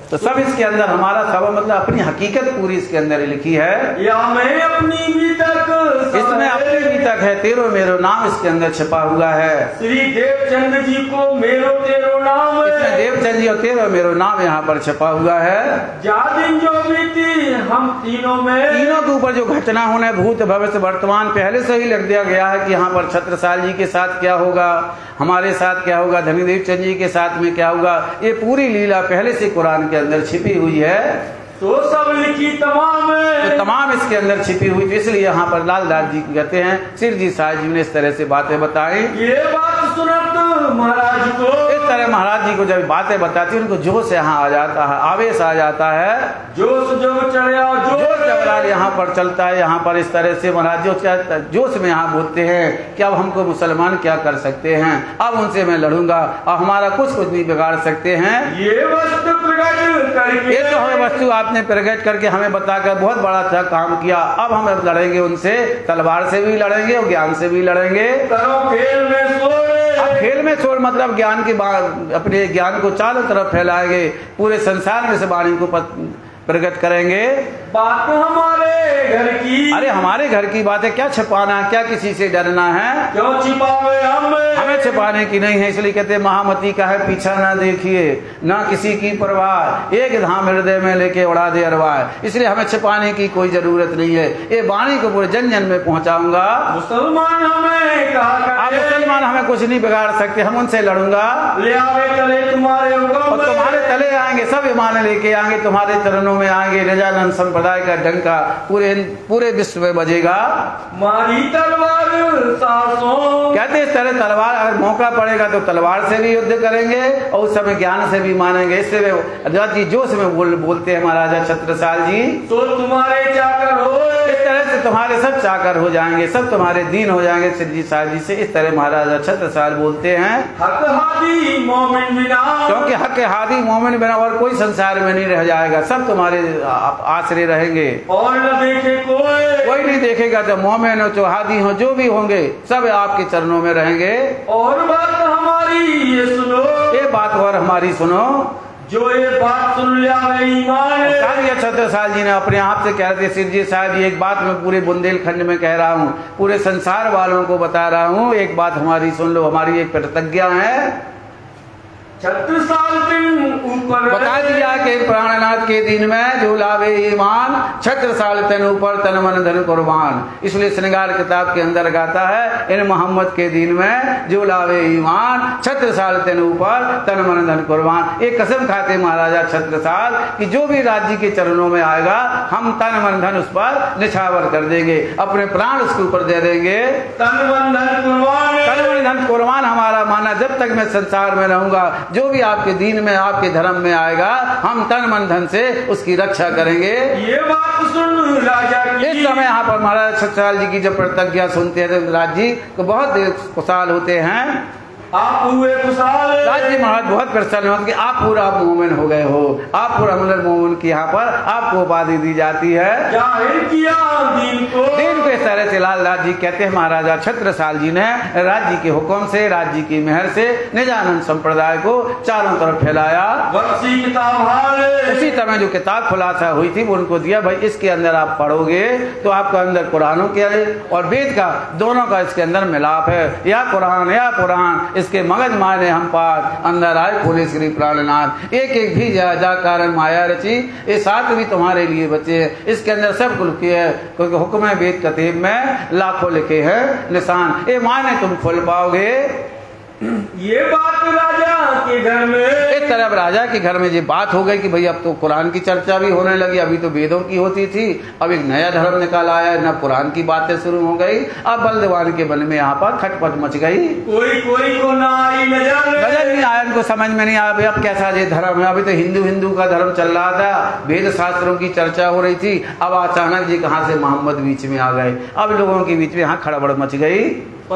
तो सब इसके अंदर हमारा सब मतलब अपनी हकीकत पूरी इसके अंदर लिखी है। या मैं अपनी भी तक इसमें अपनी भी तक है, तेरो मेरो नाम इसके अंदर छिपा हुआ है। श्री देवचंद जी को मेरो तेरो नाम है, इसमें देवचंद जी और तेरो मेरो नाम यहाँ पर छिपा हुआ है। जा दिन जो बीती हम तीनों में, तीनों के ऊपर जो घटना होना है, भूत भविष्य वर्तमान, पहले से ही लिख दिया गया है कि यहाँ पर छत्रसाल जी के साथ क्या होगा, हमारे साथ क्या होगा, धनीदेव चंद जी के साथ में क्या होगा। ये पूरी लीला पहले से कुरान के अंदर छिपी हुई है। तो सब लिखी तमाम है, तो तमाम इसके अंदर छिपी हुई थी। इसलिए यहाँ पर लालदास जी कहते हैं, सिर जी साहब जी ने इस तरह से बातें बताई। ये बात सुनत महाराज को, इस तरह महाराज जी को जब बातें बताती उनको जोश यहाँ आ जाता है, आवेश आ जाता है, जोश जब चढ़ा, जोश जब यहाँ पर चलता है। यहाँ पर इस तरह से महाराज जोश में यहाँ बोलते हैं कि अब हमको मुसलमान क्या कर सकते हैं, अब उनसे मैं लड़ूंगा, अब हमारा कुछ नहीं बिगाड़ सकते हैं। ये वस्तु प्रकट करके, ये तो हमें वस्तु आपने प्रकट करके हमें बताकर बहुत बड़ा अच्छा काम किया। अब हम लड़ेंगे उनसे, तलवार से भी लड़ेंगे और ज्ञान से भी लड़ेंगे। खेल में अब खेल में छोड़ मतलब ज्ञान की बात, अपने ज्ञान को चारों तरफ फैलाएंगे, पूरे संसार में से वाणी को प्रकट करेंगे। बात हमारे घर की, अरे हमारे घर की बात है, क्या छिपाना, क्या किसी से डरना है, क्यों छिपावे हमें छिपाने की नहीं है। इसलिए कहते महामती का है पीछा ना देखिए, ना किसी की परवाह, एक धाम हृदय में लेके उड़ा दे अरवाह। इसलिए हमें छिपाने की कोई जरूरत नहीं है, ये वाणी को पूरे जन जन में पहुंचाऊंगा। मुसलमान हमें कहा, आप मुसलमान हमें कुछ नहीं बिगाड़ सकते, हम उनसे लड़ूंगा। ले आवे तले तुम्हारे और तुम्हारे तले आएंगे, सब ईमान लेके आएंगे, तुम्हारे चरणों में आएंगे। निजानंद संप्रदाय का डंका पूरे विश्व में बजेगा। मारी तलवार सासों, कहते इस तरह तलवार, अगर मौका पड़ेगा तो तलवार से भी युद्ध करेंगे और उस समय ज्ञान से भी मानेंगे। इससे जोश में बोलते हैं महाराजा छत्रसाल जी, तो तुम्हारे चाकर हो, इस तरह से तुम्हारे सब चाकर हो जाएंगे, सब तुम्हारे दीन हो जाएंगे। सिद्धि साहब जी से इस तरह महाराजा छत्रसाल बोलते हैं। हक हादी मोमिन बिना, क्योंकि हक हादी मोमिन बिना और कोई संसार में नहीं रह जाएगा, सब तुम्हारे आश्रय रहेंगे और न देखे कोई नहीं देखेगा। जब मोमिन हो जो हादी हो जो भी होंगे सब आपके चरणों में रहेंगे। और बात हमारी ये सुनो, ये बात और हमारी सुनो, जो ये बात सुन लिया ईमान। छत्रसाल जी ने अपने आप से कह रहे थे, सिद्धि साहब एक बात मैं पूरे बुंदेलखंड में कह रहा हूँ, पूरे संसार वालों को बता रहा हूँ, एक बात हमारी सुन लो, हमारी एक प्रतिज्ञा है। छत्रसाल ऊपर बता दिया कि प्राणनाथ के दिन में जो लावे ईमान, छत्रसाल तन ऊपर तन मन धन कुर्बान। इसलिए श्रृंगार किताब के अंदर गाता है, इन मोहम्मद के दिन में जो लावे ईमान, छत्रसाल तन ऊपर तन मन धन कुर्बान। एक कसम खाते महाराजा छत्रसाल कि जो भी राज्य के चरणों में आएगा हम तन मन धन उस पर निछावर कर देंगे, अपने प्राण उसके ऊपर दे देंगे। तन मन धन कुर्बान, तन मन धन कुर्बान हमारा माना, जब तक मैं संसार में रहूंगा जो भी आपके दीन में आपके धर्म में आएगा हम तन मन धन से उसकी रक्षा करेंगे। ये बात सुन राजा की, इस समय यहाँ पर महाराज छत्रसाल जी की जब प्रतिज्ञा सुनते हैं तो राज जी को बहुत खुशहाल होते हैं। आप हुए खुशहाल, राज्य महाराज बहुत प्रसन्न होते कि आप पूरा मोमिन हो गए हो, आप पूरा मोमिन की यहाँ पर आपको उपाधि दी जाती है। जाहिर किया दीन को इस तरह से लालदास जी कहते हैं महाराजा छत्रसाल जी ने राज्य के हुक्म से, राज्य की मेहर से निजानंद संप्रदाय को चारों तरफ फैलाया। उसी समय जो किताब खुलासा हुई थी वो उनको दिया, भाई इसके अंदर आप पढ़ोगे तो आपका अंदर कुरानों के और वेद का दोनों का इसके अंदर मिलाप है, या कुरान या पुराण, इसके मगज माने हम पार अंदर आए खोले श्री प्राणनाथ। एक एक भी जा कारण माया रची, ये साथ भी तुम्हारे लिए बचे हैं। इसके अंदर सब कुछ है, क्योंकि हुक्म वेद कतीब में लाखों लिखे हैं निशान, ये माने तुम खोल पाओगे। ये बात राजा के घर में, एक तरफ राजा के घर में ये बात हो गई कि भाई अब तो कुरान की चर्चा भी होने लगी, अभी तो वेदों की होती थी, अब एक नया धर्म निकाल आया, न कुरान की बातें शुरू हो गई। अब बलदेवान के बन में यहाँ पर खटपट मच गई, कोई को ना आई नजर नहीं आया, उनको समझ में नहीं आया अब कैसा ये धर्म है। अभी तो हिंदू का धर्म चल रहा था, वेद शास्त्रों की चर्चा हो रही थी, अब अचानक जी कहाँ से मोहम्मद बीच में आ गए, अब लोगों के बीच में यहाँ खड़बड़ मच गई। अब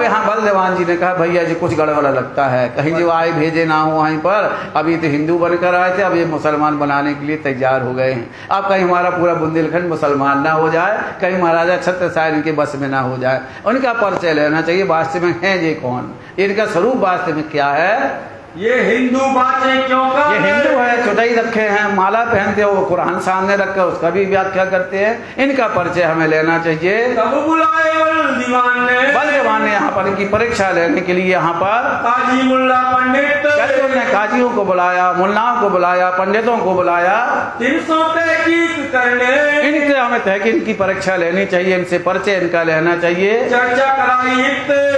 यहाँ बलदेवान जी ने कहा भैया जी कुछ गड़बड़ लगता है, कहीं जो आए भेजे ना हो वहीं पर, अभी तो हिंदू बनकर आए थे, अब ये मुसलमान बनाने के लिए तैयार हो गए हैं। अब कहीं हमारा पूरा बुंदेलखंड मुसलमान ना हो जाए, कहीं महाराजा छत्रसाल इनके बस में ना हो जाए। उनका परिचय लेना चाहिए, वास्तव में है ये कौन, इनका स्वरूप वास्तव में क्या है। ये हिंदू बातें क्यों कर ये हिंदू है, चुटाई रखे हैं, माला पहनते हो, वो कुरान सामने रख कर उसका भी व्याख्या करते हैं। इनका परिचय हमें लेना चाहिए। तब बुलाए बलदेवान ने यहाँ पर इनकी परीक्षा लेने के लिए यहाँ पर काजी मुल्ला पंडित कहते उन्होंने काजियों को बुलाया, मुल्लाओं को बुलाया, पंडितों को बुलाया। 300 तहकीक करने इनसे हमें तहकीक की परीक्षा लेनी चाहिए, इनसे परिचय इनका लेना चाहिए। चर्चा कराई।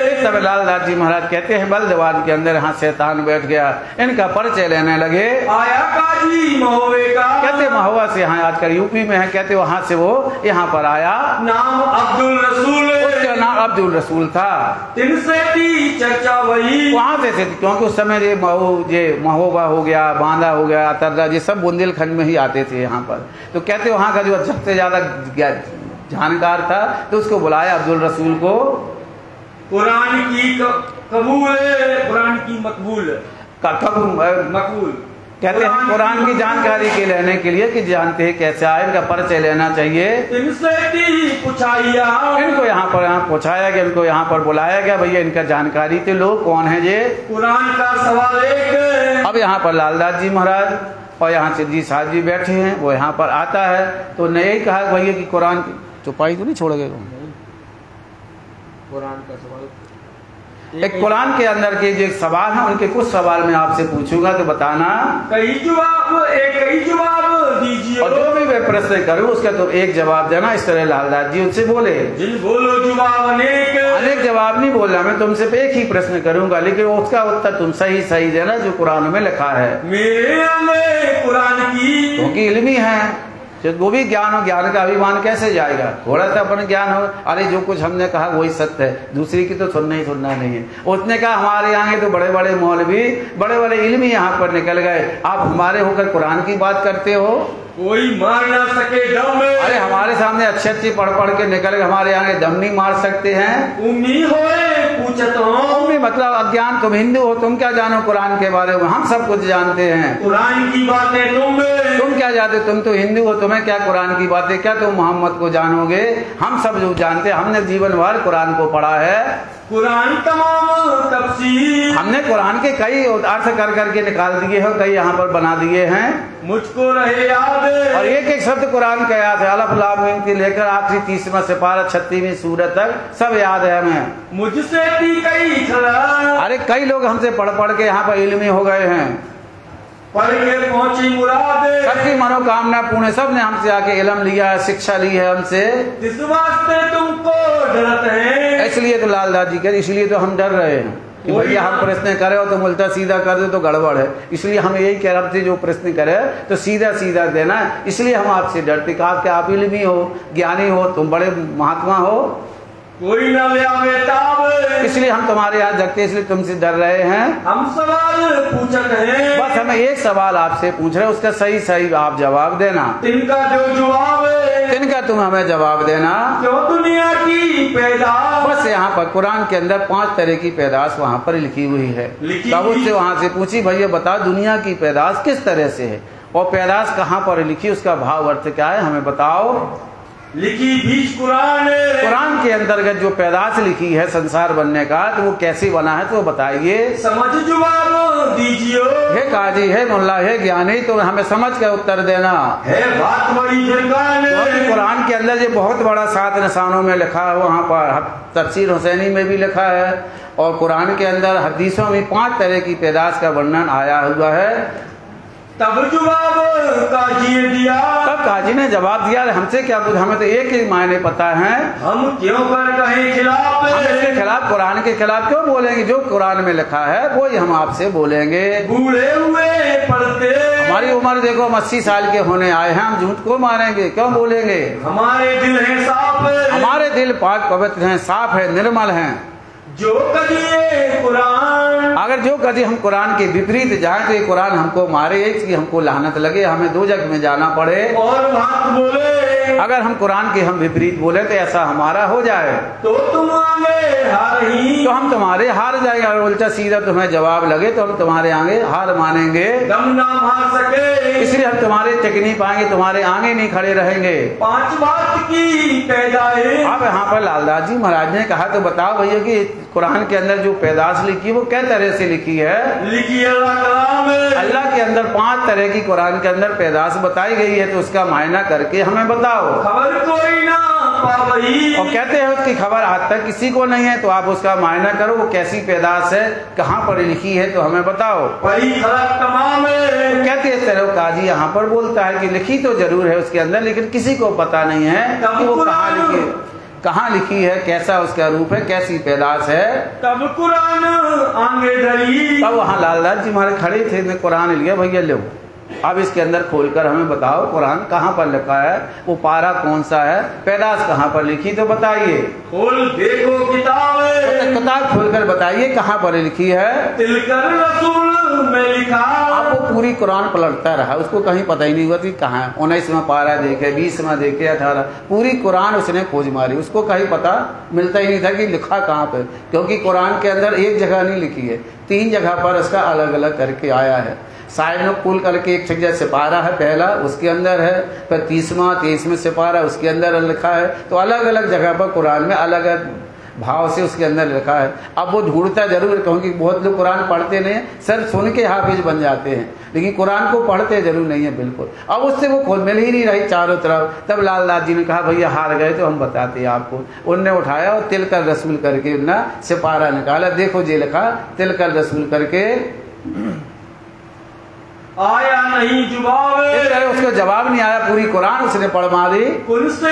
इस समय लालदास जी महाराज कहते हैं बलदेवान के अंदर यहाँ शैतान बैठ गया, इनका परिचय लेने लगे। आया काजी महोवे का, कहते महुआ से यहाँ आजकल यूपी में है, कहते वहां से वो यहाँ पर आया। नाम अब्दुल रसूल, उसका नाम अब्दुल रसूल था। 3 चर्चा वही वहां से क्योंकि उस समय ये महोबा हो गया, बांदा हो गया, अतर्रा, ये सब बुंदेलखंड में ही आते थे यहाँ पर। तो कहते वहां का जो सबसे ज्यादा जानकार था तो उसको बुलाया अब्दुल रसूल को। कुरान की कबूल, कुरान की मकबूल, मकबूल कहते हैं कुरान की जानकारी के लेने के लिए कि जानते हैं कैसे आए, इनका परिचय लेना चाहिए। इनसे इनको यहाँ पर पूछाया गया, इनको यहाँ पर बुलाया गया, भैया इनका जानकारी थे, लोग कौन है ये। कुरान का सवाल एक। अब यहाँ पर लालदास जी महाराज और यहाँ सिद्धि साहब जी बैठे हैं, वो यहाँ पर आता है तो ने यही कहा भैया कि कुरान की चौपाई तो नहीं छोड़ोगे। कुरान का सवाल एक कुरान के अंदर के जो सवाल है उनके कुछ सवाल मैं आपसे पूछूंगा तो बताना, कई जवाब दीजिए और जो भी मैं प्रश्न करूं उसका तो एक जवाब देना। इस तरह लालदास जी उनसे बोले। जिन बोलो जवाब अनेक जवाब नहीं बोलना, मैं तुमसे एक ही प्रश्न करूंगा लेकिन उसका उत्तर तुम सही देना जो कुरान में लिखा है। मेरे कुरान की क्योंकि इल्मी है, वो भी ज्ञान हो, ज्ञान का अभिमान कैसे जाएगा। थोड़ा सा अपन ज्ञान हो, अरे जो कुछ हमने कहा वही सत्य है, दूसरी की तो सुनना ही सुनना नहीं है। उसने कहा हमारे यहाँ तो बड़े बड़े मौलवी, बड़े बड़े इल्मी यहाँ पर निकल गए, आप हमारे होकर कुरान की बात करते हो। कोई मार ना सके दम, अरे हमारे सामने अच्छी पढ़ के निकल गए, हमारे यहाँ दम नहीं मार सकते हैं। उम्मी होए पूछत हूँ, मतलब अज्ञान, तुम हिंदू हो, तुम क्या जानो कुरान के बारे में, हम सब कुछ जानते हैं। कुरान की बातें तुम क्या जानते, तुम तो हिंदू हो, तुम्हें क्या कुरान की बातें, क्या तुम मोहम्मद को जानोगे। हम सब जो जानते हैं, हमने जीवन भर कुरान को पढ़ा है। कुरान तमाम तफसीर, हमने कुरान के कई अर्थ करके निकाल दिए हैं, कई यहाँ पर बना दिए हैं, मुझको रहे याद। और एक शब्द कुरान का याद है, अलफ लाम मीम से लेकर आखिरी 30वां सिपारा 36वीं सूरत तक सब याद है हमें। मुझसे कई अरे कई लोग हमसे पढ़ के यहाँ पर इल्मी हो गए हैं, पढ़ के पहुंची मुराद, सबकी मनोकामना पूर्ण, सब ने हमसे आके इल्म लिया है, शिक्षा ली है हमसे। इस वास्ते तुमको डरते हैं, इसलिए तो लालदास जी कहते, इसलिए तो हम डर रहे हैं कि भैया हम प्रश्न करे हो तो उल्टा सीधा कर दो तो गड़बड़ है। इसलिए हम यही कह रहे थे जो प्रश्न करे तो सीधा देना, इसलिए हम आपसे डरते। कहा कि आप इल्मी हो, ज्ञानी हो, तुम बड़े महात्मा हो, कोई न ले आवे ताब, इसलिए हम तुम्हारे यहाँ जगते, इसलिए तुमसे डर रहे हैं। हम सवाल पूछते हैं, बस हमें एक सवाल आपसे पूछ रहे, उसका सही आप जवाब देना। तिनका जो जवाब है, तिनका तुम हमें जवाब देना। क्यों दुनिया की पैदाश, बस यहाँ पर कुरान के अंदर 5 तरह की पैदाश वहाँ पर लिखी हुई है। तब उससे वहाँ से पूछी, भैया बताओ दुनिया की पैदाश किस तरह से है और पैदाश कहाँ पर लिखी, उसका भाव अर्थ क्या है, हमें बताओ। लिखी बीच कुरान के अंतर्गत जो पैदाश लिखी है संसार बनने का, तो वो कैसे बना है तो बताइए, समझ जवाब दीजिए। हे काजी, हे मुल्ला, हे ज्ञानी, तो हमें समझ कर उत्तर देना है। बात बड़ी तो कुरान के अंदर ये बहुत बड़ा 7 निशानों में लिखा है, वहाँ पर तफसीर हुसैनी में भी लिखा है, और कुरान के अंदर हदीसों में 5 तरह की पैदाश का वर्णन आया हुआ है। तब जवाब काजी ने दिया, तब काजी ने जवाब दिया, हमसे क्या कुछ, हमें तो एक ही मायने पता है, हम क्यों कर कहें खिलाफ, हम इसके खिलाफ, कुरान के खिलाफ क्यों बोलेंगे, जो कुरान में लिखा है वो ही हम आपसे बोलेंगे। बूढ़े हुए पढ़ते, हमारी उम्र देखो हम 80 साल के होने आए हैं, हम झूठ को मारेंगे, क्यों बोलेंगे। हमारे दिल है साफ, हमारे दिल पाक पवित्र हैं, साफ है, निर्मल हैं। जो कदिए कुरान, अगर जो कभी हम कुरान के विपरीत जाए तो ये कुरान हमको मारे, इसकी हमको लानत लगे, हमें 2 जग में जाना पड़े। और बात बोले अगर हम कुरान के हम विपरीत बोले तो ऐसा हमारा हो जाए तो तुम आगे हार ही, तो हम तुम्हारे हार जाएंगे। अगर उल्टा सीधा तुम्हें जवाब लगे तो हम तुम्हारे आगे हार मानेंगे, दम ना मार सके, इसलिए हम तुम्हारे टिक नहीं पाएंगे, तुम्हारे आगे नहीं खड़े रहेंगे। 5 बात की पैदाइश। अब यहाँ पर लालदास जी महाराज ने कहा तो बताओ भैया कि कुरान के अंदर जो पैदाश लिखी है वो क्या तरह से लिखी है? लिखी अल्लाह कलाम है। अल्लाह के अंदर 5 तरह की कुरान के अंदर पैदाश बताई गई है, तो उसका मायना करके हमें बताओ। खबर कोई ना पावई, और कहते हैं उसकी खबर आज तक किसी को नहीं है, तो आप उसका मायना करो वो कैसी पैदाश है, कहाँ पर लिखी है, तो हमें बताओ। वही खलक तमाम है। तो कहते हैं तरह काजी यहाँ पर बोलता है कि लिखी तो जरूर है उसके अंदर, लेकिन किसी को पता नहीं है कि वो कहाँ लिखी है, कहाँ लिखी है, कैसा उसका रूप है, कैसी पैदाश है। तब कुरान आगे धरी, तब वहाँ लालदास जी हमारे खड़े थे, ने कुरान लिया, भैया लो अब इसके अंदर खोलकर हमें बताओ कुरान कहाँ पर लिखा है, वो पारा कौन सा है, पैदाश कहाँ पर लिखी, तो बताइए। खोल देखो किताब, किताब खोलकर बताइए कहाँ पर लिखी है। तिलकर रसूल में लिखा। अब वो पूरी कुरान पलटता रहा, उसको कहीं पता ही नहीं हुआ कि कहाँ है। 19वां पारा देखे, 20वां देखे, 18, पूरी कुरान उसने खोज मारी, उसको कहीं पता मिलता ही नहीं था कि लिखा कहाँ पे, क्योंकि कुरान के अंदर एक जगह नहीं लिखी है, 3 जगह पर उसका अलग अलग करके आया है। साइड में कुल करके एक जगह सिपारा है पहला, उसके अंदर है, फिर 23वें सिपारा उसके अंदर लिखा है। तो अलग अलग जगह पर कुरान में अलग अलग भाव से उसके अंदर लिखा है। अब वो ढूंढता जरूर, क्योंकि बहुत लोग कुरान पढ़ते नहीं, सिर्फ सुन के हाफिज बन जाते हैं, लेकिन कुरान को पढ़ते जरूर नहीं है बिल्कुल। अब उससे वो खोज मिल ही नहीं रही चारों तरफ। तब लालदास जी ने कहा भैया हार गए तो हम बताते हैं आपको। उनने उठाया और तिल कर रसूल करके ना सिपारा निकाला, देखो जे लिखा तिल कर रसूल करके, आया नहीं जवाब, उसको जवाब नहीं आया, पूरी कुरान उसने पढ़ मारी। कुल से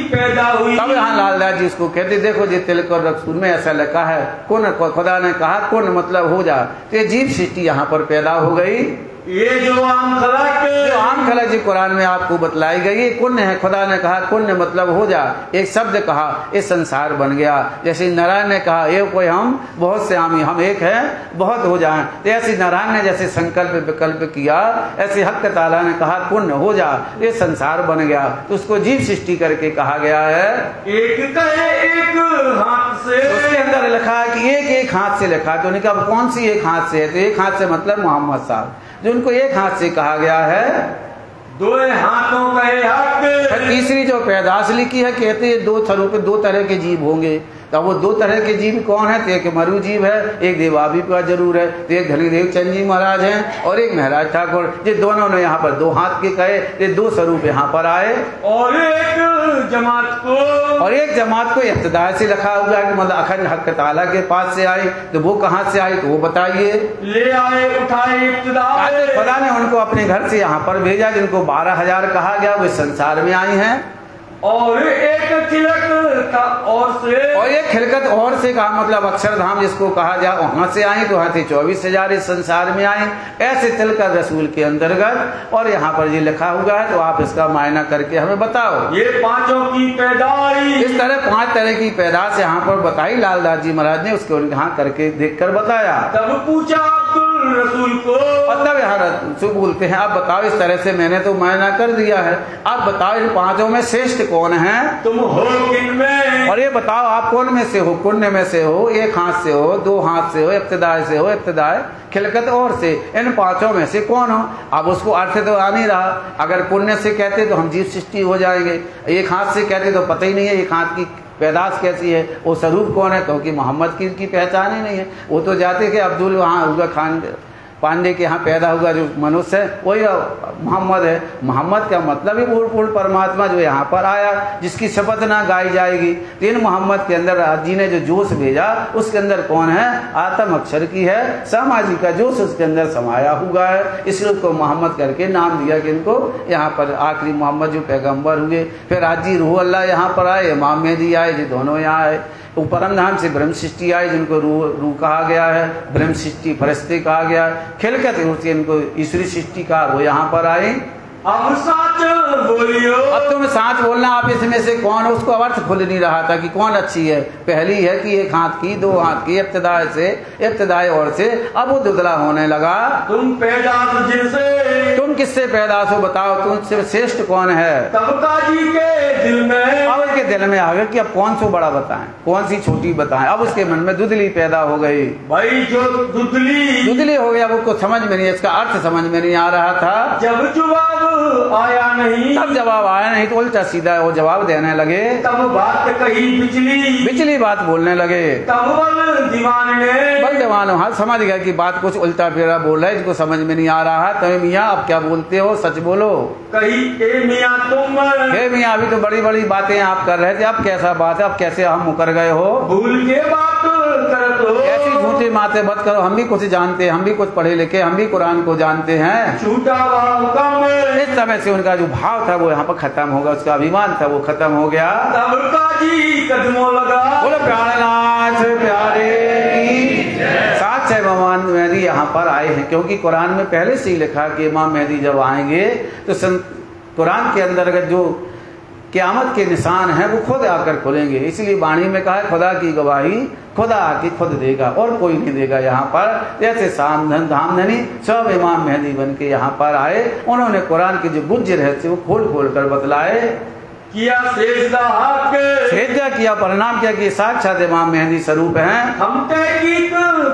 पैदा हुई। तब यहाँ लालदास जी इसको कहते देखो जी तिल कर रसूल में ऐसा लिखा है, कुन खुदा ने कहा कुन मतलब हो जा, तो ये जीव सृष्टि यहाँ पर पैदा हो गई। ये जो आम खलक जी कुरान में आपको बतलाई गई, कुन है, खुदा ने कहा कुन मतलब हो जा, एक शब्द कहा ये संसार बन गया। जैसे नारायण ने कहा ये कोई हम बहुत से आमी, हम एक है बहुत हो जाए, तो ऐसे नारायण ने जैसे संकल्प विकल्प किया, ऐसे हक ताला ने कहा कुन हो जा, ये संसार बन गया, तो उसको जीव सृष्टि करके कहा गया है। एक कहे एक हाथ से, उसके अंदर लिखा है कि एक हाथ से लिखा, तो उन्हें कहा कौन सी एक हाथ से है, तो एक हाथ से मतलब मोहम्मद साहब, जो उनको एक हाथ से कहा गया है। 2 हाथों का हक। तीसरी जो पैदाश लिखी है, कहते हैं 2 थरों पे 2 तरह के जीव होंगे, तो वो 2 तरह के जीव कौन है, तो एक मरु जीव है, एक देवाभी का जरूर है, तो एक धनीदेव चंद जी महाराज हैं और एक महाराज ठाकुर, ये दोनों ने यहाँ पर 2 हाथ के कहे, ये 2 स्वरूप यहाँ पर आए। और एक जमात को इब्तिदा से लिखा हुआ है कि मतलब अखंड हक ताला के पास से आई, तो वो कहाँ से आई, तो वो बताइए। ले आए उठाए इब्तिदा, खुदा ने उनको अपने घर से यहाँ पर भेजा, जिनको 12,000 कहा गया, वो संसार में आई हैं। और एक खिलकत और एक खिलकत और से कहा मतलब अक्षरधाम जिसको कहा जाए, वहां से आई, तो वहां से 24,000 इस संसार में आए, ऐसे तिलकर रसूल के अंतर्गत। और यहाँ पर ये लिखा हुआ है, तो आप इसका मायना करके हमें बताओ। ये 5 की पैदाइश, इस तरह 5 तरह की पैदाश यहाँ पर बताई लालदास जी महाराज ने, उसको यहाँ करके देख कर बताया। तब पूछा रसूल को, मतलब यहाँ रसूल बोलते हैं आप बताओ, इस तरह से मैंने तो मायना कर दिया है, आप बताओ इन 5 में श्रेष्ठ कौन है, तुम हो किन में, और ये बताओ आप कौन में से हो, कुण्य में से हो, एक हाथ से हो, 2 हाथ से हो, इब्तिदाई से हो, इब्तिदाई खिलकत और से, इन 5 में से कौन हो। अब उसको अर्थ तो आ नहीं रहा, अगर पुण्य से कहते तो हम जीव सृष्टि हो जाएंगे, एक हाथ से कहते तो पता ही नहीं है एक हाथ की पैदाश कैसी है, वो स्वरूप कौन है, क्योंकि मोहम्मद की पहचान ही नहीं है। वो तो जाते कि अब्दुल वहाँ हुआ खान पांडे के यहाँ पैदा हुआ जो मनुष्य है वही मोहम्मद है। मोहम्मद का मतलब ही पूर्ण परमात्मा जो यहाँ पर आया, जिसकी शपथ ना गाई जाएगी। तीन मोहम्मद के अंदर जी ने जो जोश भेजा उसके अंदर कौन है, आत्म अक्षर की है, सामाजिक का जोश उसके अंदर समाया हुआ है, इसलिए उसको मोहम्मद करके नाम दिया कि इनको यहाँ पर आखिरी मोहम्मद जो पैगम्बर हुए। फिर हाजी रूह अल्लाह यहाँ पर आए, इमाम मेहदी आए, जो दोनों यहाँ आए। परम धाम से ब्रह्म सृष्टि आई जिनको रूह कहा गया है, ब्रह्म सृष्टि फरिश्ते कहा गया है। खिलकत होती है इनको ईश्वरी सृष्टि का, वो यहाँ पर आए। अब सच बोलियो, अब तुम साथ बोलना, आप इसमें से कौन, उसको अर्थ खुल नहीं रहा था कि कौन अच्छी है। पहली है कि एक हाथ की, 2 हाथ की, इब्तिदाई से, इब्तिदाई और से, अब वो दुदला होने लगा। तुम पैदा जिनसे, तुम तुम किससे पैदा हो बताओ, तुमसे श्रेष्ठ कौन है। तब काजी के दिल में, अब उसके दिल में आ गया कि अब कौन सा बड़ा बताएं, कौन सी छोटी बताएं। अब उसके मन में दुधली पैदा हो गई। भाई जो दुधली हो गया, वो को समझ में नहीं, इसका अर्थ समझ में नहीं आ रहा था। जब जवाब आया नहीं, तब जवाब आया नहीं तो उल्टा सीधा वो जवाब देने लगे। तब बात कही बिचली बात बोलने लगे। तब बल दीवान हाँ समझ गया कि बात कुछ उल्टा फेरा बोल रहा है, इसको समझ में नहीं आ रहा। तो मियाँ अब क्या बोलते हो, सच बोलो। कही ए मियाँ तुम, हे मियाँ अभी तो बड़ी बड़ी बातें आप कर रहे थे, अब कैसा बात है, अब कैसे हम मुकर गए हो, भूल के बात कर दो। ऐसी झूठी बातें मत करो, हम भी कुछ जानते हैं, हम भी कुछ पढ़े लिखे, हम भी कुरान को जानते हैं। झूठा कम। इस समय से उनका जो भाव था वो यहाँ पर खत्म होगा, उसका अभिमान था वो खत्म हो गया। तब काजी कदमों लगा, बोलो प्राणनाथ प्यारे की साथ है। इमाम मेहदी यहाँ पर आए हैं, क्योंकि कुरान में पहले से ही लिखा कि इमाम मेहदी जब आएंगे तो कुरान के अंतर्गत जो क़यामत के निशान हैं वो खुद आकर खुलेंगे। इसलिए वाणी में कहा है खुदा की गवाही खुदा आके खुद देगा और कोई नहीं देगा। यहाँ पर जैसे सामधन धामधनी सब इमाम मेहदी बन के यहाँ पर आए, उन्होंने कुरान के जो गुज्ज रहते वो खोल खोल कर बतलाए। किया सेजदा किया, परिणाम किया कि साक्षात इमाम मेहदी स्वरूप हैं। हमने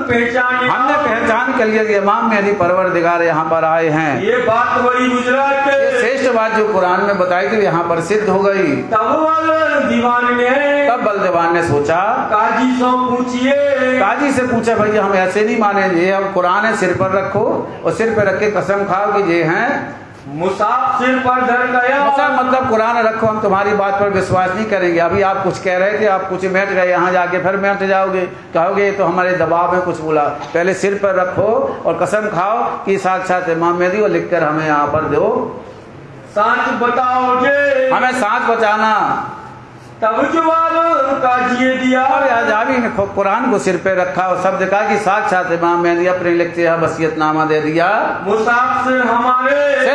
पहचान कर लिया कि इमाम मेहदी परवरदिगार यहाँ पर आए हैं। ये बात बड़ी गुजरात के श्रेष्ठ बात जो कुरान में बताई थी यहाँ पर सिद्ध हो गई। तब बलदेवान ने सोचा, काजी से पूछिए, काजी से पूछा भैया हम ऐसे नहीं मानेंगे, हम कुरान है सिर पर रखो और सिर पर रख के कसम खाओ कि ये हैं मुसाफ सिर पर धर गया। मतलब कुरान रखो, हम तुम्हारी बात पर विश्वास नहीं करेंगे। अभी आप कुछ कह रहे थे, आप कुछ बैठ गए, यहाँ जाके फिर बैठ जाओगे, कहोगे तो हमारे दबाव में कुछ बोला। पहले सिर पर रखो और कसम खाओ कि साक्षात इमाम मेहदी, और लिखकर हमें यहाँ पर दो। साच बताओगे, हमें साच बचाना। तब जवाब काजी दिया। जावी ने कुरान को सिर पे रखा और शब्द कहा कि साक्षात इमाम मेहदी अपने लिखते वसीयतनामा दे दिया। मुसाफ से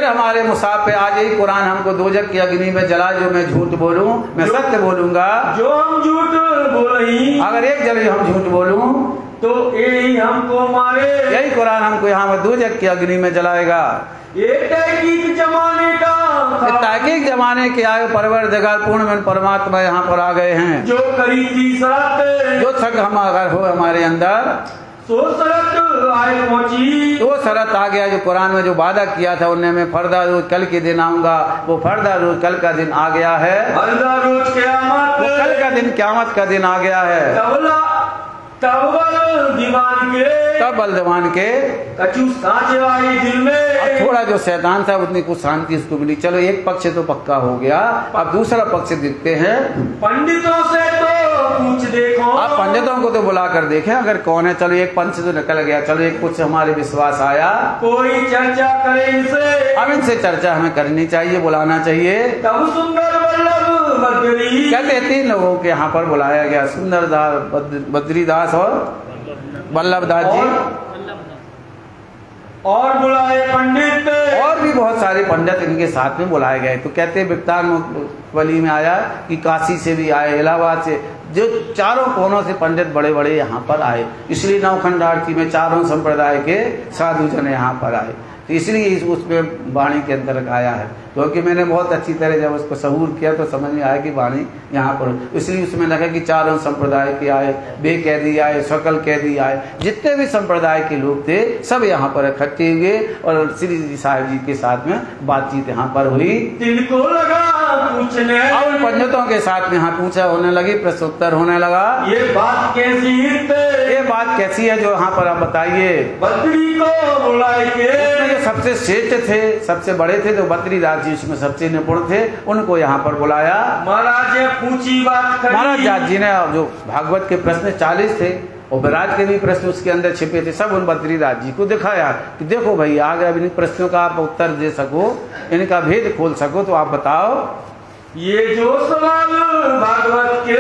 हमारे मुसाफ पे आज ही कुरान हमको दोजख की अग्नि में जला, जो मैं झूठ बोलूं मैं सत्य बोलूंगा, जो हम झूठ बोले, अगर एक जल्दी हम झूठ बोलूं तो यही हमको मारे। यही कुरान हमको यहाँ दोजख की अग्नि में जलाएगा। ये तहकीक जमाने का था, तहकीक जमाने के आए परवरदिगार पूर्ण परमात्मा यहाँ पर आ गए हैं। जो करी थी शरत, जो शक हम अगर हो हमारे अंदर, सो शरत आए पहुंची। तो शरत आ गया जो कुरान में जो वादा किया था उन्हें, मैं फर्दा रोज कल के दिन आऊंगा, वो फर्दा रोज कल का दिन आ गया है। फर्दा रोज क़यामत, वो कल का दिन क़यामत का दिन आ गया है। तब बलदेवान के कचू सांचे वाले दिल में, अब थोड़ा जो शैतान था उतनी कुछ शांति उसको मिली। चलो एक पक्ष तो पक्का हो गया, अब दूसरा पक्ष देखते हैं। पंडितों से तो पूछ देखो, आप पंडितों को तो बुला कर देखें अगर कौन है। चलो एक पंच तो निकल गया, चलो एक कुछ हमारे विश्वास आया, कोई चर्चा करे इनसे। अब इनसे चर्चा हमें करनी चाहिए, बुलाना चाहिए। तब सुंदर वल्लभ बद्री, कहते 3 लोगों के यहाँ पर बुलाया गया, सुंदर दास, बद्रीदास और वल्लभ दास जी, और बुलाए पंडित, और भी बहुत सारे पंडित इनके साथ में बुलाए गए। तो कहते विक्तान वली में आया कि काशी से भी आए, इलाहाबाद से, जो चारों कोनों से पंडित बड़े बड़े यहाँ पर आए। इसलिए नवखंड आरती में चारों संप्रदाय के साधु जन यहाँ पर आए, तो इसलिए उसमें वाणी के अंदर आया है। क्योंकि मैंने बहुत अच्छी तरह जब उसको सहूर किया तो समझ में आया कि वाणी यहाँ पर, इसलिए उसमें लगा कि चारों संप्रदाय के आए, बेकैदी आए, सकल कैदी आए, जितने भी संप्रदाय के लोग थे सब यहाँ पर इकट्ठे हुए और श्री जी साहब जी के साथ में बातचीत यहाँ पर हुई। तिनको लगा पूछने, और पंडितों के साथ में यहाँ पूछा होने लगी, प्रश्नोत्तर होने लगा। ये बात कैसी है, ये बात कैसी है जो यहाँ पर आप बताइए। बद्री को बुलाएंगे, जो सबसे श्रेष्ठ थे, सबसे बड़े थे, तो बद्रीदास जी उसमें सबसे निपुण थे, उनको यहाँ पर बुलाया। महाराज ने पूछी बात, महाराज जी ने जो भागवत के प्रश्न 40 थे और विराट के भी प्रश्न उसके अंदर छिपे थे, सब उन बद्रीदास जी को दिखाया कि देखो भाई अगर इन प्रश्नों का आप उत्तर दे सको, इनका भेद खोल सको तो आप बताओ। ये जो सवाल भागवत के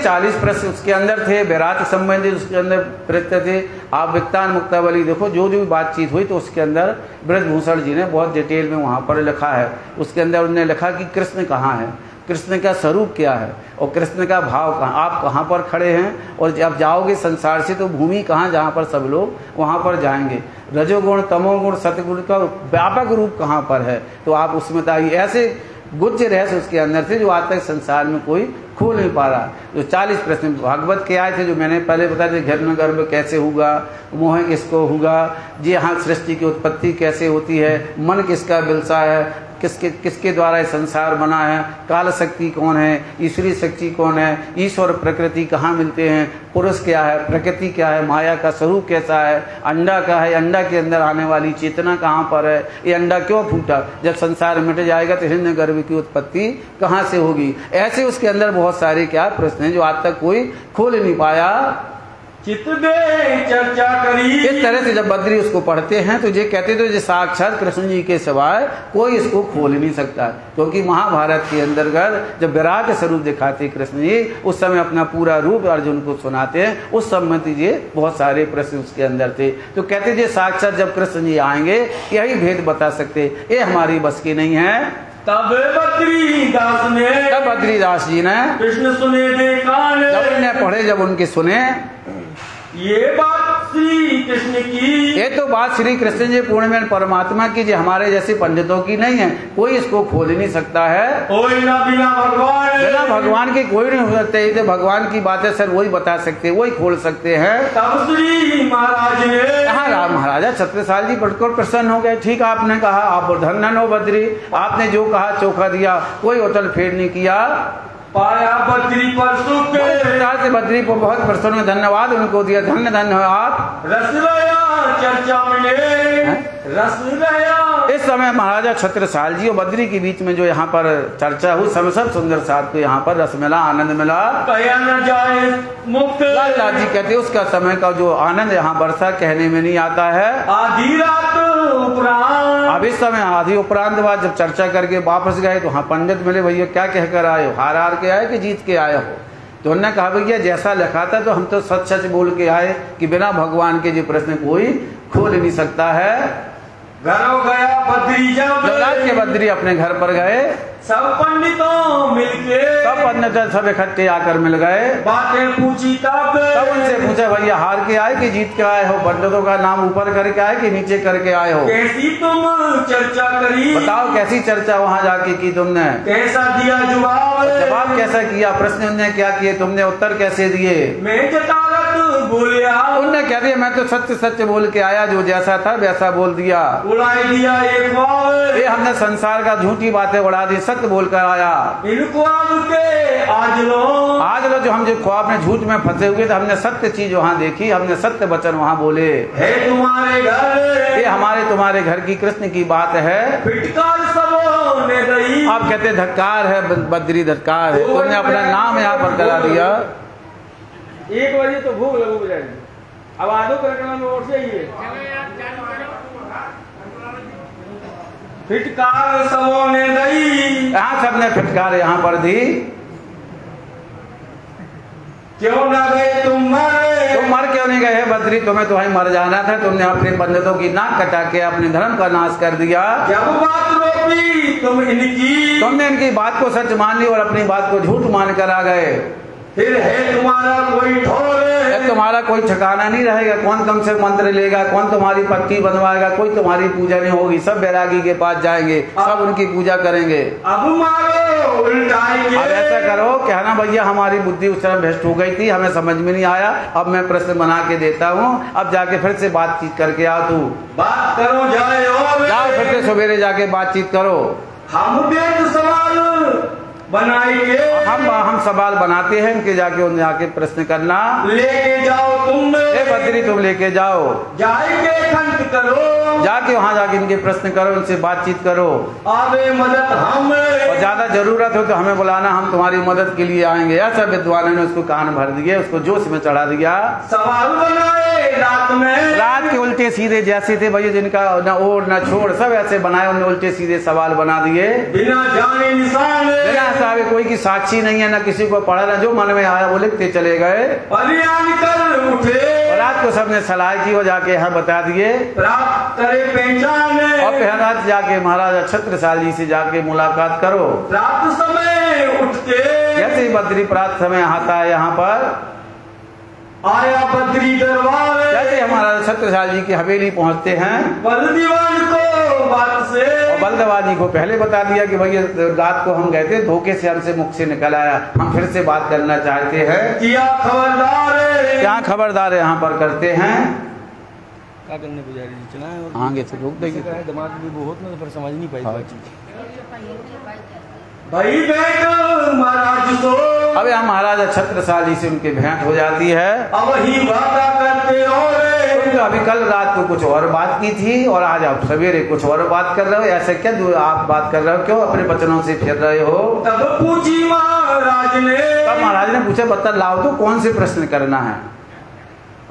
40 प्रश्न उसके अंदर थे, विराट संबंधित उसके अंदर प्रश्न थे। आप विक्तान मुक्तावली देखो, जो जो बातचीत हुई तो उसके अंदर ब्रजभूषण जी ने बहुत डिटेल में वहाँ पर लिखा है। उसके अंदर उन्होंने लिखा कि कृष्ण कहाँ है, कृष्ण का स्वरूप क्या है और कृष्ण का भाव कहाँ, आप कहाँ पर खड़े हैं। और जब जाओगे संसार से तो भूमि कहाँ, जहाँ पर सब लोग वहाँ पर जाएंगे। रजोगुण तमोगुण सतगुण का व्यापक रूप कहाँ पर है, तो आप उसमें बताइए। ऐसे गुज्ज रहस्य उसके अंदर थे जो आज तक संसार में कोई खोल नहीं पा रहा। जो 40 प्रश्न भागवत के आए थे, जो मैंने पहले बताया थे, हिरण्यगर्भ कैसे होगा, मोह किसको होगा, जी हाँ, सृष्टि की उत्पत्ति कैसे होती है, मन किसका बिलसा है, किसके द्वारा ये संसार बना है, काल शक्ति कौन है, ईश्वरी शक्ति कौन है, ईश्वर प्रकृति कहाँ मिलते हैं, पुरुष क्या है, प्रकृति क्या है, माया का स्वरूप कैसा है, अंडा का है, अंडा के अंदर आने वाली चेतना कहाँ पर है, ये अंडा क्यों फूटा, जब संसार मिट जाएगा तो हिरण्यगर्भ की उत्पत्ति कहाँ से होगी। ऐसे उसके अंदर बहुत सारे क्या प्रश्न हैं जो आज तक कोई खोल नहीं पाया। चित्त दे चर्चा करी। इस तरह से जब बद्री उसको पढ़ते हैं तो ये कहते थे साक्षात कृष्ण जी के सिवाय कोई इसको खोल नहीं सकता, क्योंकि महाभारत के अंतर्गत जब विराट स्वरूप दिखाते कृष्ण जी, उस समय अपना पूरा रूप अर्जुन को सुनाते हैं, उस समय ये बहुत सारे प्रश्न उसके अंदर थे। तो कहते थे साक्षात जब कृष्ण जी आएंगे यही भेद बता सकते, ये हमारी बस की नहीं है। तब बद्रीदास जी ने कृष्ण सुने देखाने, जब उन्हें पढ़े, जब उनके सुने, ये बात श्री कृष्ण की, ये तो बात श्री कृष्ण जी पूर्णमेन परमात्मा की, जो हमारे जैसे पंडितों की नहीं है, कोई इसको खोल नहीं सकता है। कोई ना बिना भगवान के कोई नहीं हो सकते, तो भगवान की बातें सर वही बता सकते, वही खोल सकते हैं। तब श्री महाराज ने, हाँ महाराजा छत्रसाल जी पढ़कर प्रसन्न हो गए। ठीक आपने कहा, आप धन्य हो बद्री, आपने जो कहा चोखा दिया, कोई उतल फेर नहीं किया। पाया बद्री पर सुख, से बद्री को बहुत प्रसन्न, धन्यवाद उनको दिया, धन्य धन्य हो आप। रस गया चर्चा में, रस गया। इस समय महाराजा छत्रसाल जी और बद्री के बीच में जो यहाँ पर चर्चा हुई, समय सब सुंदर साथ को यहाँ पर रस मिला, आनंद मिला। कया न जाए मुक्त, लाल जी कहते उसका समय का जो आनंद यहाँ बरसा कहने में नहीं आता है। आधी रात उपरांत, अब इस समय आधी उपरांत बाद जब चर्चा करके वापस गए तो हाँ पंडित मिले, भैया क्या कहकर आए हो, हार हार के आए कि जीत के आए हो। तो उन्होंने कहा भैया जैसा लिखा था तो हम तो सच सच बोल के आए कि बिना भगवान के जो प्रश्न कोई खोल नहीं सकता है। घरों गया बद्री, जब रात के बद्री अपने घर पर गए, सब पंडितों मिलके, सब पंडित सब इकट्ठे आकर मिल गए, बातें पूछी तब उनसे पूछा भैया हार के आए कि जीत के आए हो, पंडितों का नाम ऊपर करके आए कि नीचे करके आए हो, कैसी तुम चर्चा करी, बताओ कैसी चर्चा वहाँ जाके की तुमने, कैसा दिया जवाब कैसा किया, प्रश्न उनने क्या किए, तुमने उत्तर कैसे दिए। मैं जतारत बोलिया, उनने कह दिया मैं तो सत्य सत्य बोल के आया, जो जैसा था वैसा बोल दिया, उड़ाई दिया एक बार, ये हमने संसार का झूठी बातें उड़ा दी, सत्य बोलकर आया। इनको आज लो जो हम जो ख्वाब में झूठ में फंसे हुए थे, हमने सत्य चीज वहाँ देखी, हमने सत्य वचन वहाँ बोले। है तुम्हारे घर, ये हमारे तुम्हारे घर की कृष्ण की बात है। फिटकार सबों ने गई, आप कहते धक्कार है बद्री, धक्कार है, तुमने अपना नाम यहाँ पर करा दिया। 1 बजे तो भूख लगो बजाएगी, अब आधो कार्यक्रम में और चाहिए। फिटकार सबों ने दी, यहाँ सबने फिटकार यहाँ पर दी, क्यों न गए तुम मर क्यों नहीं गए बद्री, तुम्हें तो वहीं मर जाना था, तुमने अपने पंडितों की नाक कटा के अपने धर्म का नाश कर दिया। जब बात रोकी तुमने इनकी बात को सच मान ली और अपनी बात को झूठ मान कर आ गए। फिर है तुम्हारा कोई ठोर, तुम्हारा कोई ठिकाना नहीं रहेगा, कौन तुमसे मंत्र लेगा, कौन तुम्हारी पट्टी बनवाएगा, कोई तुम्हारी पूजा नहीं होगी, सब बैरागी के पास जाएंगे, सब उनकी पूजा करेंगे। अब मारो उल्टाएंगे, अब ऐसा करो कहना भैया हमारी बुद्धि उस समय भ्रष्ट हो गई थी, हमें समझ में नहीं आया, अब मैं प्रश्न बना के देता हूँ, अब जाके फिर से बातचीत करके आओ, तू बात करो, जाओ फिर से सवेरे जाके बातचीत करो। हम सवाल बनाएंगे, हम सवाल बनाते हैं, इनके जाके उन्हें आके प्रश्न करना, लेके जाओ तुम बद्री, तुम लेके जाओ, जाके खंड करो, जाके वहाँ जाके इनके प्रश्न करो, इनसे बातचीत करो, आवे मदद हम, और ज्यादा जरूरत हो तो हमें बुलाना, हम तुम्हारी मदद के लिए आएंगे। ऐसा विद्वान ने उसको कान भर दिए, उसको जोश में चढ़ा दिया। सवाल बनाए रात के उल्टे सीधे जैसे थे भैया, जिनका न ओर न छोड़, सब ऐसे बनाए, उन्हें उल्टे सीधे सवाल बना दिए, बिना जाने निशान, बिना कोई की साक्षी नहीं है, न किसी को पढ़ा, न जो मन में आया वो लिखते चले गए। कर उठे, और रात को सबने सलाह की, वो जाके यहाँ बता दिए, प्राप्त करे पहचान, और पहला जाके महाराजा छत्रसाल जी से जाके मुलाकात करो। रात समय उठते, जैसे बद्री प्रात समय आता है यहाँ पर, आया बद्री दरबार, जैसे हमारा छत्रसाल जी की हवेली पहुंचते हैं, बलदीवान को बात से, और बलदेवान जी को पहले बता दिया कि भैया रात को हम गए थे, धोखे से हमसे मुख से निकल आया, हम फिर से बात करना चाहते हैं, किया खबरदार, क्या खबरदार यहाँ पर करते हैं, क्या करने पुजारी जी चला है और आगे से रोक देंगे। दिमाग भी बहुत में पर समझ नहीं पाई बात चीज। भाई बेट महाराज तो, अब यहाँ महाराजा छत्रसाल से उनकी भेंट हो जाती है। अब ही वादा करते और अभी कल रात को कुछ और बात की थी और आज आप सवेरे कुछ और बात कर रहे हो, ऐसे क्या जो आप बात कर रहे हो, क्यों अपने वचनों से फिर रहे हो? तब पूछी महाराज ने, तब महाराज ने पूछा बता लाओ तो कौन से प्रश्न करना है।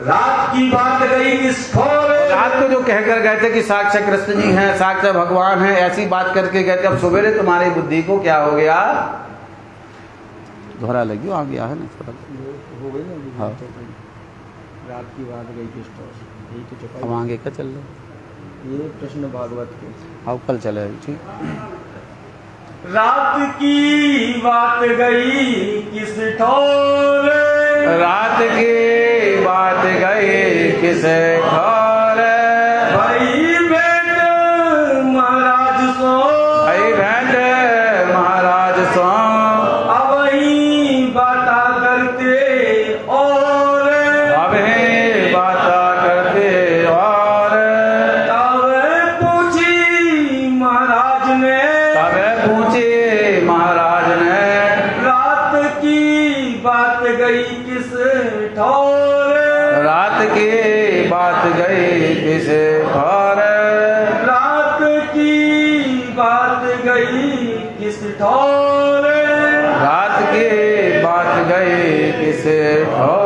रात की बात गई किस ठोर, रात को जो कहकर गए थे कि साक्षात कृष्ण जी हैं, साक्षात भगवान हैं, ऐसी बात करके गए थे, अब सवेरे तुम्हारी बुद्धि को क्या हो गया? दोहरा लगी आ गया है ना थोड़ा हो गई ना। हाँ। रात की बात गई किस ठोर, यही तो चुका। अब आगे क्या चल रहा है? ये कृष्ण भागवत के, अब कल चले ठीक। रात की बात गई किस ठोर, रात की बात गई किस ठोर, भाई बेट महाराज सो, भाई भेंट महाराज सो, अब ही बाता करते और, अब ही बाता करते और, तब पूछी महाराज ने, तब पूछे महाराज ने, रात की बात गई किस ठोर, रात की बात गई किस ठोर, रात की बात गई किस ठोर, रात की बात गई किस ठोर।